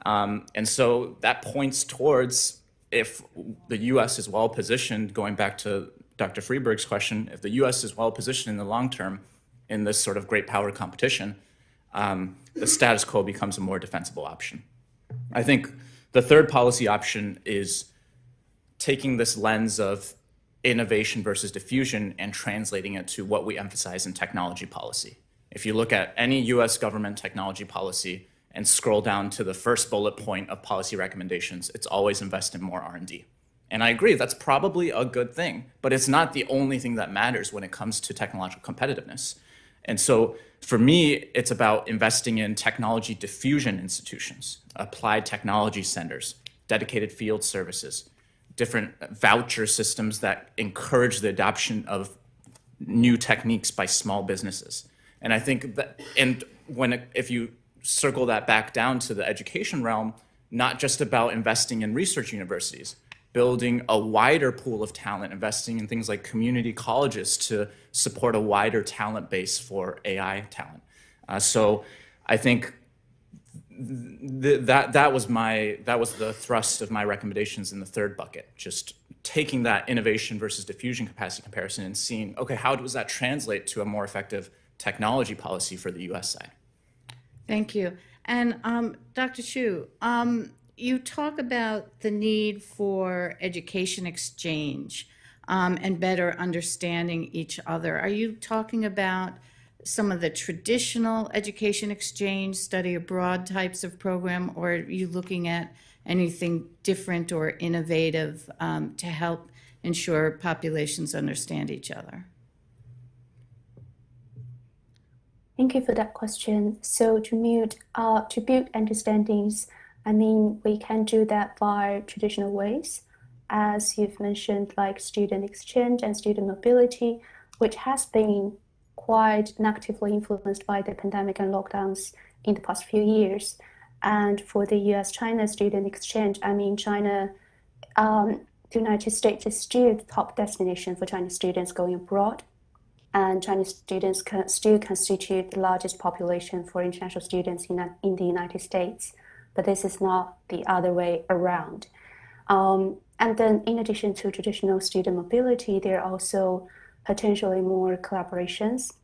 And so that points towards if the US is well positioned, going back to Dr. Freeberg's question, if the US is well positioned in the long term in this sort of great power competition, the status quo becomes a more defensible option. I think the third policy option is taking this lens of innovation versus diffusion and translating it to what we emphasize in technology policy. If you look at any US government technology policy and scroll down to the first bullet point of policy recommendations, it's always invest in more R&D. And I agree, that's probably a good thing, but it's not the only thing that matters when it comes to technological competitiveness. And so for me, it's about investing in technology diffusion institutions, applied technology centers, dedicated field services, different voucher systems that encourage the adoption of new techniques by small businesses. And I think that, if you circle that back down to the education realm, not just about investing in research universities, building a wider pool of talent, investing in things like community colleges to support a wider talent base for AI talent. So I think that was the thrust of my recommendations in the third bucket, just taking that innovation versus diffusion capacity comparison and seeing, okay, how does that translate to a more effective technology policy for the US side? Thank you. And Dr. Xu, you talk about the need for education exchange and better understanding each other. Are you talking about some of the traditional education exchange, study abroad types of program, or are you looking at anything different or innovative to help ensure populations understand each other? Thank you for that question. So to build understandings, we can do that by traditional ways, as you've mentioned, like student exchange and student mobility, which has been quite negatively influenced by the pandemic and lockdowns in the past few years. And for the US-China student exchange, China, the United States is still the top destination for Chinese students going abroad. And Chinese students still constitute the largest population for international students in the United States. But this is not the other way around. And then in addition to traditional student mobility, there are also potentially more collaborations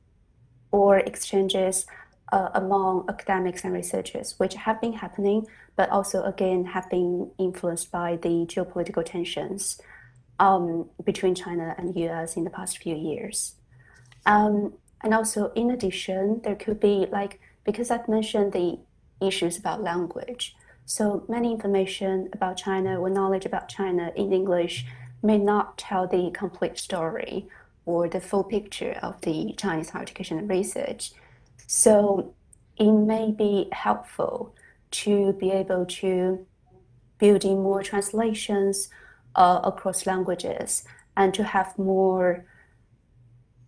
or exchanges among academics and researchers, which have been happening, but also again have been influenced by the geopolitical tensions between China and the US in the past few years. And also in addition, there could be because I've mentioned the issues about language. So many information about China or knowledge about China in English may not tell the complete story or the full picture of the Chinese higher education and research. So it may be helpful to be able to build in more translations across languages and to have more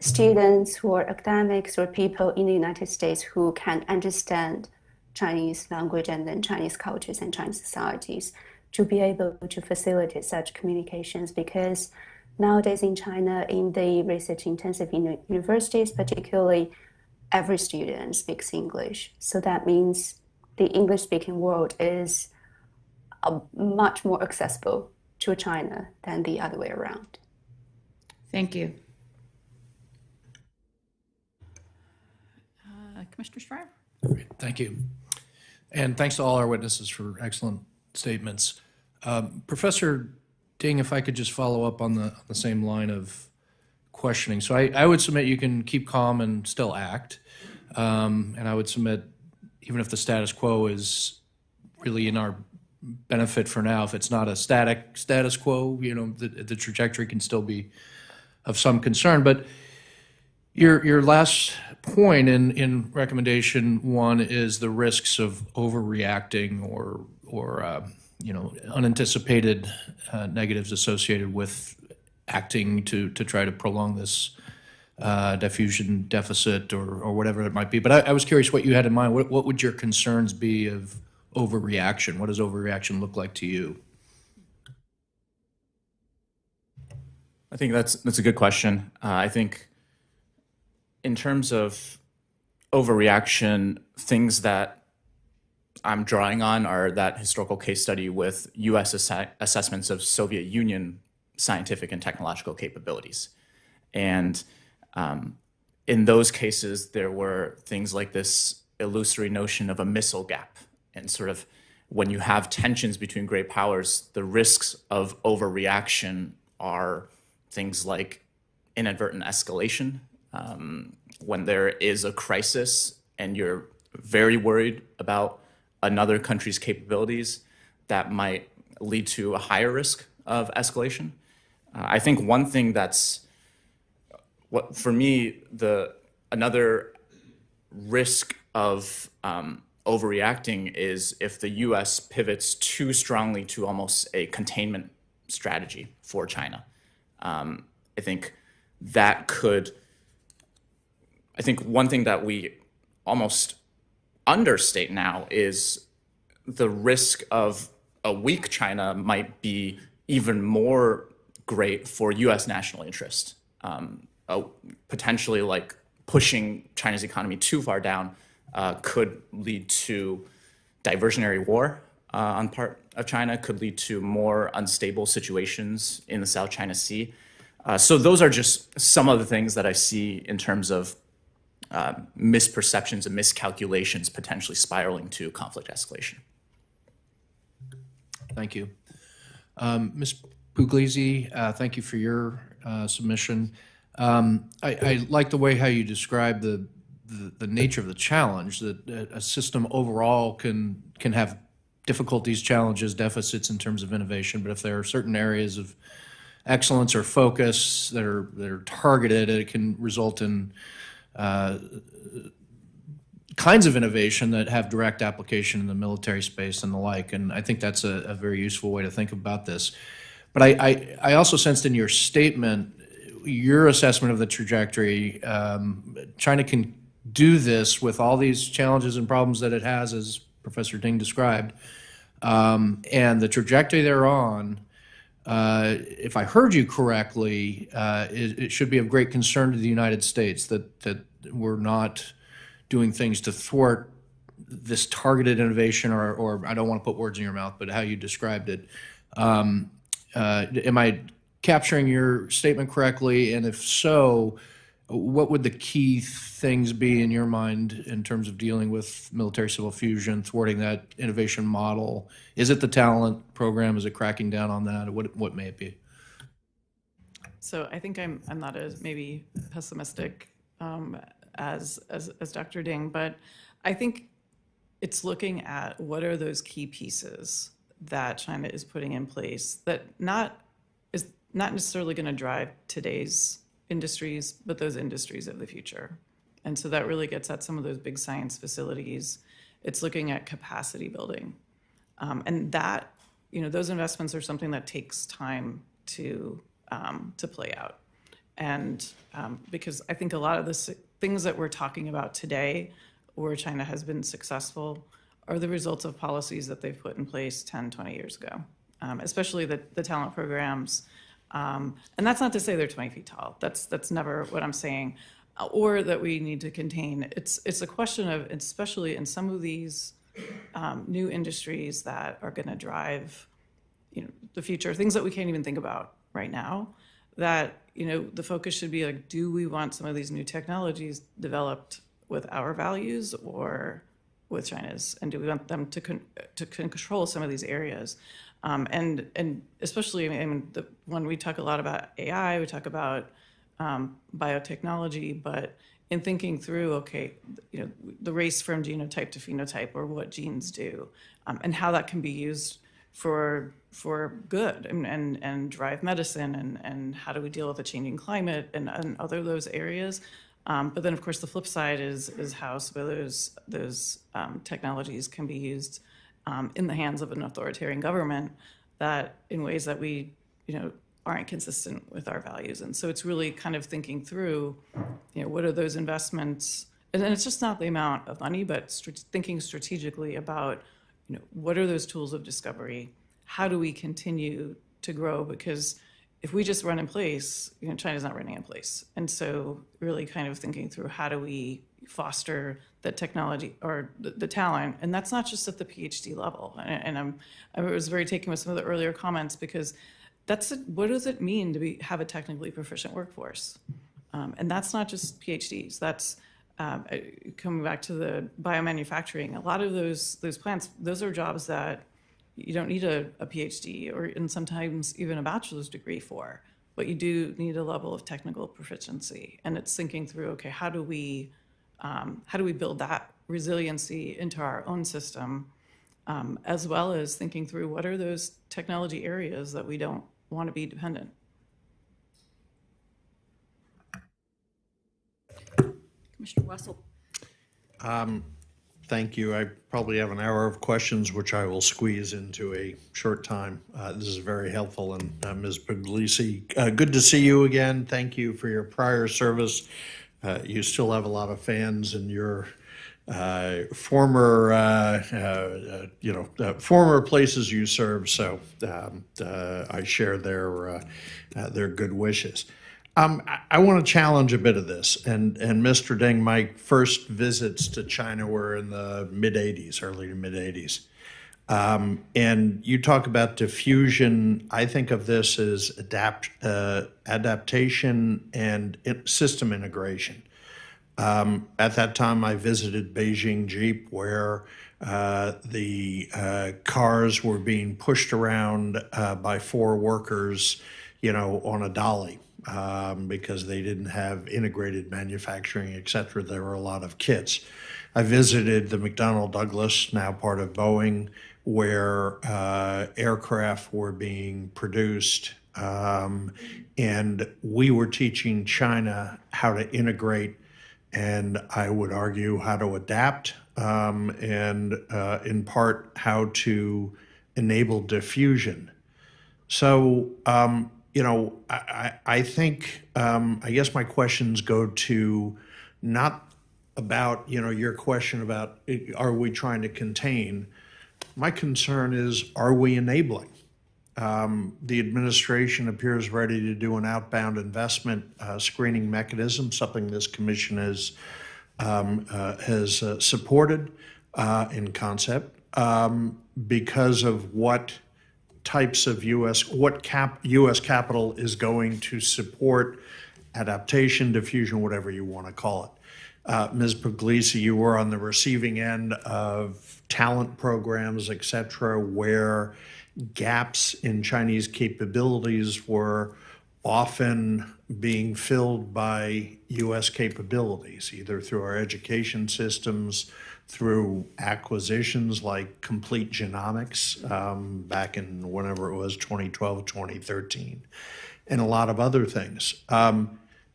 students who are academics or people in the United States who can understand Chinese language and then Chinese cultures and Chinese societies to be able to facilitate such communications, because nowadays in China, in the research-intensive universities, particularly, every student speaks English. So that means the English-speaking world is much more accessible to China than the other way around. Thank you. Commissioner Schreier? Great, thank you. And thanks to all our witnesses for excellent statements. Professor Ding, if I could just follow up on the same line of questioning. So I would submit you can keep calm and still act. And I would submit, even if the status quo is really in our benefit for now, if it's not a static status quo, the trajectory can still be of some concern. But your last point in recommendation 1 is the risks of overreacting or unanticipated negatives associated with acting to try to prolong this diffusion deficit or whatever it might be. But I was curious what you had in mind. What would your concerns be of overreaction? What does overreaction look like to you? I think that's a good question. I think in terms of overreaction, things that I'm drawing on are that historical case study with US assessments of Soviet Union scientific and technological capabilities. And in those cases, there were things like this illusory notion of a missile gap. And sort of when you have tensions between great powers, the risks of overreaction are things like inadvertent escalation. When there is a crisis and you're very worried about another country's capabilities, that might lead to a higher risk of escalation. I think one thing that's, for me, another risk of overreacting is if the US pivots too strongly to almost a containment strategy for China. I think one thing that we almost understate now is the risk of a weak China might be even more great for US national interest. Potentially like pushing China's economy too far down could lead to diversionary war on part of China, could lead to more unstable situations in the South China Sea. So those are just some of the things that I see in terms of misperceptions and miscalculations potentially spiraling to conflict escalation. Thank you. Ms. Puglisi, thank you for your submission. I like the way how you describe the nature of the challenge, that a system overall can have difficulties, challenges, deficits in terms of innovation, but if there are certain areas of excellence or focus that are targeted, it can result in kinds of innovation that have direct application in the military space and the like. And I think that's a very useful way to think about this. But I also sensed in your statement, your assessment of the trajectory, China can do this with all these challenges and problems that it has, as Professor Ding described. And the trajectory they're on, if I heard you correctly, it should be of great concern to the United States that we're not doing things to thwart this targeted innovation, or I don't want to put words in your mouth, but how you described it. Am I capturing your statement correctly? And if so, what would the key things be in your mind in terms of dealing with military-civil fusion, thwarting that innovation model? Is it the talent program? Is it cracking down on that? What may it be? So I think I'm not as maybe pessimistic as Dr. Ding, but I think it's looking at what are those key pieces that China is putting in place that is not necessarily going to drive today's industries, but those industries of the future. And so that really gets at some of those big science facilities. It's looking at capacity building. And that, those investments are something that takes time to play out. And because I think a lot of the things that we're talking about today, where China has been successful, are the results of policies that they've put in place 10, 20 years ago, especially the talent programs. And that's not to say they're 20 feet tall. That's never what I'm saying, or that we need to contain. It's a question of, especially in some of these new industries that are going to drive, the future, things that we can't even think about right now, that, the focus should be like, do we want some of these new technologies developed with our values or with China's? And do we want them to control some of these areas? And especially, when we talk a lot about AI, we talk about biotechnology, but in thinking through, okay, the race from genotype to phenotype, or what genes do, and how that can be used for good and drive medicine, and how do we deal with the changing climate and other those areas. But then, of course, the flip side is how some of those technologies can be used in the hands of an authoritarian government, that in ways that we, aren't consistent with our values. And so it's really kind of thinking through, what are those investments? And then it's just not the amount of money, but thinking strategically about, what are those tools of discovery? How do we continue to grow? Because if we just run in place, China's not running in place. And so really kind of thinking through, how do we foster the technology or the talent? And that's not just at the PhD level. And I was very taken with some of the earlier comments, because what does it mean to have a technically proficient workforce? And that's not just PhDs. That's coming back to the biomanufacturing. A lot of those plants, those are jobs that you don't need a PhD and sometimes even a bachelor's degree for, but you do need a level of technical proficiency. And it's thinking through, okay, how do we build that resiliency into our own system, as well as thinking through what are those technology areas that we don't want to be dependent. Commissioner Wessel. Thank you. I probably have an hour of questions, which I will squeeze into a short time. This is very helpful. And Ms. Puglisi, good to see you again. Thank you for your prior service. You still have a lot of fans in your former places you served. So I share their good wishes. I want to challenge a bit of this. And Mr. Ding, my first visits to China were in the mid-'80s, early to mid-'80s. And you talk about diffusion. I think of this as adaptation and system integration. At that time, I visited Beijing Jeep, where the cars were being pushed around by 4 workers, on a dolly. Because they didn't have integrated manufacturing, et cetera. There were a lot of kits. I visited the McDonnell Douglas, now part of Boeing, where aircraft were being produced. And we were teaching China how to integrate, and I would argue how to adapt, and in part how to enable diffusion. So, I think, I guess my questions go to not about, your question about, are we trying to contain? My concern is, are we enabling? The administration appears ready to do an outbound investment screening mechanism, something this commission has supported in concept, because of what types of U.S. capital is going to support adaptation, diffusion, whatever you want to call it. Ms. Puglisi, you were on the receiving end of talent programs, et cetera, where gaps in Chinese capabilities were often being filled by U.S. capabilities, either through our education systems, through acquisitions like Complete Genomics back in whenever it was, 2012, 2013, and a lot of other things.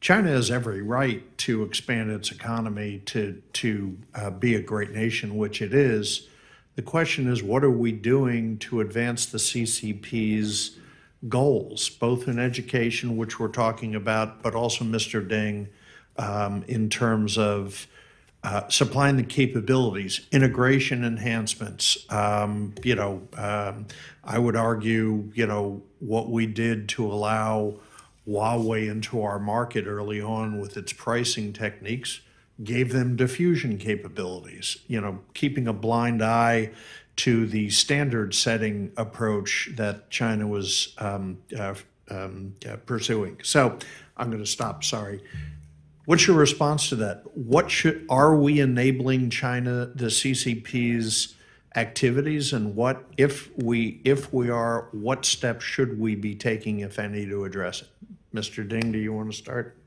China has every right to expand its economy to be a great nation, which it is. The question is, what are we doing to advance the CCP's goals, both in education, which we're talking about, but also, Mr. Ding, in terms of supplying the capabilities, integration enhancements. I would argue, what we did to allow Huawei into our market early on with its pricing techniques gave them diffusion capabilities, keeping a blind eye to the standard setting approach that China was pursuing. So I'm going to stop, sorry. What's your response to that? Are we enabling China, the CCP's activities, and if we are, what steps should we be taking, if any, to address it? Mr. Ding, do you want to start?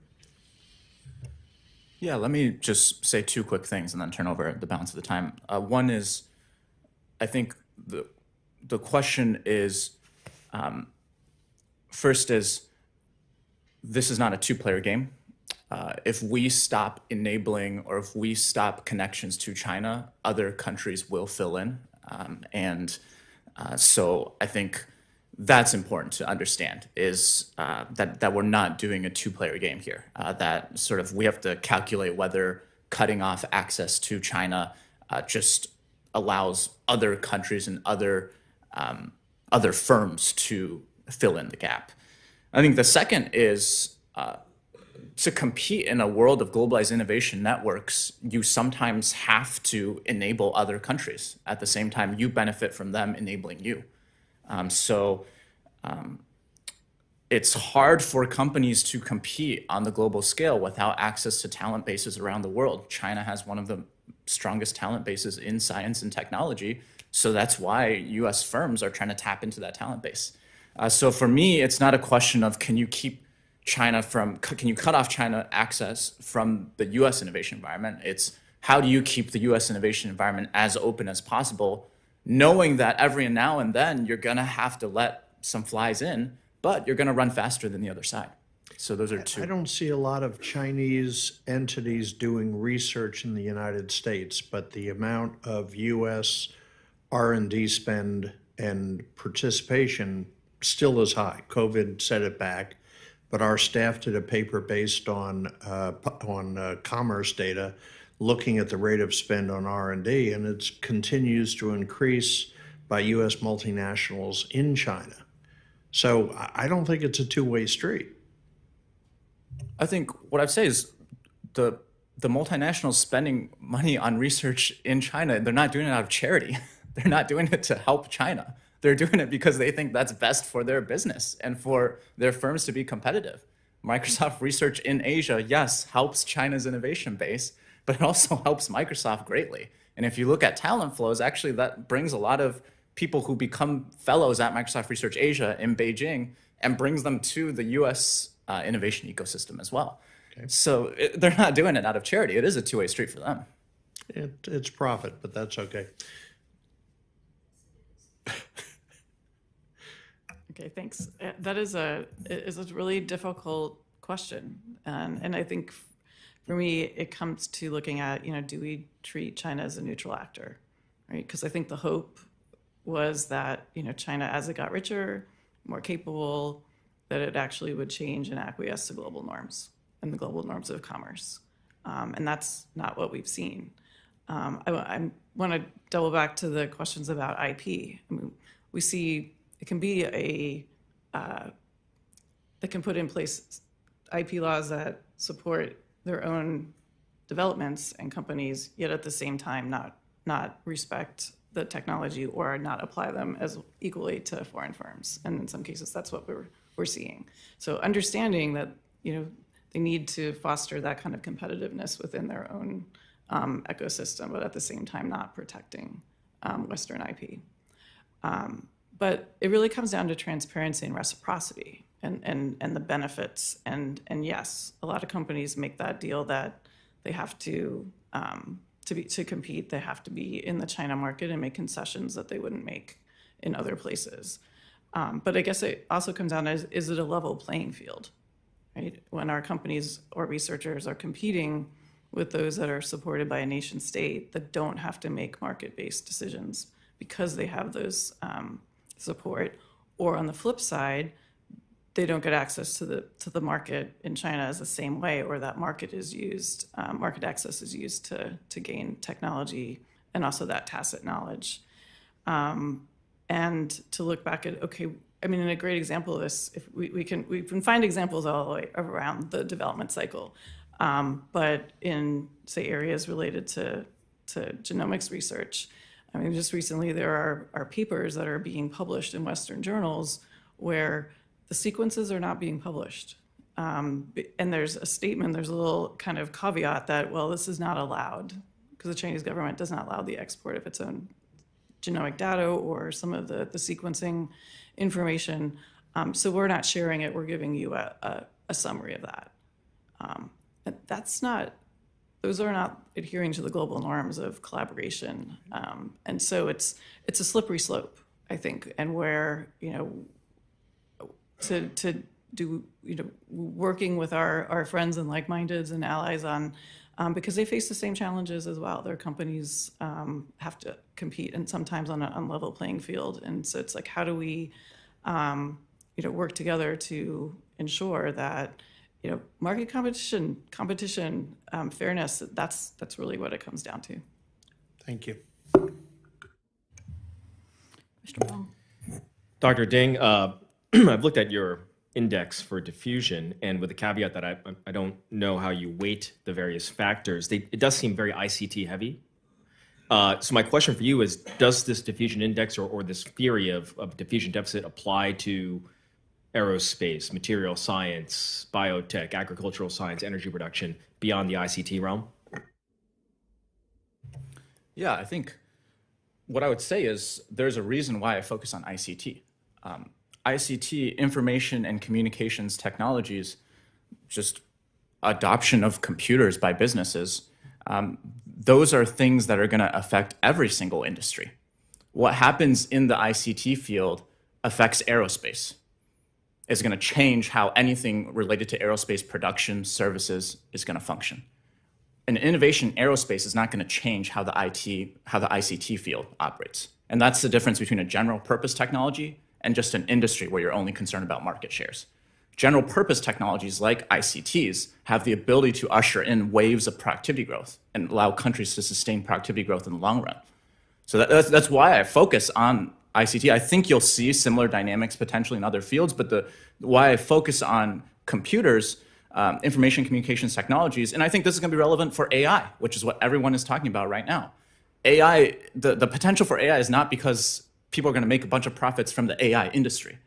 Yeah, let me just say two quick things and then turn over the balance of the time. One is, I think the question is, first is, this is not a two-player game. If we stop enabling or if we stop connections to China, other countries will fill in. So I think that's important to understand, is that we're not doing a two-player game here. That sort of we have to calculate whether cutting off access to China just allows other countries and other firms to fill in the gap. I think the second is to compete in a world of globalized innovation networks, you sometimes have to enable other countries. At the same time, you benefit from them enabling you. It's hard for companies to compete on the global scale without access to talent bases around the world. China has one of the strongest talent bases in science and technology, so that's why US firms are trying to tap into that talent base. So for me, it's not a question of can you cut off China access from the US innovation environment? It's how do you keep the US innovation environment as open as possible, knowing that every now and then you're gonna have to let some flies in, but you're gonna run faster than the other side. So those are two. I don't see a lot of Chinese entities doing research in the United States, but the amount of US R&D spend and participation still is high. COVID set it back, but our staff did a paper based on commerce data looking at the rate of spend on R&D, and it continues to increase by US multinationals in China. So I don't think it's a two-way street. I think what I'd say is the multinationals spending money on research in China, they're not doing it out of charity. They're not doing it to help China. They're doing it because they think that's best for their business and for their firms to be competitive. Microsoft research in Asia, yes, helps China's innovation base, but it also helps Microsoft greatly. And if you look at talent flows, actually that brings a lot of people who become fellows at Microsoft Research Asia in Beijing and brings them to the US innovation ecosystem as well. Okay. So they're not doing it out of charity. It is a two-way street for them. It's profit, but that's okay. Okay, thanks. That is a really difficult question, and I think for me it comes to looking at, do we treat China as a neutral actor, right? Because I think the hope was that China, as it got richer, more capable, that it actually would change and acquiesce to global norms and the global norms of commerce, and that's not what we've seen. I want to double back to the questions about IP. I mean, we see it can be that can put in place IP laws that support their own developments and companies, yet at the same time not respect the technology or not apply them as equally to foreign firms. And in some cases, that's what we're seeing. So understanding that, they need to foster that kind of competitiveness within their own ecosystem, but at the same time, not protecting Western IP. But it really comes down to transparency and reciprocity and the benefits. And yes, a lot of companies make that deal that they have to compete, they have to be in the China market and make concessions that they wouldn't make in other places. But I guess it also comes down to, is it a level playing field, right? When our companies or researchers are competing with those that are supported by a nation state that don't have to make market-based decisions because they have those support, or on the flip side, they don't get access to the market in China as the same way, or that market is used, market access is used to gain technology and also that tacit knowledge. And to look back at, and a great example of this, if we can find examples all the way around the development cycle, but in, say, areas related to genomics research, just recently there are papers that are being published in Western journals where the sequences are not being published. And there's a statement, there's a little kind of caveat that, well, this is not allowed because the Chinese government does not allow the export of its own genomic data or some of the sequencing information. So we're not sharing it, we're giving you a summary of that. Those are not adhering to the global norms of collaboration. And so it's a slippery slope, I think, and where, to do, working with our friends and like-mindeds and allies on, because they face the same challenges as well. Their companies have to compete, and sometimes on an unlevel playing field. And so it's like, how do we, work together to ensure that, market competition, fairness, that's really what it comes down to. Thank you. Mr. Wong. Dr. Ding, I've looked at your index for diffusion, and with the caveat that I don't know how you weight the various factors, it does seem very ICT heavy. So my question for you is, does this diffusion index or this theory of diffusion deficit apply to aerospace, material science, biotech, agricultural science, energy production beyond the ICT realm? Yeah, I think what I would say is there's a reason why I focus on ICT. ICT, information and communications technologies, just adoption of computers by businesses, those are things that are going to affect every single industry. What happens in the ICT field affects aerospace. It's going to change how anything related to aerospace production services is going to function. And innovation in aerospace is not going to change how the ICT field operates. And that's the difference between a general purpose technology and just an industry where you're only concerned about market shares. General purpose technologies like ICTs have the ability to usher in waves of productivity growth and allow countries to sustain productivity growth in the long run. So that's why I focus on ICT. I think you'll see similar dynamics potentially in other fields, but why I focus on computers, information communications technologies, and I think this is going to be relevant for AI, which is what everyone is talking about right now. AI, the potential for AI is not because people are going to make a bunch of profits from the AI industry.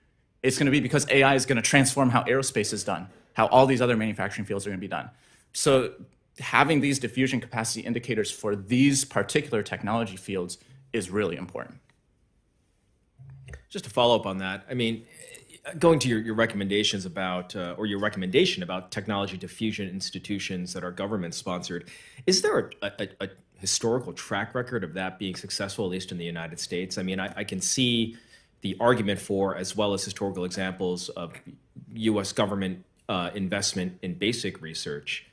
It's going to be because AI is going to transform how aerospace is done, how all these other manufacturing fields are going to be done. So having these diffusion capacity indicators for these particular technology fields is really important. Just to follow up on that, going to your recommendations about, or your recommendation about technology diffusion institutions that are government sponsored, is there a historical track record of that being successful, at least in the United States? I can see the argument for, as well as historical examples of US government investment in basic research,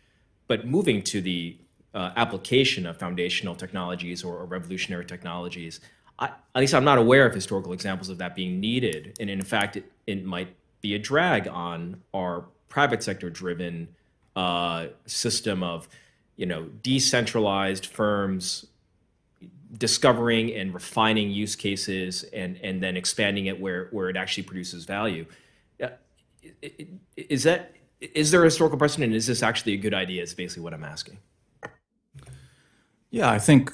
but moving to the application of foundational technologies or revolutionary technologies, at least I'm not aware of historical examples of that being needed. And in fact, it might be a drag on our private sector driven system of, decentralized firms discovering and refining use cases and then expanding it where it actually produces value. Is there a historical precedent? Is this actually a good idea? Is basically what I'm asking. Yeah, I think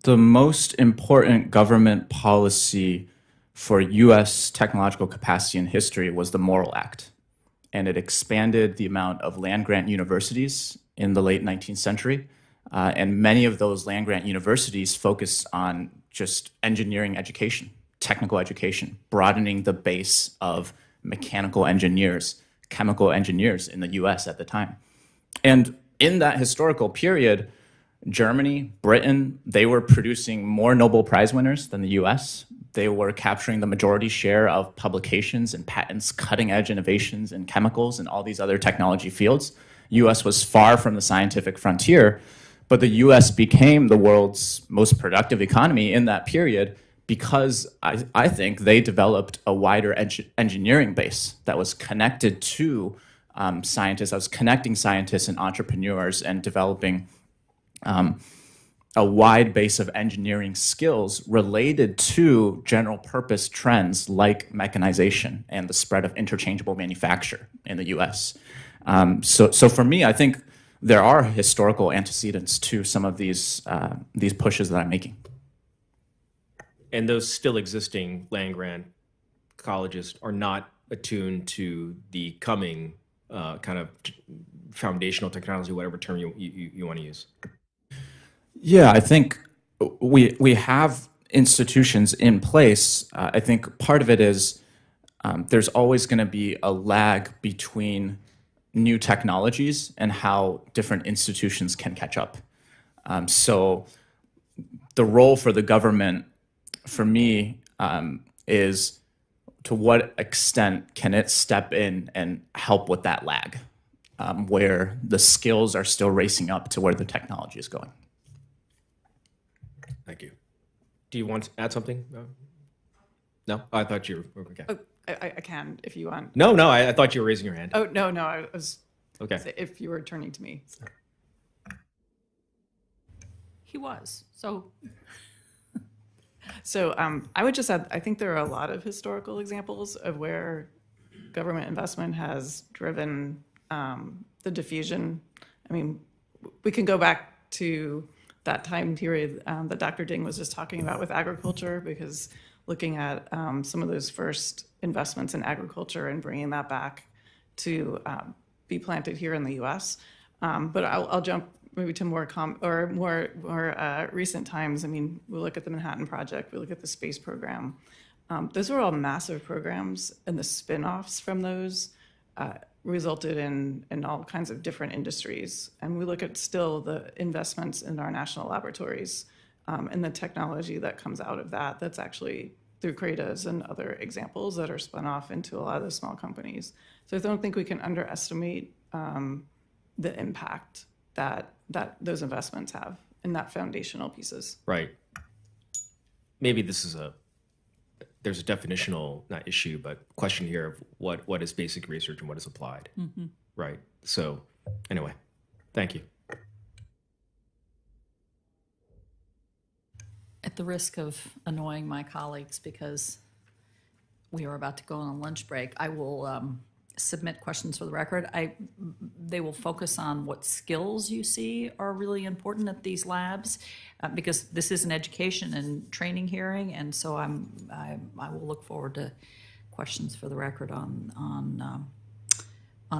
The most important government policy for US technological capacity in history was the Morrill Act. And it expanded the amount of land-grant universities in the late 19th century. And many of those land-grant universities focused on just engineering education, technical education, broadening the base of mechanical engineers, chemical engineers in the US at the time. And in that historical period, Germany, Britain, they were producing more Nobel Prize winners than the US. They were capturing the majority share of publications and patents, cutting-edge innovations in chemicals and all these other technology fields. US was far from the scientific frontier, but the US became the world's most productive economy in that period because I think they developed a wider engineering base that was connected to scientists, that was connecting scientists and entrepreneurs and developing a wide base of engineering skills related to general purpose trends like mechanization and the spread of interchangeable manufacture in the US. So for me, I think there are historical antecedents to some of these pushes that I'm making. And those still existing land-grant colleges are not attuned to the coming kind of foundational technology, whatever term you want to use. Yeah, I think we have institutions in place. I think part of it is there's always going to be a lag between new technologies and how different institutions can catch up. So the role for the government, for me, is to what extent can it step in and help with that lag, where the skills are still racing up to where the technology is going. Thank you. Do you want to add something? No? I thought you were okay. Oh, I can if you want. No, I thought you were raising your hand. Oh, no, I was, okay. If you were turning to me. So. He was, so. So I would just add, I think there are a lot of historical examples of where government investment has driven the diffusion. I mean, we can go back to that time period that Dr. Ding was just talking about with agriculture, because looking at some of those first investments in agriculture and bringing that back to be planted here in the U.S. But I'll jump maybe to more recent times. I mean, we look at the Manhattan Project, we look at the space program. Those were all massive programs, and the spin-offs from those resulted in all kinds of different industries. And we look at still the investments in our national laboratories and the technology that comes out of that, that's actually through CRADAs and other examples that are spun off into a lot of the small companies. So I don't think we can underestimate the impact that those investments have in that foundational pieces. Right. Maybe there's a definitional, not issue, but question here of what is basic research and what is applied. Mm-hmm. Right. So anyway, thank you. At the risk of annoying my colleagues, because we are about to go on a lunch break, I will submit questions for the record. They will focus on what skills you see are really important at these labs, because this is an education and training hearing, and so I will look forward to questions for the record on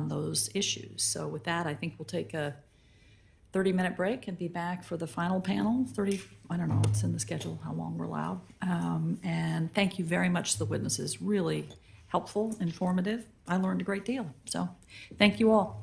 those issues. So with that, I think we'll take a 30-minute break and be back for the final panel. I don't know what's in the schedule, how long we're allowed. And thank you very much to the witnesses. Really helpful, informative. I learned a great deal. So thank you all.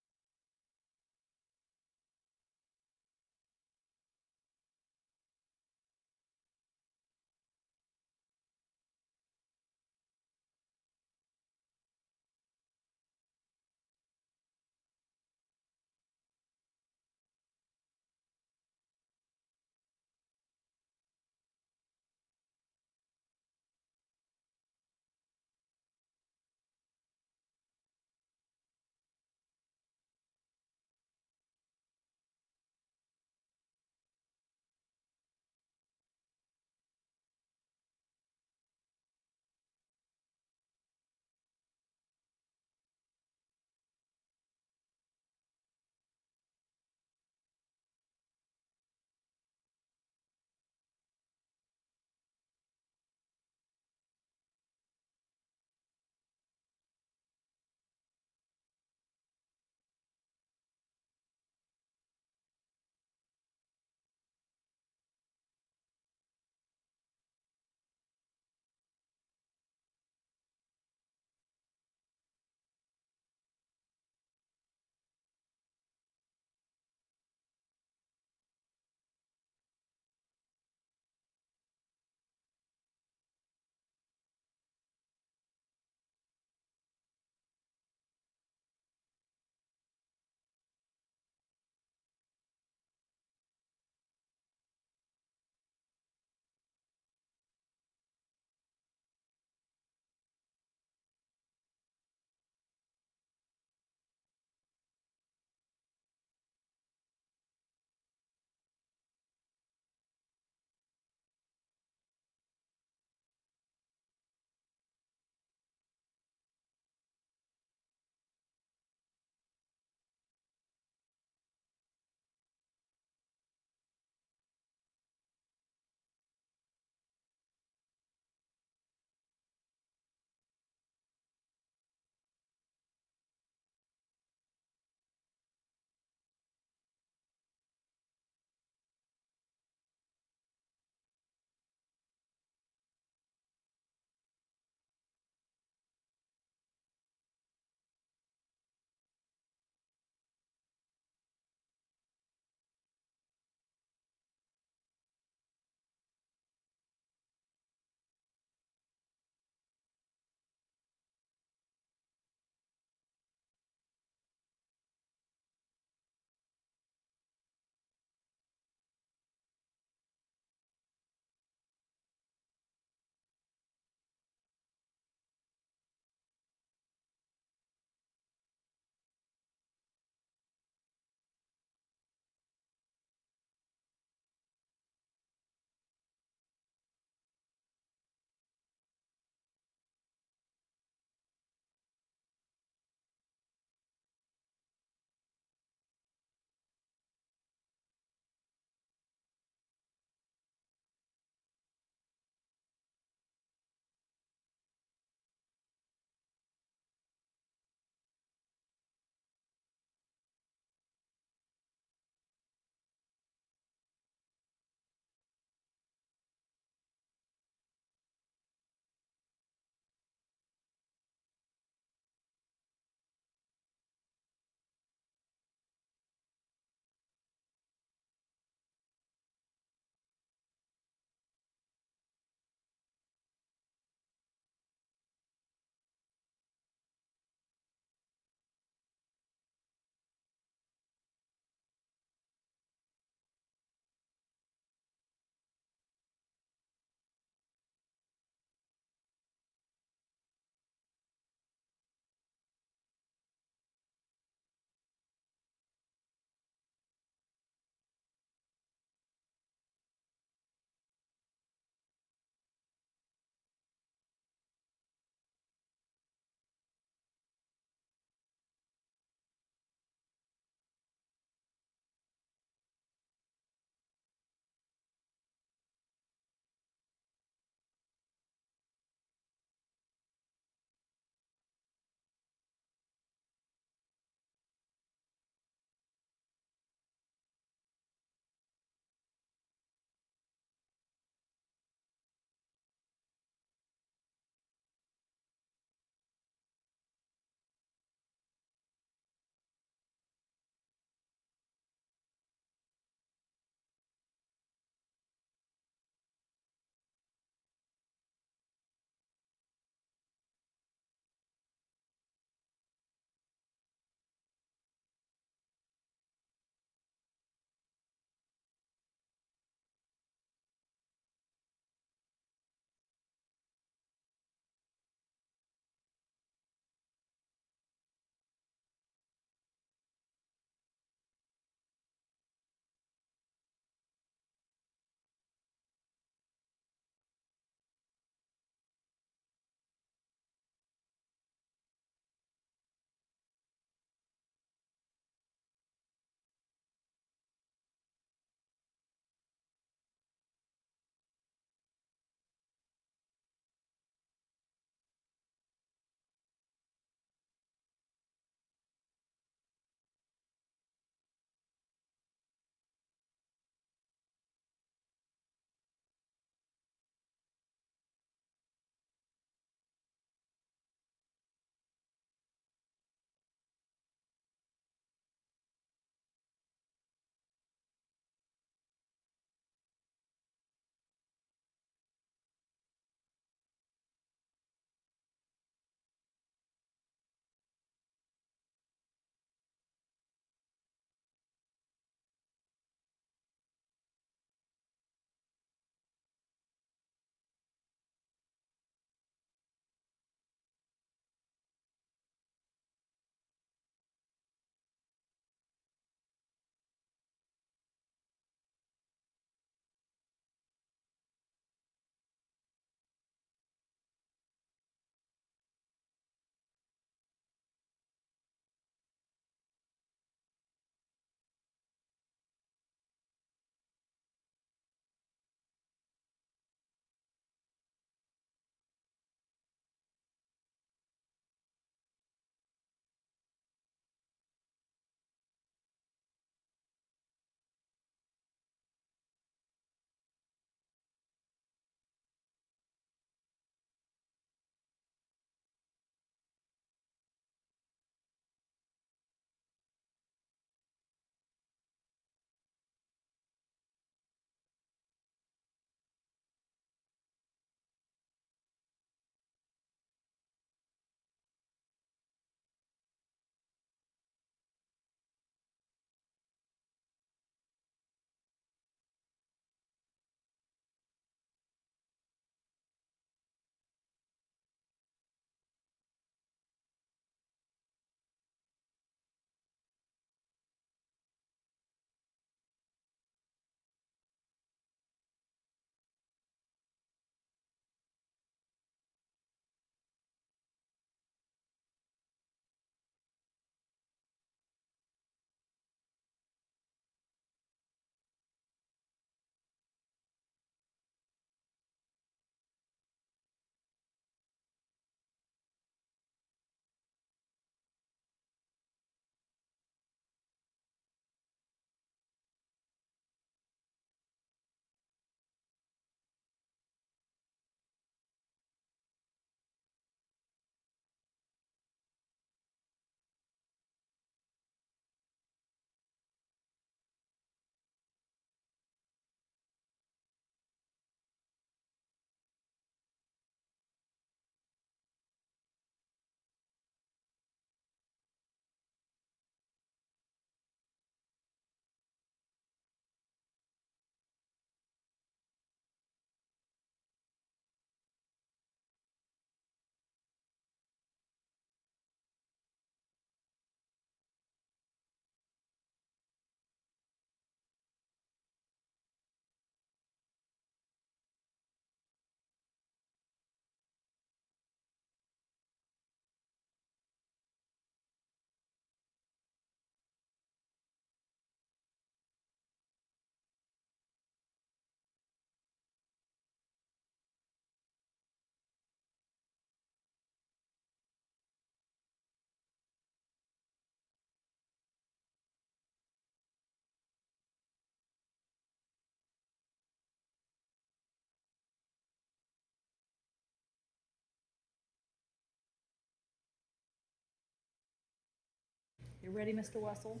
You ready, Mr. Wessel?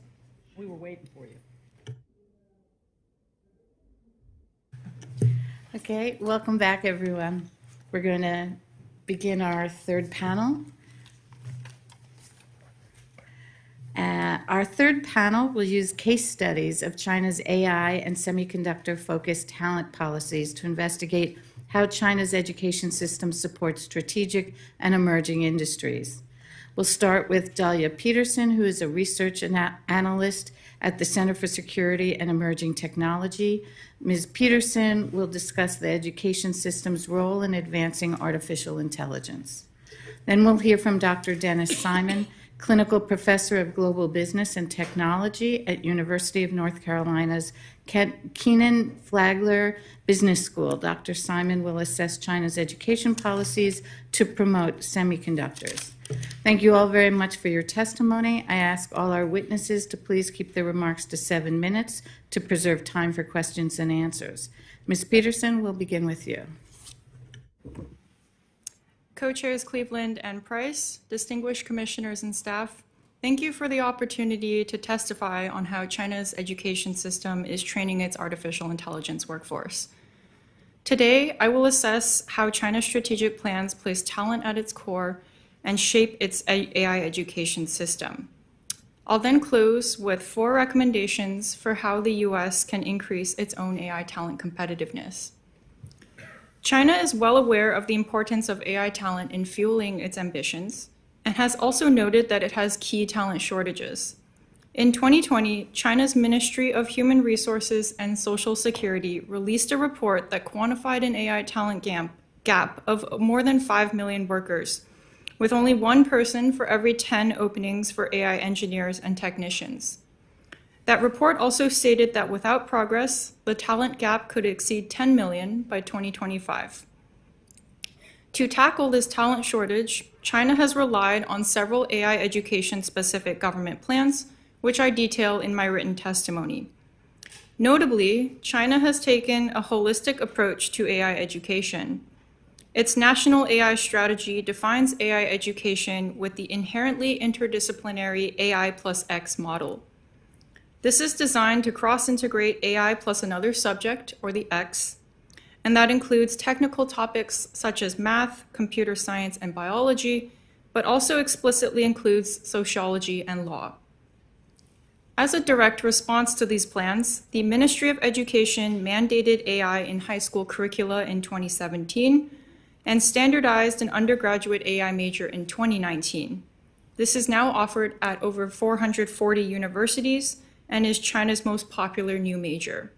We were waiting for you. Okay, welcome back, everyone. We're going to begin our third panel. Our third panel will use case studies of China's AI and semiconductor-focused talent policies to investigate how China's education system supports strategic and emerging industries. We'll start with Dahlia Peterson, who is a research analyst at the Center for Security and Emerging Technology. Ms. Peterson will discuss the education system's role in advancing artificial intelligence. Then we'll hear from Dr. Denis Simon, clinical professor of global business and technology at University of North Carolina's Kenan-Flagler Business School. Dr. Simon will assess China's education policies to promote semiconductors. Thank you all very much for your testimony. I ask all our witnesses to please keep their remarks to 7 minutes to preserve time for questions and answers. Ms. Peterson, we'll begin with you. Co-chairs Cleveland and Price, distinguished commissioners and staff, thank you for the opportunity to testify on how China's education system is training its artificial intelligence workforce. Today, I will assess how China's strategic plans place talent at its core and shape its AI education system. I'll then close with 4 recommendations for how the US can increase its own AI talent competitiveness. China is well aware of the importance of AI talent in fueling its ambitions and has also noted that it has key talent shortages. In 2020, China's Ministry of Human Resources and Social Security released a report that quantified an AI talent gap of more than 5 million workers, with only 1 person for every 10 openings for AI engineers and technicians. That report also stated that without progress, the talent gap could exceed 10 million by 2025. To tackle this talent shortage, China has relied on several AI education-specific government plans, which I detail in my written testimony. Notably, China has taken a holistic approach to AI education. Its national AI strategy defines AI education with the inherently interdisciplinary AI plus X model. This is designed to cross-integrate AI plus another subject, or the X, and that includes technical topics such as math, computer science, and biology, but also explicitly includes sociology and law. As a direct response to these plans, the Ministry of Education mandated AI in high school curricula in 2017 and standardized an undergraduate AI major in 2019. This is now offered at over 440 universities and is China's most popular new major.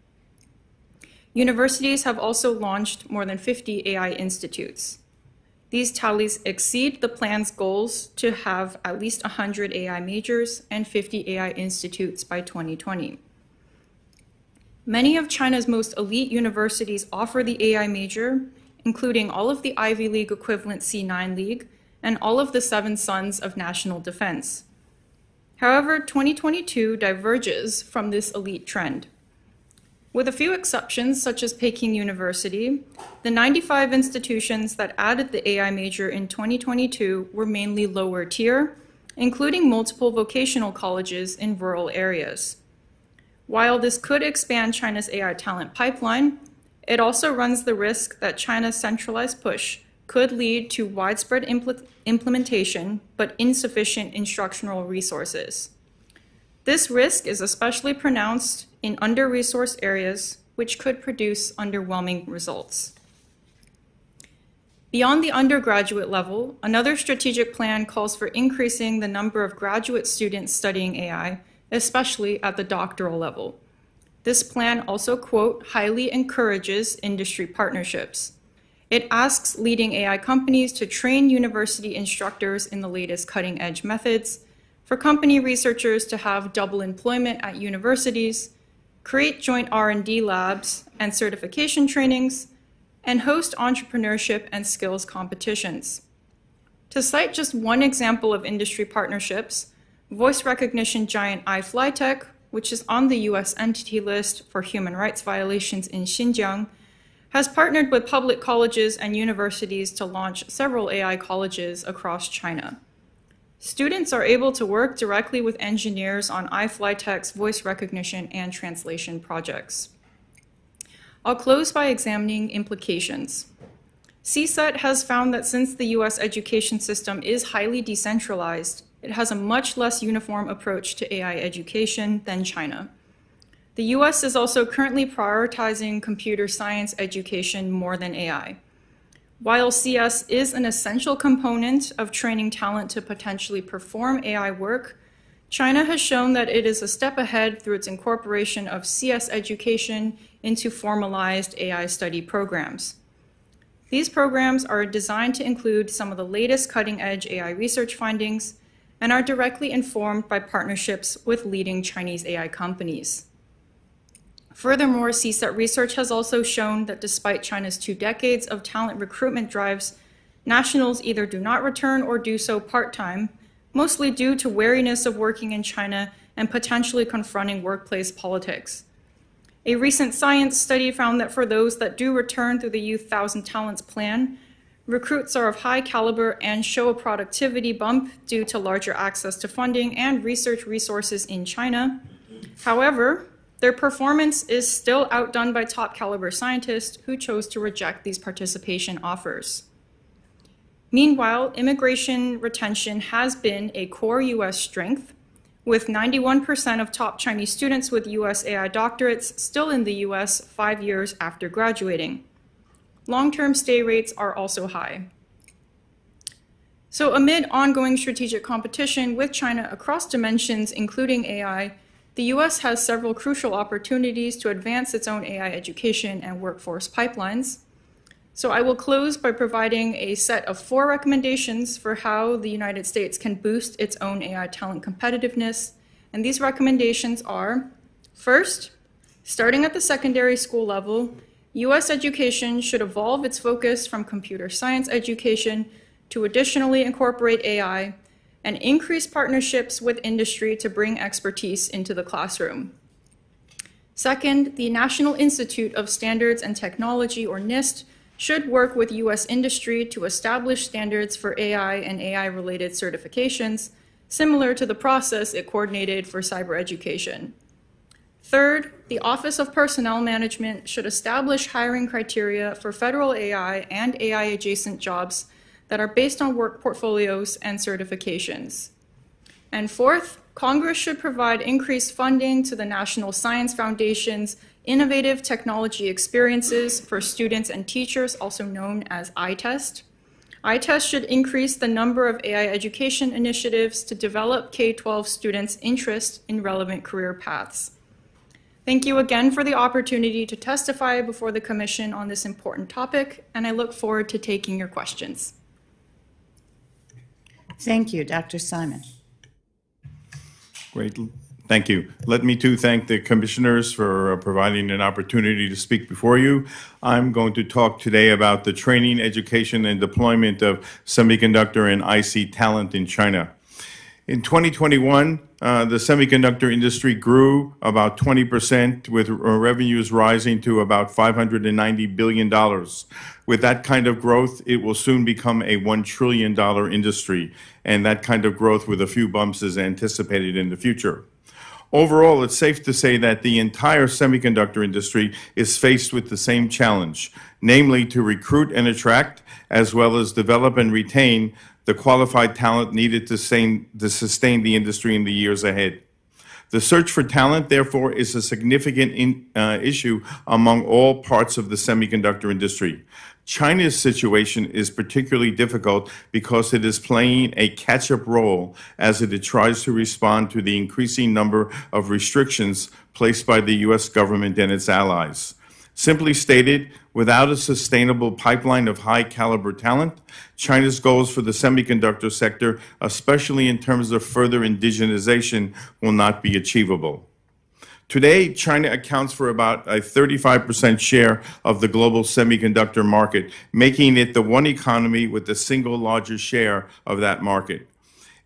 Universities have also launched more than 50 AI institutes. These tallies exceed the plan's goals to have at least 100 AI majors and 50 AI institutes by 2020. Many of China's most elite universities offer the AI major, including all of the Ivy League equivalent C9 League and all of the 7 Sons of National Defense. However, 2022 diverges from this elite trend. With a few exceptions, such as Peking University, the 95 institutions that added the AI major in 2022 were mainly lower tier, including multiple vocational colleges in rural areas. While this could expand China's AI talent pipeline, it also runs the risk that China's centralized push could lead to widespread implementation, but insufficient instructional resources. This risk is especially pronounced in under-resourced areas, which could produce underwhelming results. Beyond the undergraduate level, another strategic plan calls for increasing the number of graduate students studying AI, especially at the doctoral level. This plan also, quote, highly encourages industry partnerships. It asks leading AI companies to train university instructors in the latest cutting-edge methods, for company researchers to have double employment at universities, create joint R&D labs and certification trainings, and host entrepreneurship and skills competitions. To cite just one example of industry partnerships, voice recognition giant iFlyTech, which is on the US Entity List for human rights violations in Xinjiang, has partnered with public colleges and universities to launch several AI colleges across China. Students are able to work directly with engineers on iFlyTech's voice recognition and translation projects. I'll close by examining implications. CSET has found that since the US education system is highly decentralized, it has a much less uniform approach to AI education than China. The US is also currently prioritizing computer science education more than AI. While CS is an essential component of training talent to potentially perform AI work, China has shown that it is a step ahead through its incorporation of CS education into formalized AI study programs. These programs are designed to include some of the latest cutting-edge AI research findings and are directly informed by partnerships with leading Chinese AI companies. Furthermore, CSET research has also shown that despite China's 2 decades of talent recruitment drives, nationals either do not return or do so part-time, mostly due to wariness of working in China and potentially confronting workplace politics. A recent science study found that for those that do return through the Youth 1,000 Talents Plan, recruits are of high caliber and show a productivity bump due to larger access to funding and research resources in China. However, their performance is still outdone by top caliber scientists who chose to reject these participation offers. Meanwhile, immigration retention has been a core US strength, with 91% of top Chinese students with US AI doctorates still in the US 5 years after graduating. Long-term stay rates are also high. So amid ongoing strategic competition with China across dimensions, including AI, the US has several crucial opportunities to advance its own AI education and workforce pipelines. So I will close by providing a set of 4 recommendations for how the United States can boost its own AI talent competitiveness. And these recommendations are, first, starting at the secondary school level, US education should evolve its focus from computer science education to additionally incorporate AI and increase partnerships with industry to bring expertise into the classroom. Second, the National Institute of Standards and Technology, or NIST, should work with US industry to establish standards for AI and AI-related certifications, similar to the process it coordinated for cyber education. Third, the Office of Personnel Management should establish hiring criteria for federal AI and AI-adjacent jobs that are based on work portfolios and certifications. And fourth, Congress should provide increased funding to the National Science Foundation's Innovative Technology Experiences for Students and Teachers, also known as iTest. iTest should increase the number of AI education initiatives to develop K-12 students' interest in relevant career paths. Thank you again for the opportunity to testify before the Commission on this important topic, and I look forward to taking your questions. Thank you, Dr. Simon. Great. Thank you. Let me too thank the commissioners for providing an opportunity to speak before you. I'm going to talk today about the training, education, and deployment of semiconductor and IC talent in China. In 2021, the semiconductor industry grew about 20%, with revenues rising to about $590 billion. With that kind of growth, it will soon become a $1 trillion industry, and that kind of growth with a few bumps is anticipated in the future. Overall, it's safe to say that the entire semiconductor industry is faced with the same challenge, namely to recruit and attract, as well as develop and retain the qualified talent needed to sustain the industry in the years ahead. The search for talent, therefore, is a significant issue among all parts of the semiconductor industry. China's situation is particularly difficult because it is playing a catch-up role as it tries to respond to the increasing number of restrictions placed by the US government and its allies. Simply stated, without a sustainable pipeline of high-caliber talent, China's goals for the semiconductor sector, especially in terms of further indigenization, will not be achievable. Today, China accounts for about a 35% share of the global semiconductor market, making it the one economy with the single largest share of that market.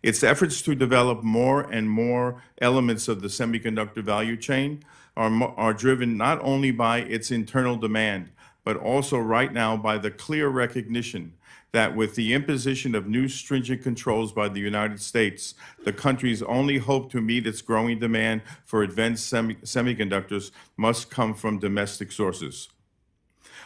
Its efforts to develop more and more elements of the semiconductor value chain are driven not only by its internal demand, but also right now by the clear recognition that with the imposition of new stringent controls by the United States, the country's only hope to meet its growing demand for advanced semiconductors must come from domestic sources.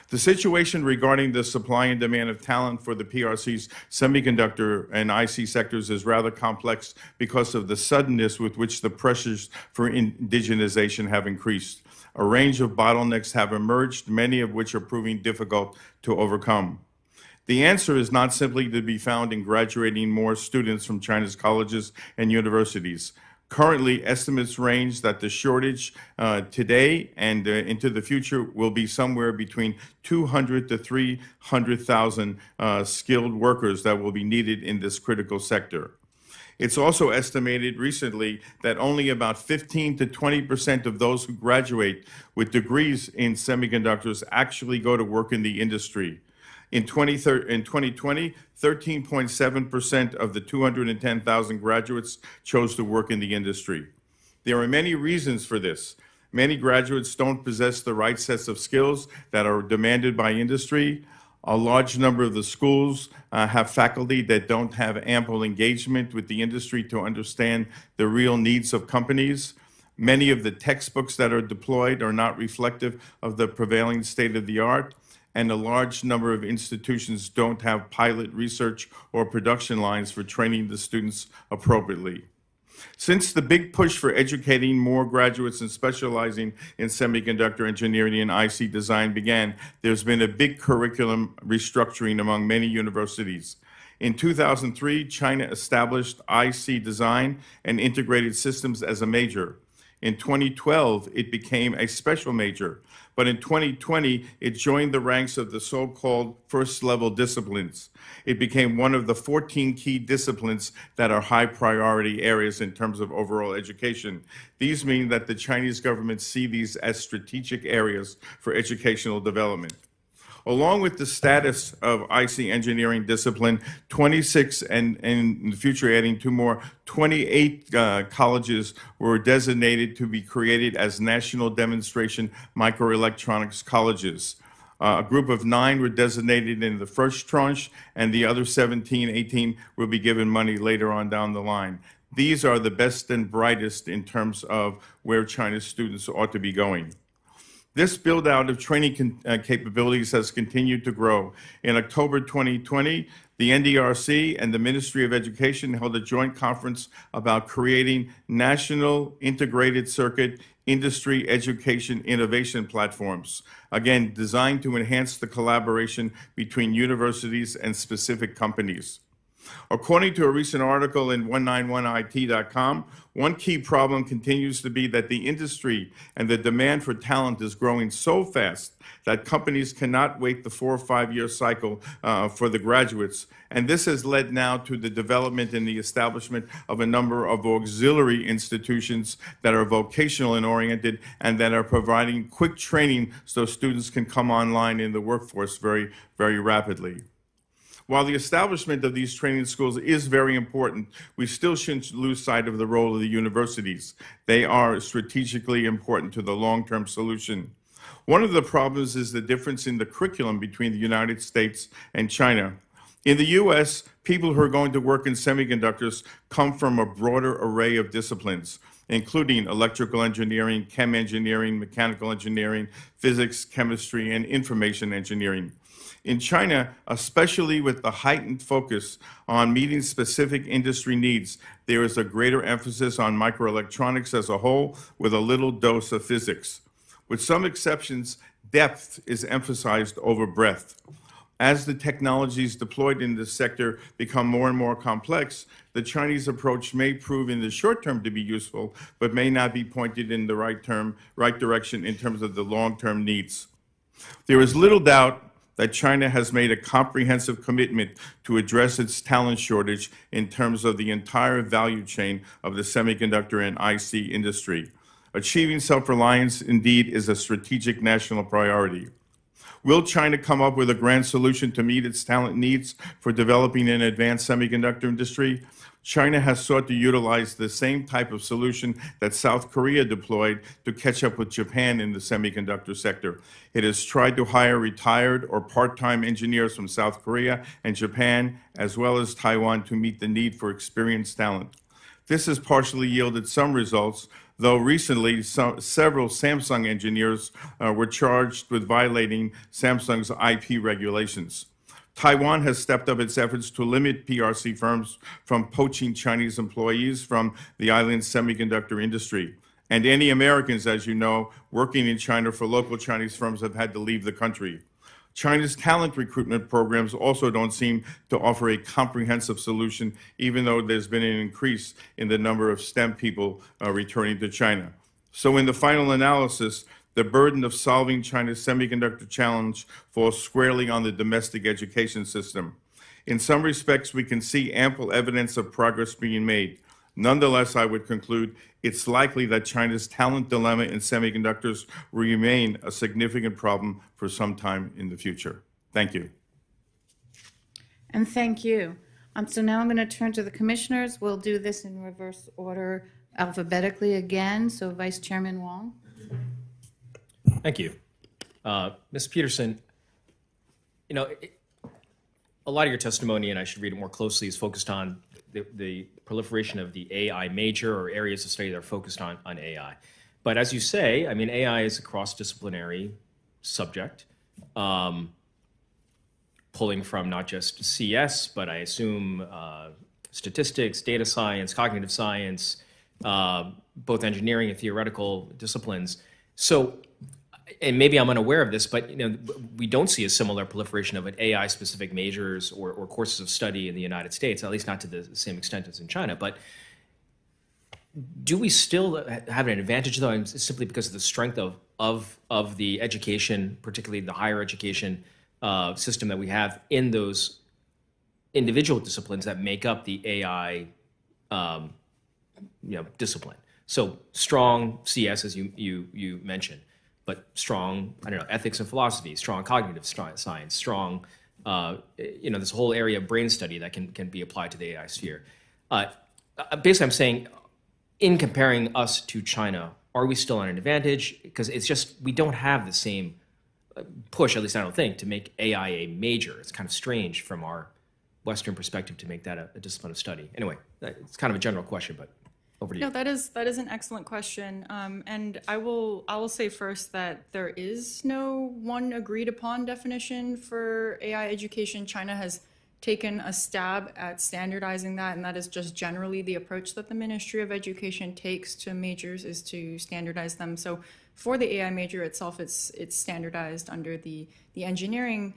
The situation regarding the supply and demand of talent for the PRC's semiconductor and IC sectors is rather complex because of the suddenness with which the pressures for indigenization have increased. A range of bottlenecks have emerged, many of which are proving difficult to overcome. The answer is not simply to be found in graduating more students from China's colleges and universities. Currently, estimates range that the shortage today and into the future will be somewhere between 200 to 300,000 skilled workers that will be needed in this critical sector. It's also estimated recently that only about 15 to 20% of those who graduate with degrees in semiconductors actually go to work in the industry. In 2020, 13.7% of the 210,000 graduates chose to work in the industry. There are many reasons for this. Many graduates don't possess the right sets of skills that are demanded by industry. A large number of the schools have faculty that don't have ample engagement with the industry to understand the real needs of companies. Many of the textbooks that are deployed are not reflective of the prevailing state of the art, and a large number of institutions don't have pilot research or production lines for training the students appropriately. Since the big push for educating more graduates and specializing in semiconductor engineering and IC design began, there's been a big curriculum restructuring among many universities. In 2003, China established IC design and integrated systems as a major. In 2012, it became a special major, but in 2020, it joined the ranks of the so-called first-level disciplines. It became one of the 14 key disciplines that are high priority areas in terms of overall education. These mean that the Chinese government see these as strategic areas for educational development. Along with the status of IC engineering discipline, 26 and in the future adding 2 more, 28 colleges were designated to be created as national demonstration microelectronics colleges. A group of 9 were designated in the first tranche, and the other 17, 18 will be given money later on down the line. These are the best and brightest in terms of where China's students ought to be going. This build-out of training capabilities has continued to grow. In October 2020, the NDRC and the Ministry of Education held a joint conference about creating national integrated circuit industry education innovation platforms, again, designed to enhance the collaboration between universities and specific companies. According to a recent article in 191it.com, one key problem continues to be that the industry and the demand for talent is growing so fast that companies cannot wait the 4 or 5 year cycle for the graduates. And this has led now to the development and the establishment of a number of auxiliary institutions that are vocational and oriented and that are providing quick training so students can come online in the workforce very, very rapidly. While the establishment of these training schools is very important, we still shouldn't lose sight of the role of the universities. They are strategically important to the long-term solution. One of the problems is the difference in the curriculum between the United States and China. In the US, people who are going to work in semiconductors come from a broader array of disciplines, including electrical engineering, chem engineering, mechanical engineering, physics, chemistry, and information engineering. In China, especially with the heightened focus on meeting specific industry needs, there is a greater emphasis on microelectronics as a whole with a little dose of physics. With some exceptions, depth is emphasized over breadth. As the technologies deployed in this sector become more and more complex, the Chinese approach may prove in the short term to be useful, but may not be pointed in the right direction in terms of the long-term needs. There is little doubt that China has made a comprehensive commitment to address its talent shortage in terms of the entire value chain of the semiconductor and IC industry. Achieving self-reliance, indeed, is a strategic national priority. Will China come up with a grand solution to meet its talent needs for developing an advanced semiconductor industry? China has sought to utilize the same type of solution that South Korea deployed to catch up with Japan in the semiconductor sector. It has tried to hire retired or part-time engineers from South Korea and Japan, as well as Taiwan, to meet the need for experienced talent. This has partially yielded some results, though recently several Samsung engineers were charged with violating Samsung's IP regulations. Taiwan has stepped up its efforts to limit PRC firms from poaching Chinese employees from the island's semiconductor industry. And any Americans, as you know, working in China for local Chinese firms have had to leave the country. China's talent recruitment programs also don't seem to offer a comprehensive solution, even though there's been an increase in the number of STEM people returning to China. So in the final analysis, the burden of solving China's semiconductor challenge falls squarely on the domestic education system. In some respects, we can see ample evidence of progress being made. Nonetheless, I would conclude it's likely that China's talent dilemma in semiconductors will remain a significant problem for some time in the future. Thank you. And thank you. So now I'm going to turn to the commissioners. We'll do this in reverse order alphabetically again. So Vice Chairman Wong. Thank you. Ms. Peterson, a lot of your testimony, and I should read it more closely, is focused on the proliferation of the AI major or areas of study that are focused on AI. But as you say, AI is a cross-disciplinary subject, pulling from not just CS, but I assume statistics, data science, cognitive science, both engineering and theoretical disciplines. So, and maybe I'm unaware of this, but we don't see a similar proliferation of an AI-specific majors or courses of study in the United States, at least not to the same extent as in China. But do we still have an advantage, though, simply because of the strength of the education, particularly the higher education system that we have in those individual disciplines that make up the AI discipline? So strong CS, as you mentioned, but strong, ethics and philosophy, strong cognitive science, strong, this whole area of brain study that can be applied to the AI sphere. Basically, I'm saying, in comparing us to China, are we still on an advantage? Because it's just, we don't have the same push, at least I don't think, to make AI a major. It's kind of strange from our Western perspective to make that a discipline of study. Anyway, it's kind of a general question, but over to you. No, that is an excellent question, and I will say first that there is no one agreed upon definition for AI education. China has taken a stab at standardizing that, and that is just generally the approach that the Ministry of Education takes to majors, is to standardize them. So for the AI major itself, it's standardized under the engineering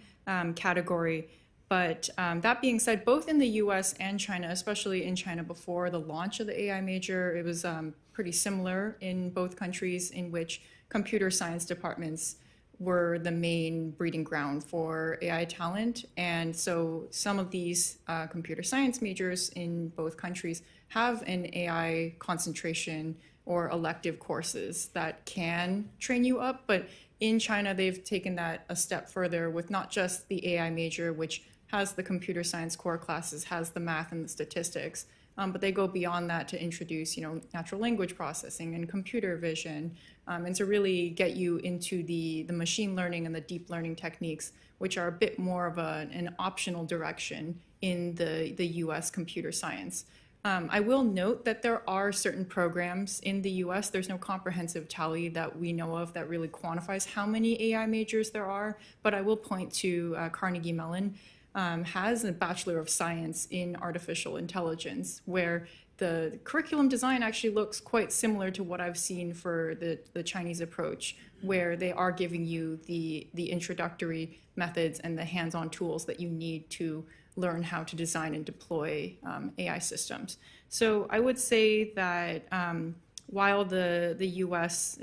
category. But that being said, both in the US and China, especially in China before the launch of the AI major, it was pretty similar in both countries, in which computer science departments were the main breeding ground for AI talent. And so some of these computer science majors in both countries have an AI concentration or elective courses that can train you up. But in China, they've taken that a step further with not just the AI major, which has the computer science core classes, has the math and the statistics, but they go beyond that to introduce, natural language processing and computer vision, and to really get you into the machine learning and the deep learning techniques, which are a bit more of an optional direction in the US computer science. I will note that there are certain programs in the US, there's no comprehensive tally that we know of that really quantifies how many AI majors there are, but I will point to Carnegie Mellon has a Bachelor of Science in Artificial Intelligence, where the curriculum design actually looks quite similar to what I've seen for the Chinese approach, where they are giving you the introductory methods and the hands-on tools that you need to learn how to design and deploy AI systems. So I would say that while the US,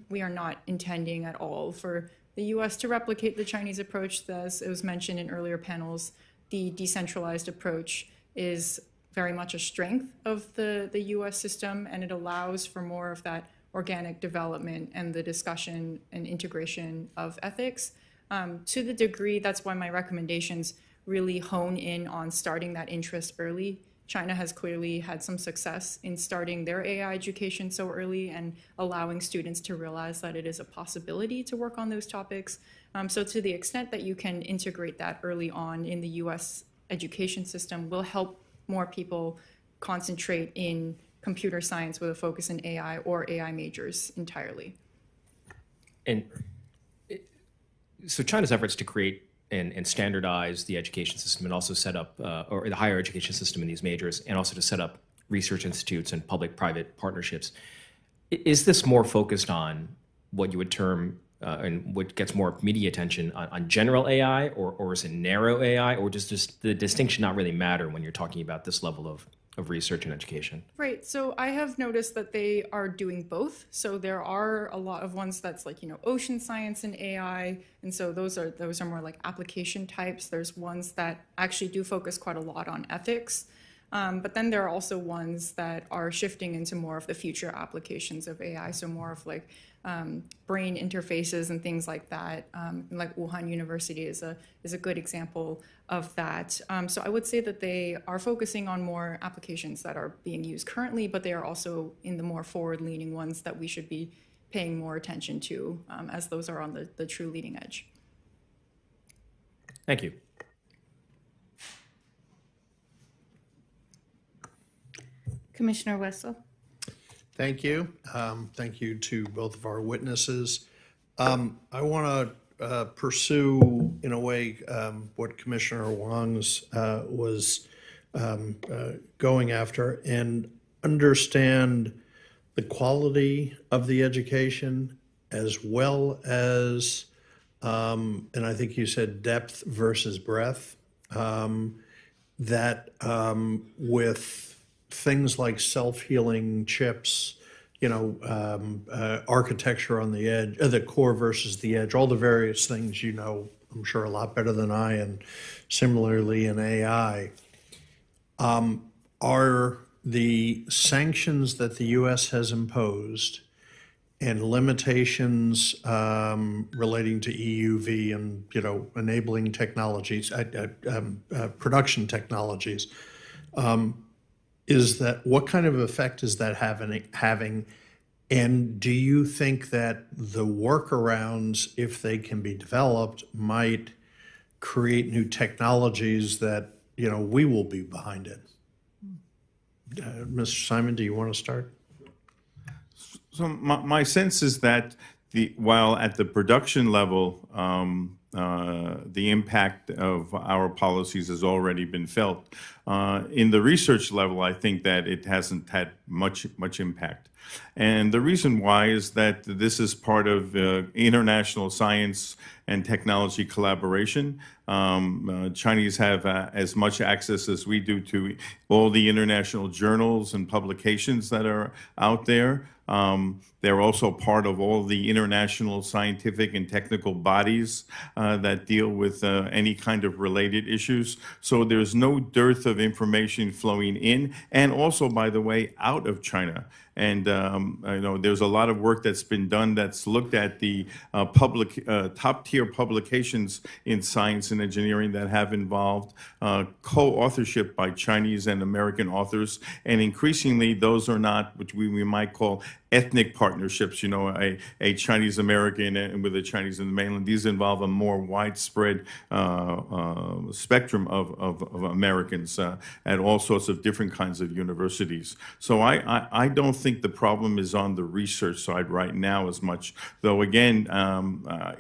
we are not intending at all for the US to replicate the Chinese approach. As it was mentioned in earlier panels, the decentralized approach is very much a strength of the US system, and it allows for more of that organic development and the discussion and integration of ethics. To the degree, that's why my recommendations really hone in on starting that interest early. China has clearly had some success in starting their AI education so early and allowing students to realize that it is a possibility to work on those topics. So to the extent that you can integrate that early on in the US education system will help more people concentrate in computer science with a focus in AI or AI majors entirely. And so China's efforts to create and standardize the education system and also set up, or the higher education system in these majors, and also to set up research institutes and public-private partnerships. Is this more focused on what you would term, and what gets more media attention on general AI, or is it narrow AI, or does just the distinction not really matter when you're talking about this level of research and education? Right. So I have noticed that they are doing both. So there are a lot of ones that's like, ocean science and AI. And so those are more like application types. There's ones that actually do focus quite a lot on ethics. But then there are also ones that are shifting into more of the future applications of AI. So more of like brain interfaces and things like that. Like Wuhan University is a good example of that. So I would say that they are focusing on more applications that are being used currently, but they are also in the more forward-leaning ones that we should be paying more attention to, as those are on the true leading edge. Thank you. Commissioner Wessel. Thank you. Thank you to both of our witnesses. I want to pursue, in a way, what Commissioner Wang's was going after, and understand the quality of the education, as well as, and I think you said depth versus breadth, that with things like self-healing chips, architecture on the edge, the core versus the edge, all the various things, I'm sure a lot better than I, and similarly in AI, are the sanctions that the U.S. has imposed and limitations relating to EUV and, enabling technologies, production technologies, is that, what kind of effect is that having? And do you think that the workarounds, if they can be developed, might create new technologies that, we will be behind it? Mr. Simon, do you want to start? So my sense is that while at the production level, the impact of our policies has already been felt. In the research level, I think that it hasn't had much impact. And the reason why is that this is part of international science and technology collaboration. Chinese have as much access as we do to all the international journals and publications that are out there. They're also part of all the international scientific and technical bodies that deal with any kind of related issues. So there's no dearth of information flowing in, and also, by the way, out of China. And there's a lot of work that's been done that's looked at the top-tier publications in science and engineering that have involved co-authorship by Chinese and American authors. And increasingly, those are not what we might call ethnic partnerships, a Chinese American and with a Chinese in the mainland. These involve a more widespread spectrum of Americans at all sorts of different kinds of universities. So I don't think the problem is on the research side right now as much, though again,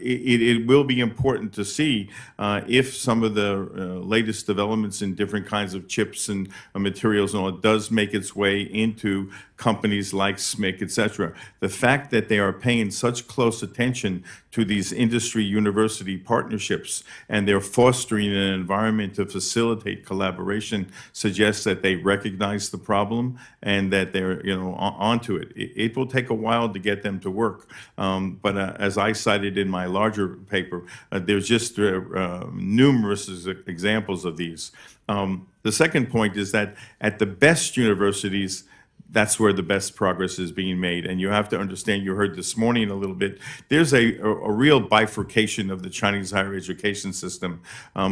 it will be important to see if some of the latest developments in different kinds of chips and materials and all, it does make its way into companies like SMIC, etc. The fact that they are paying such close attention to these industry university partnerships and they're fostering an environment to facilitate collaboration suggests that they recognize the problem and that they're onto it. It will take a while to get them to work, but as I cited in my larger paper, there's just numerous examples of these. The second point is that at the best universities, that's where the best progress is being made. And you have to understand, you heard this morning a little bit, there's a real bifurcation of the Chinese higher education system.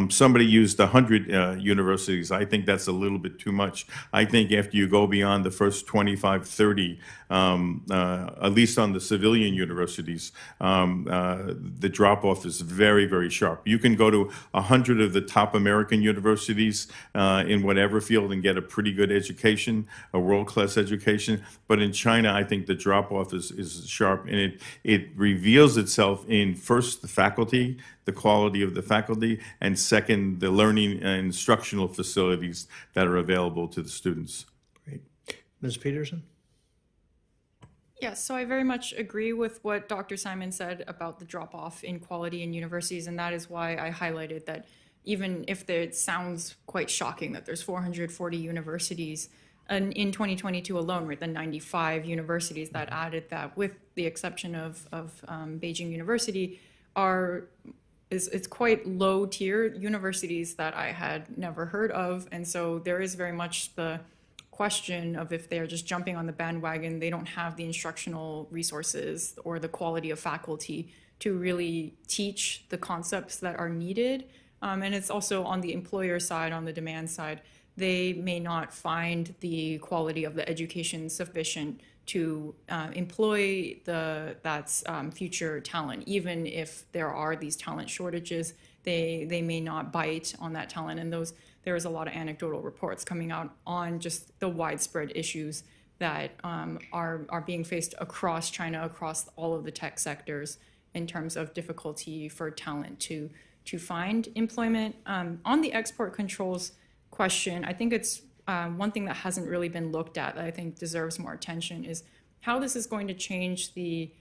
Somebody used 100 universities. I think that's a little bit too much. I think after you go beyond the first 25, 30, at least on the civilian universities, the drop-off is very, very sharp. You can go to 100 of the top American universities in whatever field and get a pretty good education, a world-class education. But in China, I think the drop-off is sharp, and it reveals itself in, first, the faculty, the quality of the faculty, and second, the learning and instructional facilities that are available to the students. Great. Ms. Peterson? Yes, so I very much agree with what Dr. Simon said about the drop-off in quality in universities, and that is why I highlighted that even if it sounds quite shocking that there's 440 universities, and in 2022 alone, right, the 95 universities that added that, with the exception of Beijing University, it's quite low tier universities that I had never heard of, and so there is very much the question of if they're just jumping on the bandwagon, they don't have the instructional resources or the quality of faculty to really teach the concepts that are needed. And it's also on the employer side, on the demand side, they may not find the quality of the education sufficient to employ that's future talent. Even if there are these talent shortages, they may not bite on that talent. And there is a lot of anecdotal reports coming out on just the widespread issues that are being faced across China, across all of the tech sectors, in terms of difficulty for talent to find employment. On the export controls question, I think it's one thing that hasn't really been looked at that I think deserves more attention is how this is going to change the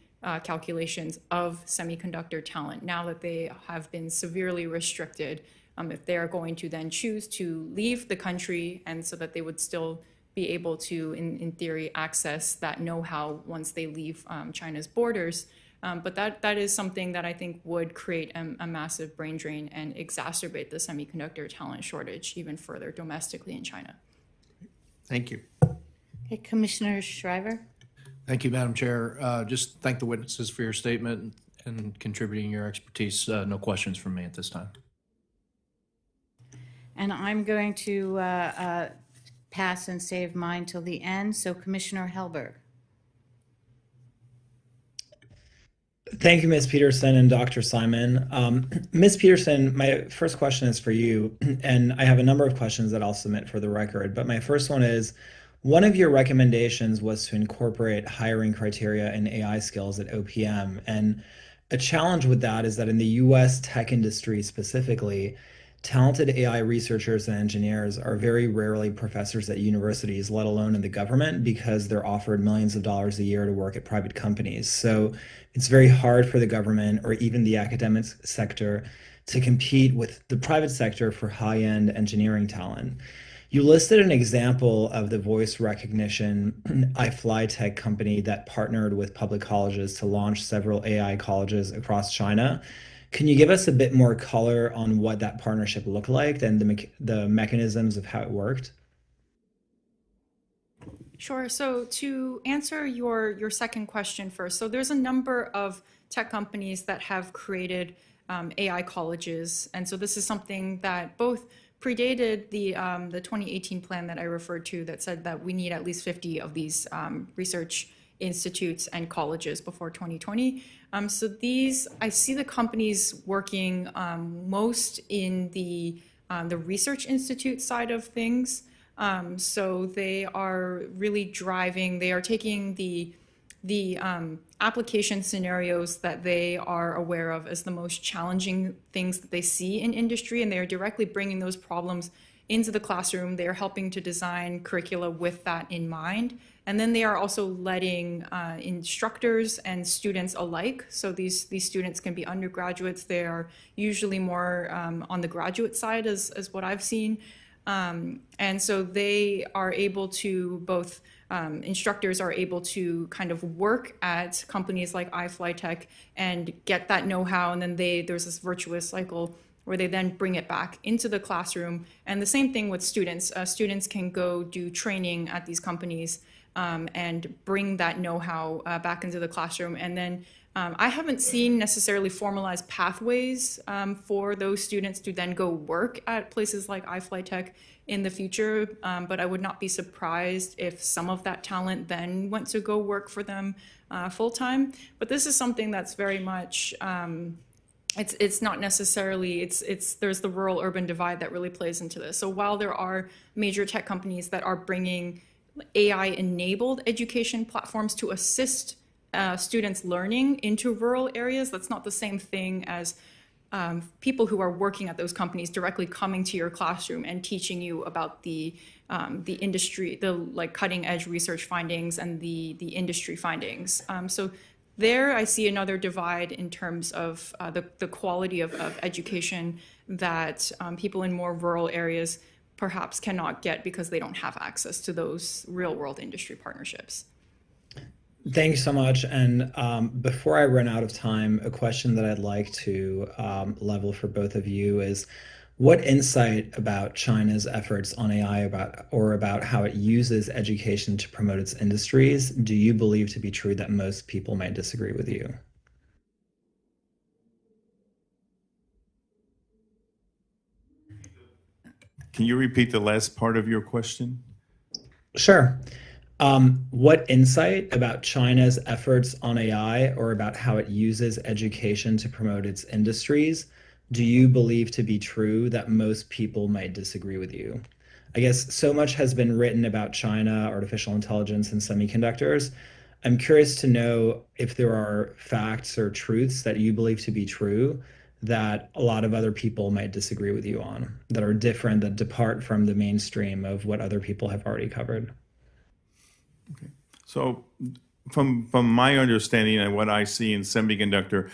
calculations of semiconductor talent now that they have been severely restricted. If they are going to then choose to leave the country, and so that they would still be able to, in theory, access that know-how once they leave China's borders. But that is something that I think would create a massive brain drain and exacerbate the semiconductor talent shortage even further domestically in China. Thank you. Okay, Commissioner Shriver. Thank you, Madam Chair. Just thank the witnesses for your statement and contributing your expertise. No questions from me at this time. And I'm going to pass and save mine till the end. So Commissioner Helberg. Thank you, Ms. Peterson and Dr. Simon. Ms. Peterson, my first question is for you, and I have a number of questions that I'll submit for the record, but my first one is, one of your recommendations was to incorporate hiring criteria and AI skills at OPM, and a challenge with that is that in the US tech industry specifically, talented AI researchers and engineers are very rarely professors at universities, let alone in the government, because they're offered millions of dollars a year to work at private companies. So it's very hard for the government or even the academic sector to compete with the private sector for high-end engineering talent. You listed an example of the voice recognition iFlyTech company that partnered with public colleges to launch several AI colleges across China. Can you give us a bit more color on what that partnership looked like and the mechanisms of how it worked? Sure. So to answer your second question first, so there's a number of tech companies that have created AI colleges, and so this is something that both predated the 2018 plan that I referred to that said that we need at least 50 of these research institutes and colleges before 2020. So these, I see the companies working most in the research institute side of things. So they are really driving, they are taking the application scenarios that they are aware of as the most challenging things that they see in industry, and they are directly bringing those problems into the classroom. They are helping to design curricula with that in mind. And then they are also letting instructors and students alike. So these students can be undergraduates. They are usually more on the graduate side as what I've seen. And so they are able to both, instructors are able to kind of work at companies like iFlyTech and get that know-how. And then there's this virtuous cycle where they then bring it back into the classroom. And the same thing with students. Students can go do training at these companies and bring that know-how back into the classroom. And then I haven't seen necessarily formalized pathways for those students to then go work at places like iFlyTech in the future, but I would not be surprised if some of that talent then went to go work for them full-time. But this is something that's very much, it's not necessarily, there's the rural-urban divide that really plays into this. So while there are major tech companies that are bringing AI-enabled education platforms to assist students learning into rural areas, that's not the same thing as people who are working at those companies directly coming to your classroom and teaching you about the industry, the like cutting edge research findings and the industry findings. So there I see another divide in terms of the quality of education that people in more rural areas perhaps cannot get because they don't have access to those real world industry partnerships. Thank you so much. And before I run out of time, a question that I'd like to level for both of you is, what insight about China's efforts on AI about how it uses education to promote its industries do you believe to be true that most people might disagree with you? Can you repeat the last part of your question? Sure. What insight about China's efforts on AI or about how it uses education to promote its industries do you believe to be true that most people might disagree with you? I guess so much has been written about China, artificial intelligence, and semiconductors. I'm curious to know if there are facts or truths that you believe to be true that a lot of other people might disagree with you on, that are different, that depart from the mainstream of what other people have already covered. Okay. So from my understanding and what I see in semiconductor,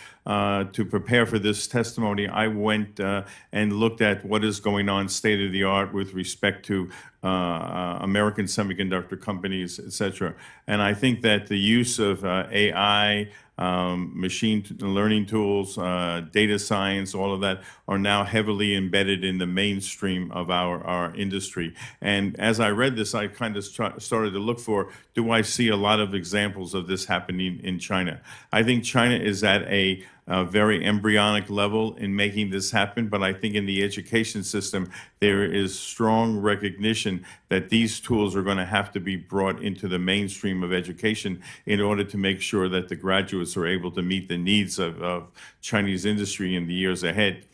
to prepare for this testimony, I went and looked at what is going on state of the art with respect to American semiconductor companies, et cetera. And I think that the use of AI, machine learning tools, data science, all of that are now heavily embedded in the mainstream of our industry. And as I read this, I kind of started to look for, do I see a lot of examples of this happening in China? I think China is at a very embryonic level in making this happen, but I think in the education system, there is strong recognition that these tools are going to have to be brought into the mainstream of education in order to make sure that the graduates are able to meet the needs of Chinese industry in the years ahead.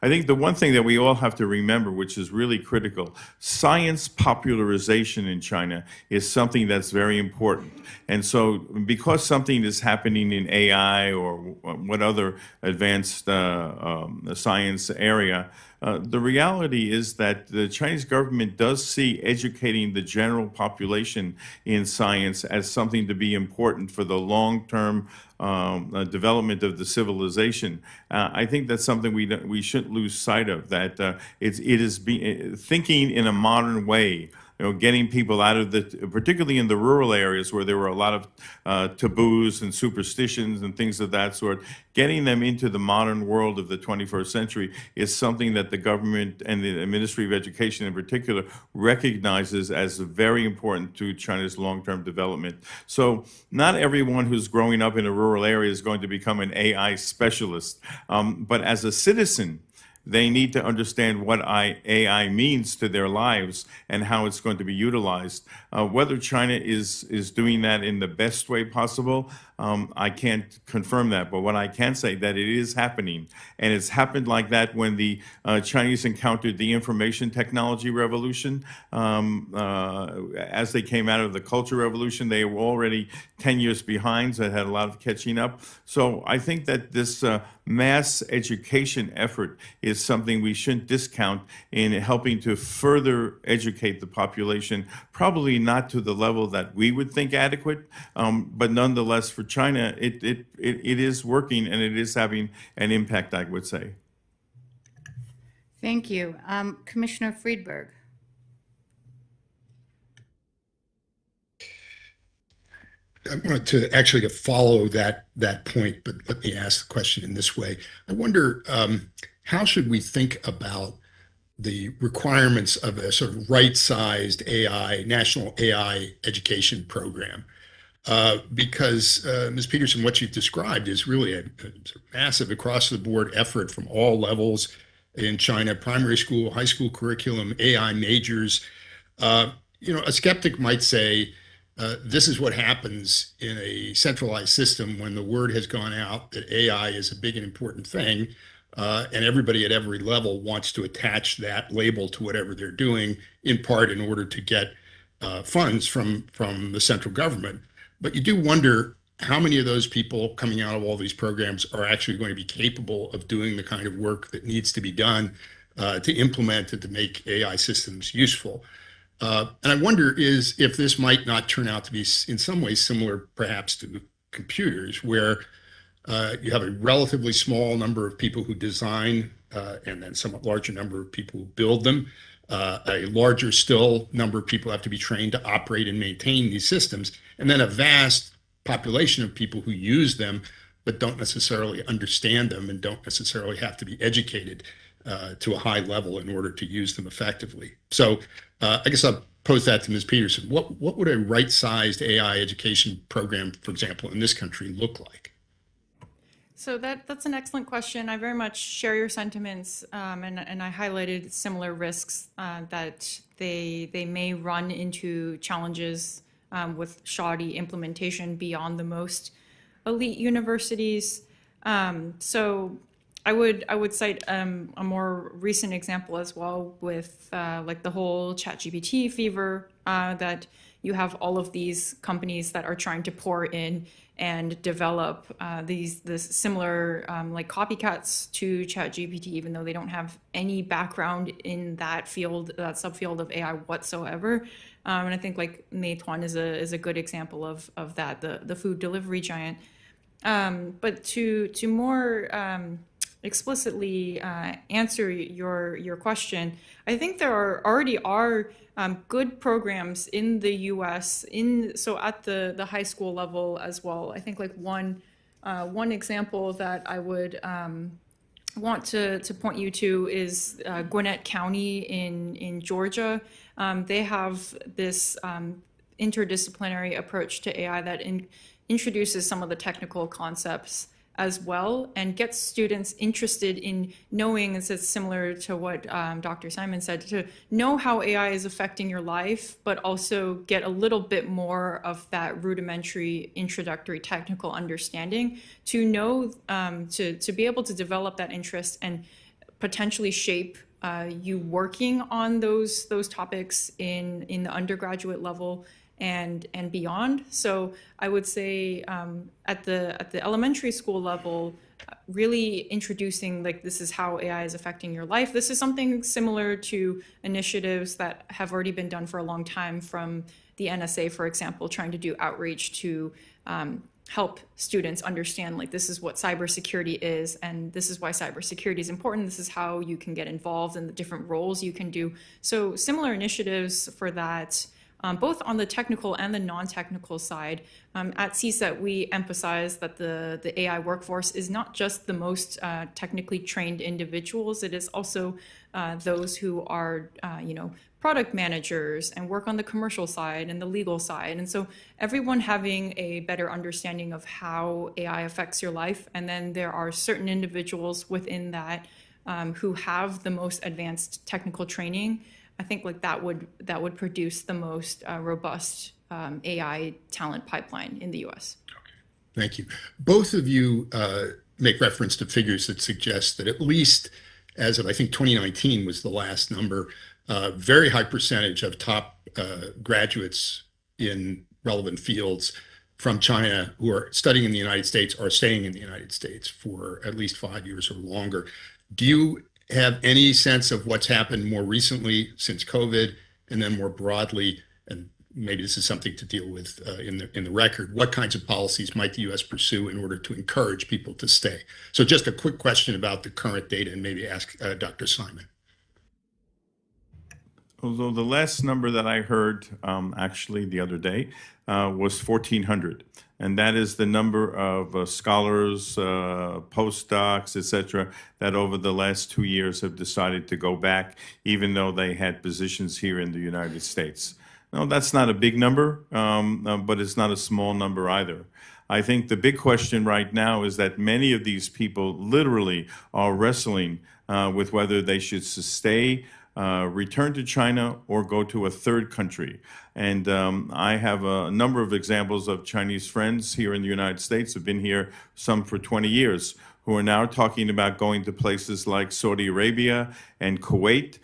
I think the one thing that we all have to remember, which is really critical, science popularization in China is something that's very important. And so because something is happening in AI or what other advanced science area, the reality is that the Chinese government does see educating the general population in science as something to be important for the long-term development of the civilization. I think that's something we shouldn't lose sight of, that it is thinking in a modern way, getting people out of particularly in the rural areas where there were a lot of taboos and superstitions and things of that sort, getting them into the modern world of the 21st century is something that the government and the Ministry of Education in particular recognizes as very important to China's long-term development. So not everyone who's growing up in a rural area is going to become an AI specialist, but as a citizen, they need to understand what AI means to their lives and how it's going to be utilized. Whether China is doing that in the best way possible, I can't confirm that. But what I can say that it is happening. And it's happened like that when the Chinese encountered the information technology revolution. As they came out of the culture revolution, they were already 10 years behind, so it had a lot of catching up. So I think that this mass education effort is something we shouldn't discount in helping to further educate the population, probably not to the level that we would think adequate, but nonetheless for China, it is working and it is having an impact, I would say. Thank you. Commissioner Friedberg. I wanted to actually to follow that point, but let me ask the question in this way. I wonder, how should we think about the requirements of a sort of right-sized AI, national AI education program? Because Ms. Peterson, what you've described is really a massive across-the-board effort from all levels in China, primary school, high school curriculum, AI majors. A skeptic might say, this is what happens in a centralized system when the word has gone out that AI is a big and important thing, and everybody at every level wants to attach that label to whatever they're doing, in part in order to get funds from the central government. But you do wonder how many of those people coming out of all these programs are actually going to be capable of doing the kind of work that needs to be done to implement and to make AI systems useful. And I wonder if this might not turn out to be in some ways similar perhaps to computers, where you have a relatively small number of people who design and then somewhat larger number of people who build them. A larger still number of people have to be trained to operate and maintain these systems, and then a vast population of people who use them but don't necessarily understand them and don't necessarily have to be educated to a high level in order to use them effectively. So I guess I'll pose that to Ms. Peterson. What would a right-sized AI education program, for example, in this country look like? So that's an excellent question. I very much share your sentiments, and I highlighted similar risks that they may run into challenges with shoddy implementation beyond the most elite universities. So I would cite a more recent example as well with like the whole ChatGPT fever, that you have all of these companies that are trying to pour in and develop this similar like copycats to ChatGPT, even though they don't have any background in that field, that subfield of AI whatsoever. And I think like Meituan is a good example of that, the food delivery giant. But to more explicitly answer your question, I think there already are good programs in the U.S. So at the high school level as well. I think like one example that I would want to point you to is Gwinnett County in Georgia. They have this interdisciplinary approach to AI that introduces some of the technical concepts as well and gets students interested in knowing, this is similar to what Dr. Simon said, to know how AI is affecting your life, but also get a little bit more of that rudimentary introductory technical understanding to know, to be able to develop that interest and potentially shape you working on those topics in the undergraduate level and beyond. So I would say at the elementary school level, really introducing like this is how AI is affecting your life. This is something similar to initiatives that have already been done for a long time from the NSA, for example, trying to do outreach to help students understand like this is what cybersecurity is and this is why cybersecurity is important. This is how you can get involved in the different roles you can do. So similar initiatives for that. Both on the technical and the non-technical side. At CSET, we emphasize that the AI workforce is not just the most technically trained individuals. It is also those who are, product managers and work on the commercial side and the legal side. And so everyone having a better understanding of how AI affects your life. And then there are certain individuals within that who have the most advanced technical training. I think like that would produce the most robust AI talent pipeline in the U.S. Okay, thank you. Both of you make reference to figures that suggest that at least as of I think 2019 was the last number, very high percentage of top graduates in relevant fields from China who are studying in the United States are staying in the United States for at least 5 years or longer. Do you have any sense of what's happened more recently since COVID, and then more broadly, and maybe this is something to deal with in the record, what kinds of policies might the U.S. pursue in order to encourage people to stay? So just a quick question about the current data and maybe ask Dr. Simon. although the last number that I heard actually the other day was 1,400. And that is the number of scholars, postdocs, et cetera, that over the last 2 years have decided to go back, even though they had positions here in the United States. No, that's not a big number, but it's not a small number either. I think the big question right now is that many of these people literally are wrestling with whether they should stay, return to China, or go to a third country. And I have a number of examples of Chinese friends here in the United States, who've been here some for 20 years, who are now talking about going to places like Saudi Arabia and Kuwait,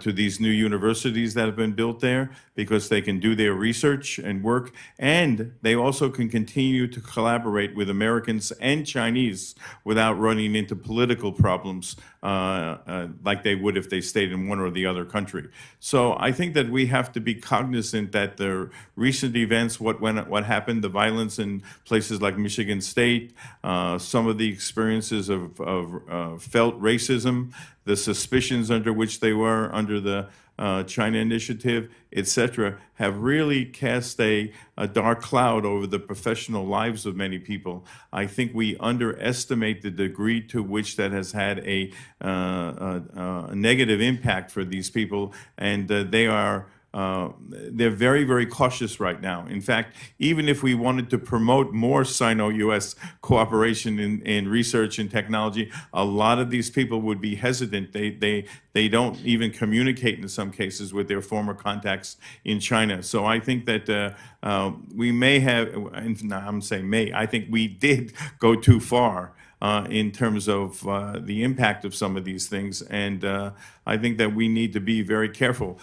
to these new universities that have been built there, because they can do their research and work, and they also can continue to collaborate with Americans and Chinese without running into political problems like they would if they stayed in one or the other country. So I think that we have to be cognizant that the recent events, what happened, the violence in places like Michigan State, some of the experiences of felt racism, the suspicions under which they were under the China Initiative, et cetera, have really cast a dark cloud over the professional lives of many people. I think we underestimate the degree to which that has had a negative impact for these people, and they're very, very cautious right now. In fact, even if we wanted to promote more Sino-US cooperation in research and technology, a lot of these people would be hesitant. They don't even communicate in some cases with their former contacts in China. So I think that we may have, I'm saying may, I think we did go too far in terms of the impact of some of these things. And I think that we need to be very careful.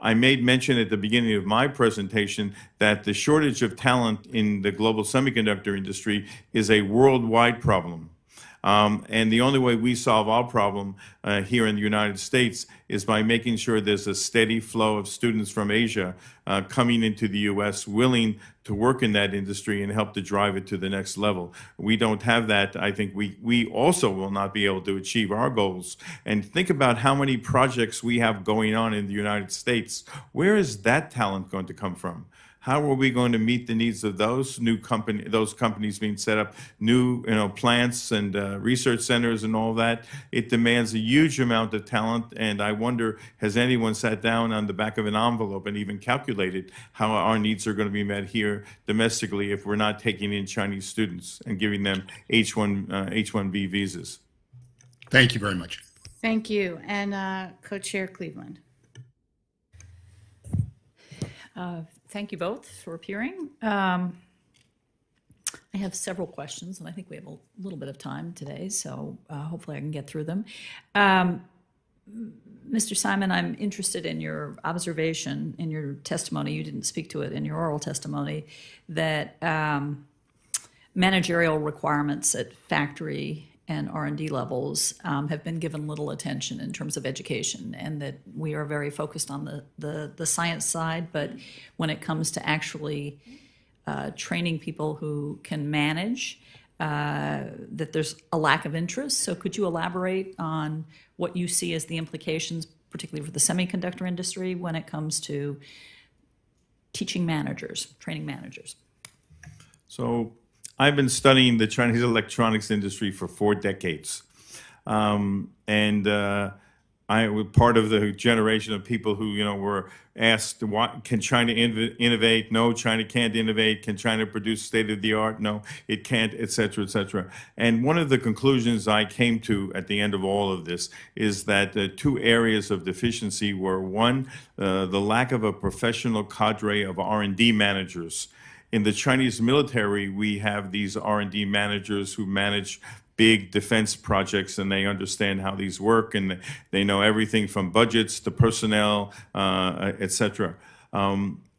I made mention at the beginning of my presentation that the shortage of talent in the global semiconductor industry is a worldwide problem. And the only way we solve our problem here in the United States is by making sure there's a steady flow of students from Asia coming into the U.S. willing to work in that industry and help to drive it to the next level. We don't have that. I think we also will not be able to achieve our goals. And think about how many projects we have going on in the United States. Where is that talent going to come from? How are we going to meet the needs of those companies being set up, new plants and research centers and all that? It demands a huge amount of talent, and I wonder, has anyone sat down on the back of an envelope and even calculated how our needs are going to be met here domestically if we're not taking in Chinese students and giving them H-1B visas? Thank you very much. Thank you. And Co-Chair Cleveland. Thank you both for appearing. I have several questions, and I think we have a little bit of time today, so hopefully I can get through them. Mr. Simon, I'm interested in your observation in your testimony. You didn't speak to it in your oral testimony, that managerial requirements at factory and R&D levels have been given little attention in terms of education, and that we are very focused on the science side, but when it comes to actually training people who can manage, that there's a lack of interest. So could you elaborate on what you see as the implications, particularly for the semiconductor industry, when it comes to teaching managers, training managers? So I've been studying the Chinese electronics industry for 4 decades. I was part of the generation of people who, were asked, can China innovate? No, China can't innovate. Can China produce state-of-the-art? No, it can't, et cetera, et cetera. And one of the conclusions I came to at the end of all of this is that 2 areas of deficiency were, one, the lack of a professional cadre of R&D managers. In the Chinese military, we have these R&D managers who manage big defense projects, and they understand how these work, and they know everything from budgets to personnel, et cetera.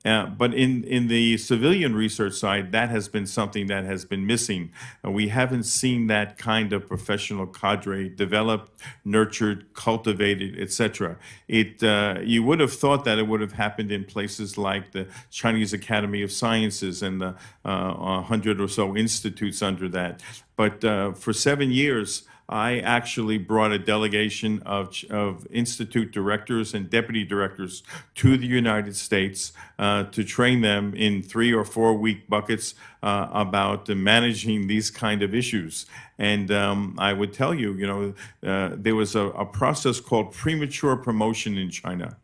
But in the civilian research side, that has been something that has been missing. We haven't seen that kind of professional cadre developed, nurtured, cultivated, et cetera. You would have thought that it would have happened in places like the Chinese Academy of Sciences and the 100 or so institutes under that. But for 7 years, I actually brought a delegation of institute directors and deputy directors to the United States to train them in 3 or 4 week buckets about managing these kind of issues. And I would tell you, there was a process called premature promotion in China.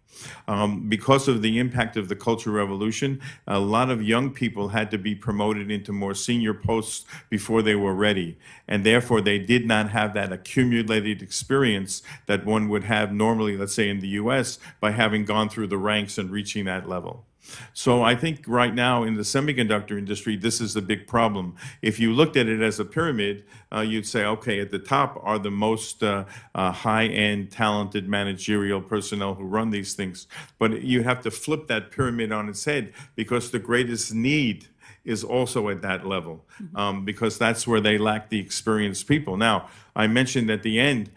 Because of the impact of the Cultural Revolution, a lot of young people had to be promoted into more senior posts before they were ready. And therefore, they did not have that accumulated experience that one would have normally, let's say in the US, by having gone through the ranks and reaching that level. So I think right now in the semiconductor industry, this is the big problem. If you looked at it as a pyramid, you'd say, okay, at the top are the most high-end, talented managerial personnel who run these things. But you have to flip that pyramid on its head because the greatest need is also at that level, because that's where they lack the experienced people. Now, I mentioned at the end,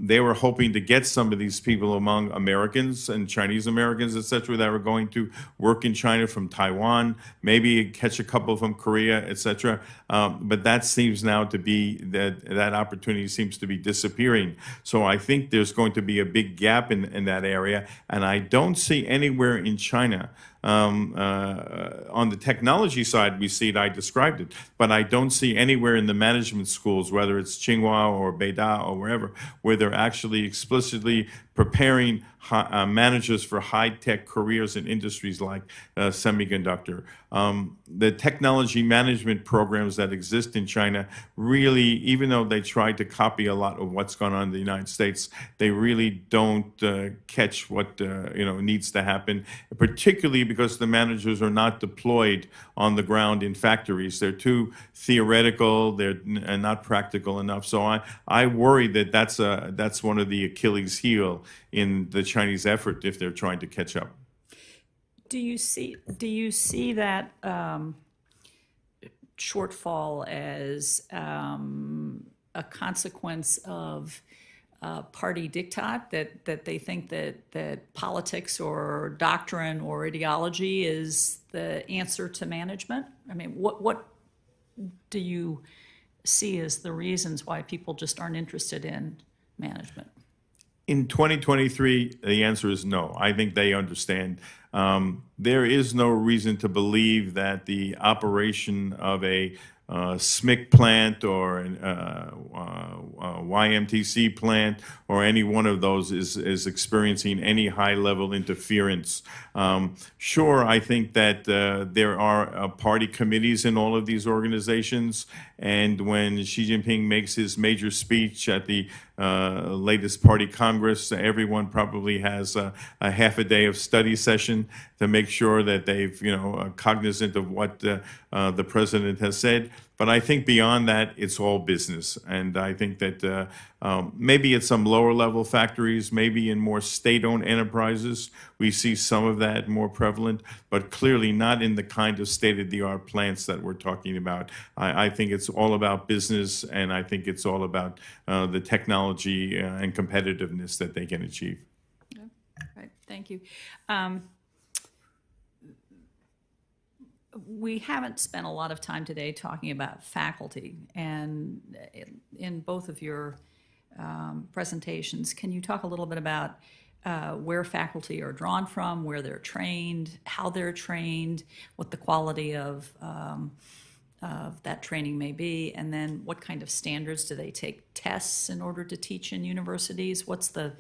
they were hoping to get some of these people among Americans and Chinese Americans, et cetera, that were going to work in China from Taiwan, maybe catch a couple from Korea, et cetera. But that seems now to be, that opportunity seems to be disappearing. So I think there's going to be a big gap in that area. And I don't see anywhere in China, on the technology side, we see it, I described it, but I don't see anywhere in the management schools, whether it's Tsinghua or Beida or wherever, where they're actually explicitly preparing managers for high-tech careers in industries like semiconductor. The technology management programs that exist in China really, even though they try to copy a lot of what's gone on in the United States, they really don't catch what needs to happen, particularly because the managers are not deployed on the ground in factories. They're too theoretical, they're not practical enough. So I worry that that's one of the Achilles heel in the Chinese effort if they're trying to catch up. Do you see that shortfall as a consequence of party diktat, that they think that politics or doctrine or ideology is the answer to management? I mean, what do you see as the reasons why people just aren't interested in management? In 2023, the answer is no. I think they understand. There is no reason to believe that the operation of a SMIC plant or an YMTC plant or any one of those is experiencing any high-level interference. Sure, I think that there are party committees in all of these organizations, and when Xi Jinping makes his major speech at the latest party congress, everyone probably has a half a day of study session to make sure that they've, cognizant of what the president has said. But I think beyond that, it's all business. And I think that maybe at some lower level factories, maybe in more state-owned enterprises, we see some of that more prevalent, but clearly not in the kind of state-of-the-art plants that we're talking about. I think it's all about business, and I think it's all about the technology and competitiveness that they can achieve. Yeah. Right. Thank you. We haven't spent a lot of time today talking about faculty, and in both of your presentations, can you talk a little bit about where faculty are drawn from, where they're trained, how they're trained, what the quality of that training may be, and then what kind of standards do they take tests in order to teach in universities? What's the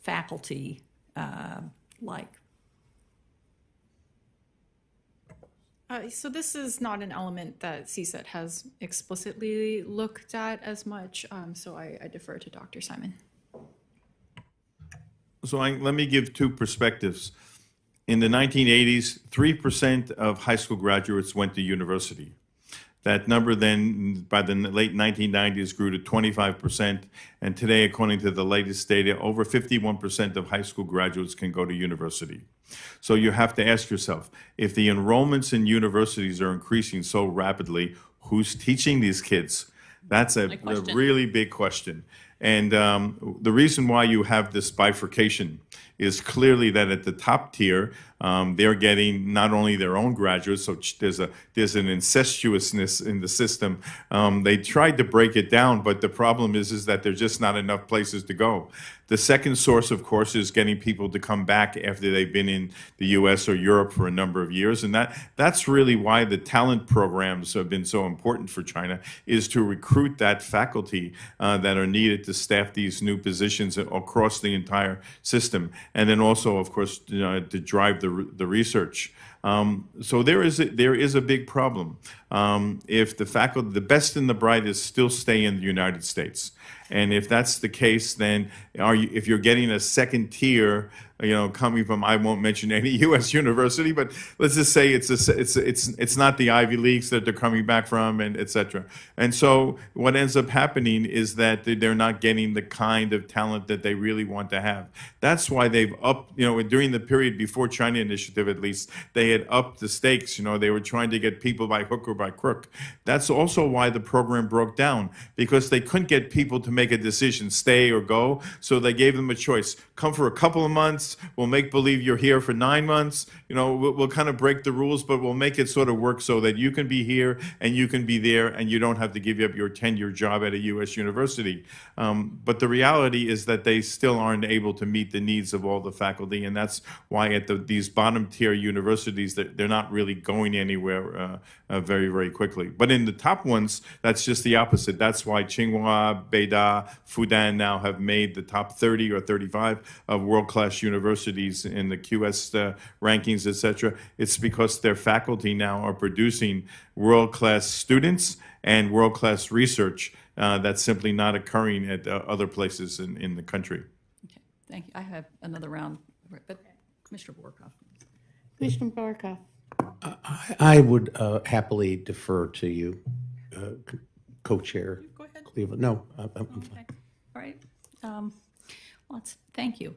faculty like? So this is not an element that CSET has explicitly looked at as much, so I defer to Dr. Simon. So let me give two perspectives. In the 1980s, 3% of high school graduates went to university. That number then, by the late 1990s, grew to 25%. And today, according to the latest data, over 51% of high school graduates can go to university. So you have to ask yourself, if the enrollments in universities are increasing so rapidly, who's teaching these kids? That's a really big question. And the reason why you have this bifurcation is clearly that at the top tier, they're getting not only their own graduates, so there's an incestuousness in the system. They tried to break it down, but the problem is that there's just not enough places to go. The second source, of course, is getting people to come back after they've been in the U.S. or Europe for a number of years. And that's really why the talent programs have been so important for China, is to recruit that faculty that are needed to staff these new positions across the entire system. And then also, of course, to drive the research. So there is a big problem. If the faculty, the best and the brightest still stay in the United States. And if that's the case, then if you're getting a second tier, coming from, I won't mention any U.S. university, but let's just say it's not the Ivy Leagues that they're coming back from, and et cetera. And so what ends up happening is that they're not getting the kind of talent that they really want to have. That's why they've upped, during the period before China Initiative, at least, they had upped the stakes. They were trying to get people by hook or by crook. That's also why the program broke down, because they couldn't get people to make a decision, stay or go. So they gave them a choice. Come for a couple of months. We'll make believe you're here for 9 months. We'll kind of break the rules, but we'll make it sort of work so that you can be here and you can be there, and you don't have to give up your tenure job at a U.S. university. But the reality is that they still aren't able to meet the needs of all the faculty, and that's why at these bottom tier universities, they're not really going anywhere very, very quickly. But in the top ones, that's just the opposite. That's why Tsinghua, Beida, Fudan now have made the top 30 or 35 of world-class universities in the QS rankings, et cetera. It's because their faculty now are producing world-class students and world-class research that's simply not occurring at other places in the country. Okay, thank you. I have another round, but Commissioner Borkoff. Commissioner Borkoff. I would happily defer to you, Co-Chair Cleveland. No, I'm fine. All right. Thank you.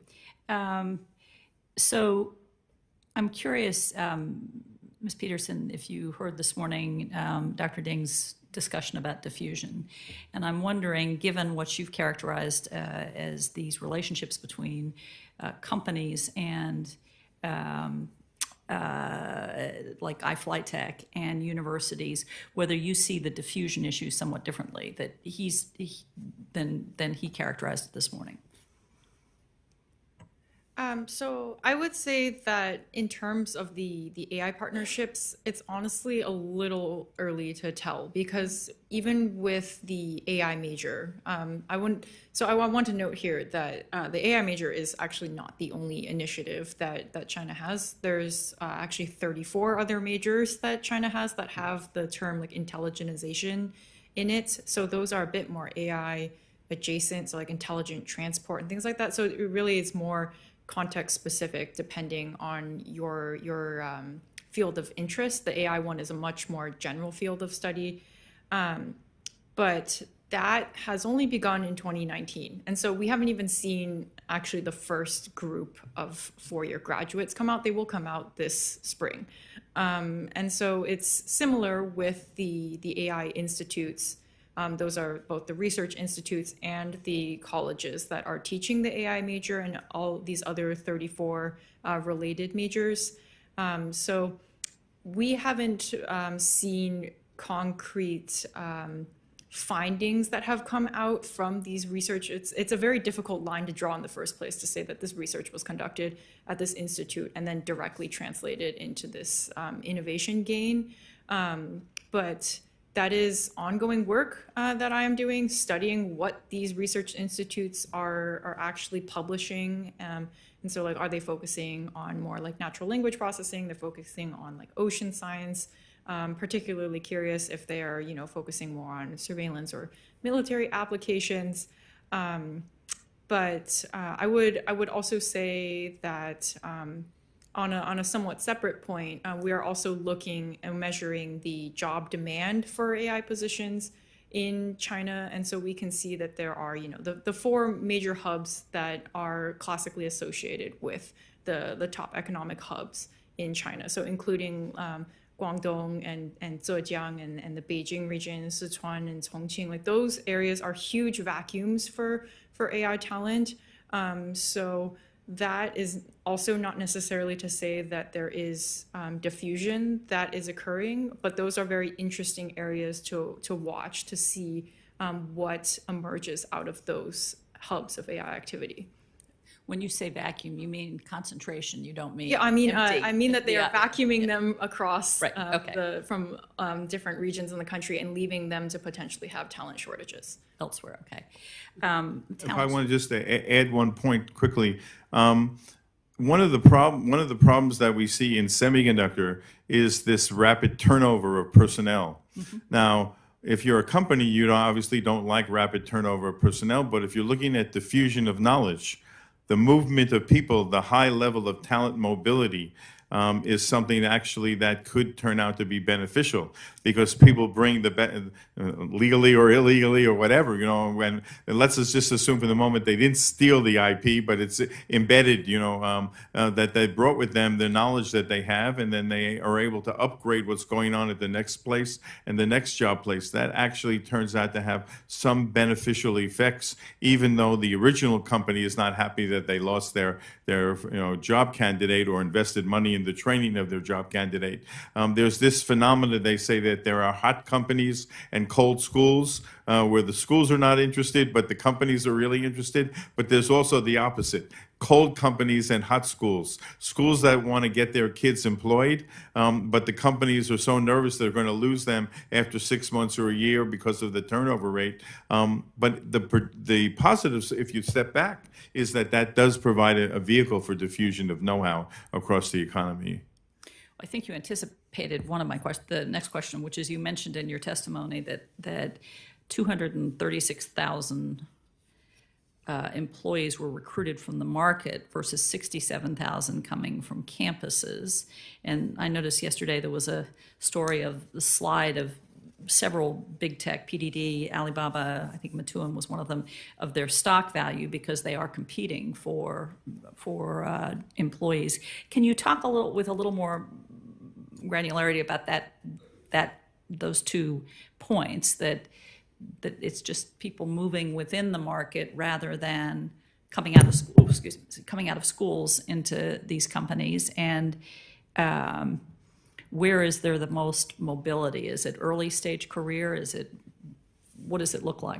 So I'm curious, Ms. Peterson, if you heard this morning Dr. Ding's discussion about diffusion. And I'm wondering, given what you've characterized as these relationships between companies and like iFlyTech and universities, whether you see the diffusion issue somewhat differently than he characterized it this morning. So I would say that in terms of the AI partnerships, it's honestly a little early to tell, because even with the AI major, I want to note here that the AI major is actually not the only initiative that China has. There's actually 34 other majors that China has that have the term like intelligentization in it. So those are a bit more AI adjacent, so like intelligent transport and things like that. So it really is more context specific depending on your field of interest. The AI one is a much more general field of study, but that has only begun in 2019, and so we haven't even seen actually the first group of four-year graduates come out. They will come out this spring, and so it's similar with the AI institutes. Those are both the research institutes and the colleges that are teaching the AI major and all these other 34 related majors. So we haven't seen concrete findings that have come out from these research. It's a very difficult line to draw in the first place to say that this research was conducted at this institute and then directly translated into this innovation gain. But that is ongoing work that I am doing, studying what these research institutes are actually publishing. And so like, are they focusing on more like natural language processing? They're focusing on like ocean science. Particularly curious if they are, focusing more on surveillance or military applications. But I would also say that on a somewhat separate point, we are also looking and measuring the job demand for AI positions in China. And so we can see that there are, the four major hubs that are classically associated with the top economic hubs in China. So including Guangdong and Zhejiang and the Beijing region, Sichuan and Chongqing, like those areas are huge vacuums for AI talent. So that is also not necessarily to say that there is diffusion that is occurring, but those are very interesting areas to watch to see what emerges out of those hubs of AI activity. When you say vacuum, you mean concentration. You don't mean yeah. I mean, empty. I mean that they are vacuuming yeah. them across right. Okay. from different regions in the country and leaving them to potentially have talent shortages elsewhere. Okay. If I want to just add one point quickly, one of the problems that we see in semiconductor is this rapid turnover of personnel. Mm-hmm. Now, if you're a company, you obviously don't like rapid turnover of personnel, but if you're looking at diffusion of knowledge, the movement of people, the high level of talent mobility is something actually that could turn out to be beneficial because people bring the legally or illegally or whatever, and let's just assume for the moment they didn't steal the IP, but it's embedded, that they brought with them the knowledge that they have, and then they are able to upgrade what's going on at the next place and the next job place. That actually turns out to have some beneficial effects, even though the original company is not happy that they lost their job candidate or invested money in the training of their job candidate. There's this phenomenon, they say that there are hot companies and cold schools where the schools are not interested, but the companies are really interested. But there's also the opposite. Cold companies and hot schools. Schools that want to get their kids employed, but the companies are so nervous they're going to lose them after 6 months or a year because of the turnover rate. But the positives, if you step back, is that does provide a vehicle for diffusion of know-how across the economy. I think you anticipated one of my questions, the next question, which is you mentioned in your testimony that 236,000 employees were recruited from the market versus 67,000 coming from campuses. And I noticed yesterday there was a story of the slide of several big tech, PDD, Alibaba, I think Matuam was one of them, of their stock value because they are competing for employees. Can you talk with a little more granularity about those 2 points, that it's just people moving within the market rather than coming out of schools into these companies, and where is there the most mobility? Is it early stage career? What does it look like?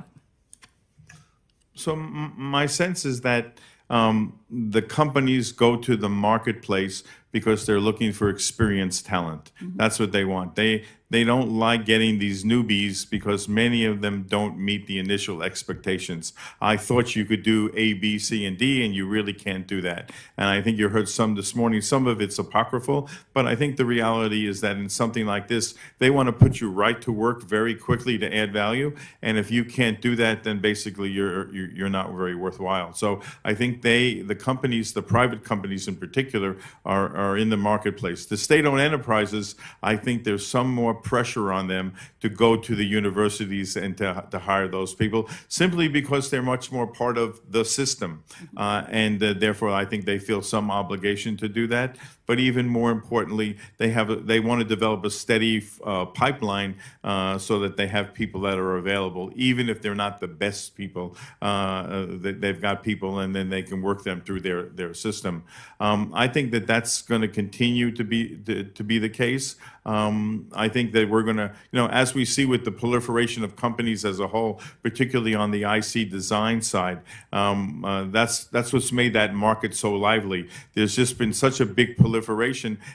So my sense is that the companies go to the marketplace because they're looking for experienced talent. Mm-hmm. That's what they want. They don't like getting these newbies because many of them don't meet the initial expectations. I thought you could do A, B, C, and D, and you really can't do that. And I think you heard some this morning. Some of it's apocryphal, but I think the reality is that in something like this, they want to put you right to work very quickly to add value. And if you can't do that, then basically you're not very worthwhile. So I think the companies, the private companies in particular, are in the marketplace. The state-owned enterprises, I think there's some more pressure on them to go to the universities and to hire those people, simply because they're much more part of the system. And therefore, I think they feel some obligation to do that. But even more importantly, they want to develop a steady pipeline so that they have people that are available, even if they're not the best people. They've got people, and then they can work them through their system. I think that's going to continue to be the case. I think that we're going to, as we see with the proliferation of companies as a whole, particularly on the IC design side, that's what's made that market so lively. There's just been such a big proliferation,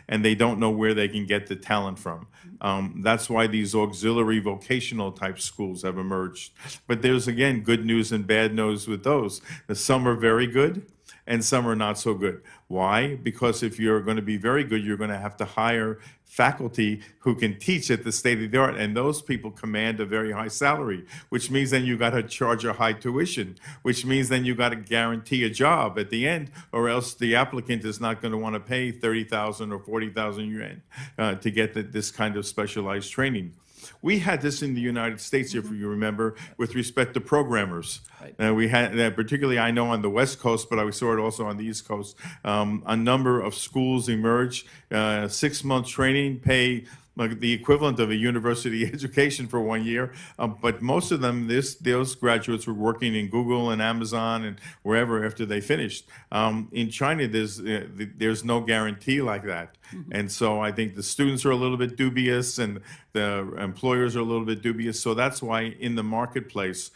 and they don't know where they can get the talent from. That's why these auxiliary vocational type schools have emerged. But there's, again, good news and bad news with those. Some are very good, and some are not so good. Why? Because if you're going to be very good, you're going to have to hire faculty who can teach at the state of the art, and those people command a very high salary, which means then you got to charge a high tuition, which means then you got to guarantee a job at the end, or else the applicant is not going to want to pay 30,000 or 40,000 yuan to get this kind of specialized training. We had this in the United States, if you remember, with respect to programmers. Right. We had, particularly I know on the West Coast, but I saw it also on the East Coast, a number of schools emerged, 6-month training, pay like the equivalent of a university education for 1 year. But most of them, those graduates were working in Google and Amazon and wherever after they finished. In China, there's no guarantee like that. And so I think the students are a little bit dubious and the employers are a little bit dubious. So that's why in the marketplace,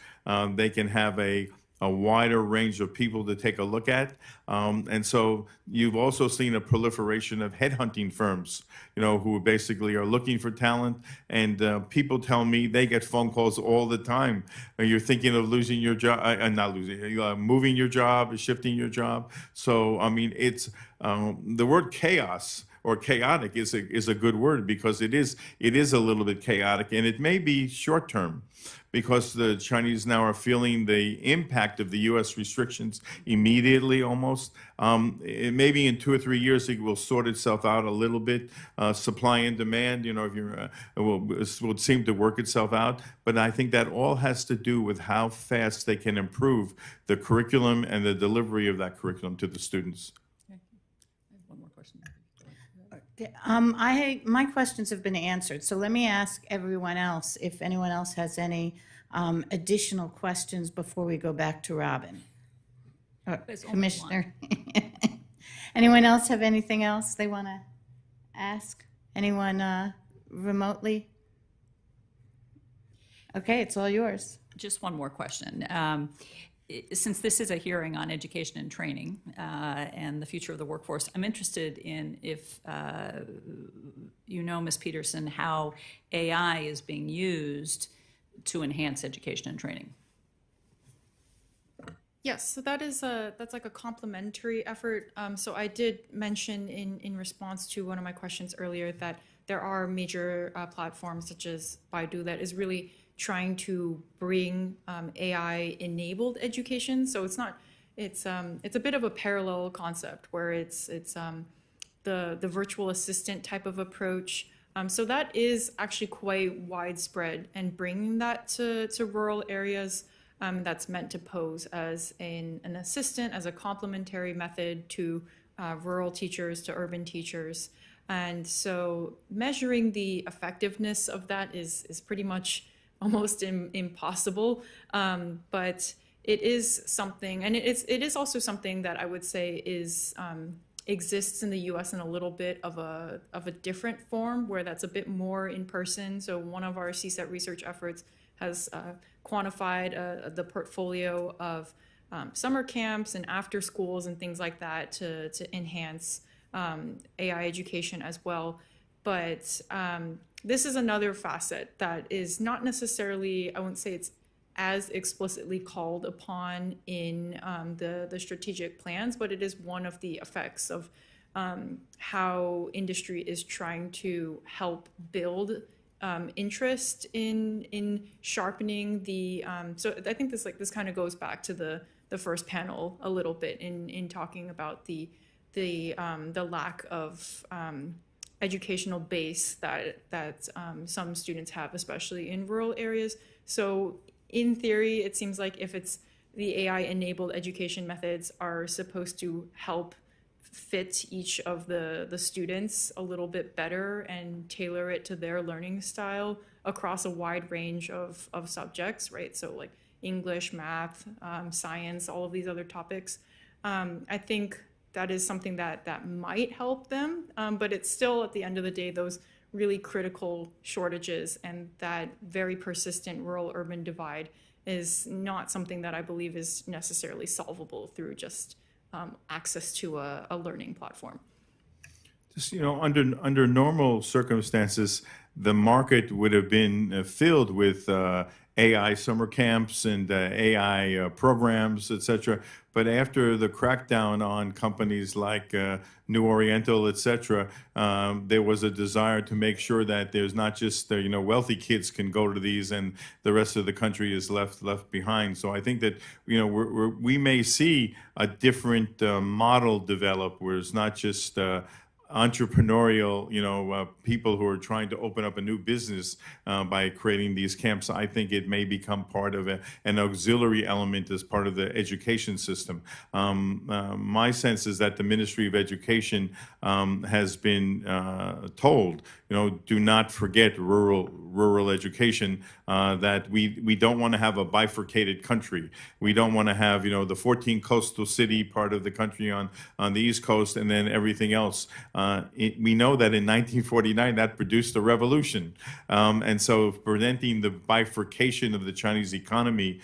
they can have a wider range of people to take a look at. And so you've also seen a proliferation of headhunting firms, who basically are looking for talent. And people tell me they get phone calls all the time. You're thinking of losing your job, moving your job, shifting your job. So, I mean, it's the word chaos or chaotic is a good word because it is a little bit chaotic, and it may be short term because the Chinese now are feeling the impact of the U.S. restrictions immediately almost. Maybe in 2 or 3 years it will sort itself out a little bit. Supply and demand, if you're, will seem to work itself out. But I think that all has to do with how fast they can improve the curriculum and the delivery of that curriculum to the students. One more question. My questions have been answered, so let me ask everyone else if anyone else has any additional questions before we go back to Robin. Commissioner. Anyone else have anything else they want to ask? Anyone remotely? Okay, it's all yours. Just one more question. Since this is a hearing on education and training and the future of the workforce, I'm interested in if Ms. Peterson, how AI is being used to enhance education and training. Yes, so that's like a complementary effort. So I did mention in response to one of my questions earlier that there are major platforms such as Baidu that is really trying to bring AI-enabled education. So it's a bit of a parallel concept where it's the virtual assistant type of approach. So that is actually quite widespread, and bringing that to rural areas that's meant to pose as an assistant, as a complementary method to rural teachers, to urban teachers. And so measuring the effectiveness of that is pretty much almost impossible, but it is something, and it is also something that I would say is exists in the U.S. in a little bit of a different form, where that's a bit more in person. So one of our CSET research efforts has quantified the portfolio of summer camps and after schools and things like that to enhance AI education as well. But this is another facet that is not necessarily, I wouldn't say it's as explicitly called upon in the strategic plans, but it is one of the effects of how industry is trying to help build interest in sharpening the. So I think this kind of goes back to the first panel a little bit in talking about the lack of educational base that some students have, especially in rural areas. So in theory, it seems like if it's the AI-enabled education methods are supposed to help fit each of the students a little bit better and tailor it to their learning style across a wide range of subjects, right? So like English, math, science, all of these other topics. I think that is something that might help them, but it's still, at the end of the day, those really critical shortages and that very persistent rural-urban divide is not something that I believe is necessarily solvable through just access to a learning platform. Just, under normal circumstances, the market would have been filled with AI summer camps and AI programs, et cetera. But after the crackdown on companies like New Oriental, et cetera, there was a desire to make sure that there's not just wealthy kids can go to these and the rest of the country is left behind. So I think that we may see a different model develop where it's not just entrepreneurial, people who are trying to open up a new business by creating these camps. I think it may become part of an auxiliary element as part of the education system. My sense is that the Ministry of Education has been told, do not forget rural education, that we don't want to have a bifurcated country. We don't want to have, the 14 coastal city part of the country on the East Coast and then everything else. We know that in 1949 that produced a revolution. And so preventing the bifurcation of the Chinese economy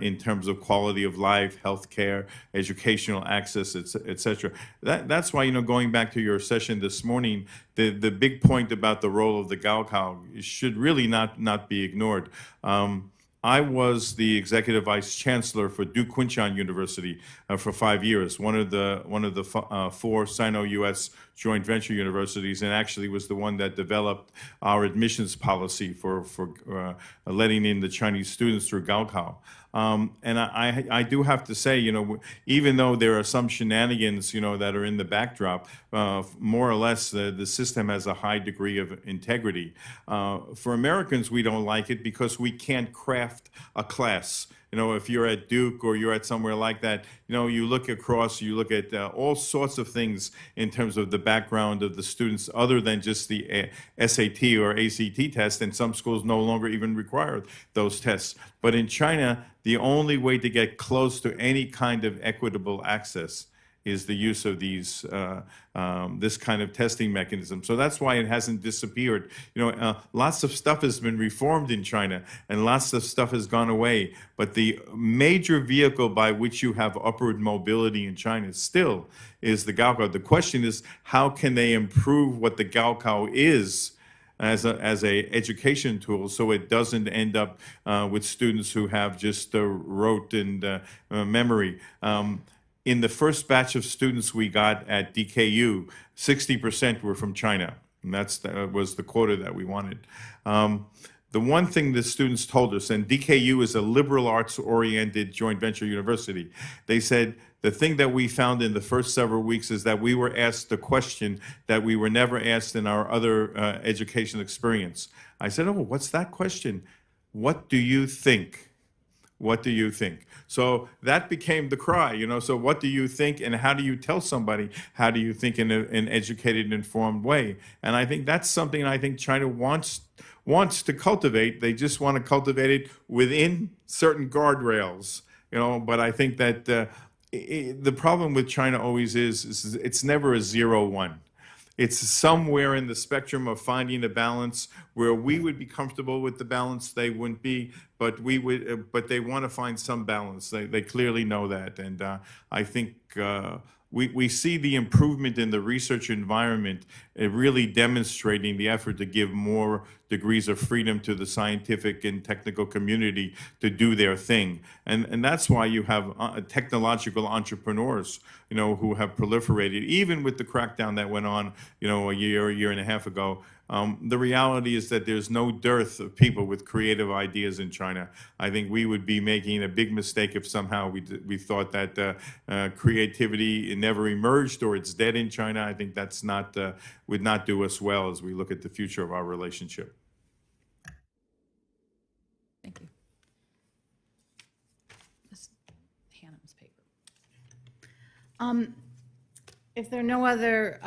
in terms of quality of life, healthcare, educational access, et cetera. That's why, going back to your session this morning, the big point about the role of the Gaokao should really not be ignored. I was the executive vice chancellor for Duke Quinshon University for 5 years, one of the 4 Sino-U.S. joint venture universities, and actually was the one that developed our admissions policy for letting in the Chinese students through Gaokao. And I do have to say, even though there are some shenanigans, that are in the backdrop, more or less the system has a high degree of integrity. For Americans, we don't like it because we can't craft a class. If you're at Duke or you're at somewhere like that, you look across, you look at all sorts of things in terms of the background of the students other than just the SAT or ACT test, and some schools no longer even require those tests. But in China, the only way to get close to any kind of equitable access is the use of these this kind of testing mechanism. So that's why it hasn't disappeared. Lots of stuff has been reformed in China, and lots of stuff has gone away. But the major vehicle by which you have upward mobility in China still is the Gaokao. The question is, how can they improve what the Gaokao is as a education tool, so it doesn't end up with students who have just rote and memory. In the first batch of students we got at DKU, 60% were from China, and that was the quota that we wanted. The one thing the students told us, and DKU is a liberal arts-oriented joint venture university, they said, the thing that we found in the first several weeks is that we were asked the question that we were never asked in our other education experience. I said, oh, what's that question? What do you think? What do you think? So that became the cry, so what do you think, and how do you tell somebody, how do you think in an educated, informed way? And I think that's something I think China wants to cultivate. They just want to cultivate it within certain guardrails, but I think that the problem with China always is it's never a 0-1. It's somewhere in the spectrum of finding a balance where we would be comfortable with the balance, they wouldn't be, but they want to find some balance. They clearly know that, and I think we see the improvement in the research environment really demonstrating the effort to give more degrees of freedom to the scientific and technical community to do their thing. And that's why you have technological entrepreneurs, who have proliferated, even with the crackdown that went on, a year and a half ago. The reality is that there's no dearth of people with creative ideas in China. I think we would be making a big mistake if somehow we thought that creativity never emerged or it's dead in China. I think that's would not do us well as we look at the future of our relationship. Thank you. Ms. Hannum's paper. If there are no other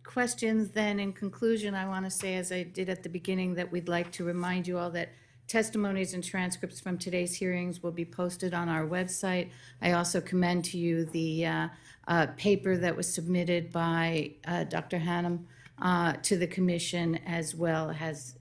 questions, then in conclusion, I want to say, as I did at the beginning, that we'd like to remind you all that testimonies and transcripts from today's hearings will be posted on our website. I also commend to you the paper that was submitted by Dr. Hannum to the commission, as well as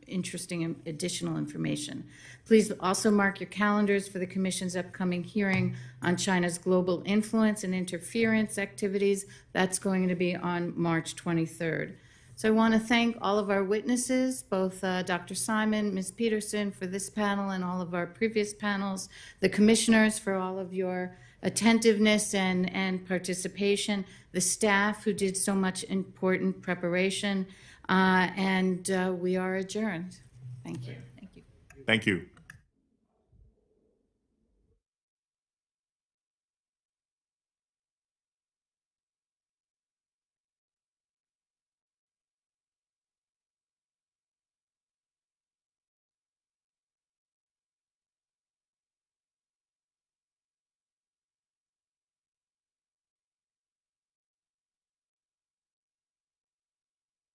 interesting additional information. Please also mark your calendars for the commission's upcoming hearing on China's global influence and interference activities. That's going to be on March 23rd. So I want to thank all of our witnesses, both Dr. Simon, Ms. Peterson for this panel and all of our previous panels, the commissioners for all of your attentiveness and participation, the staff who did so much important preparation, and we are adjourned. Thank you. Thank you.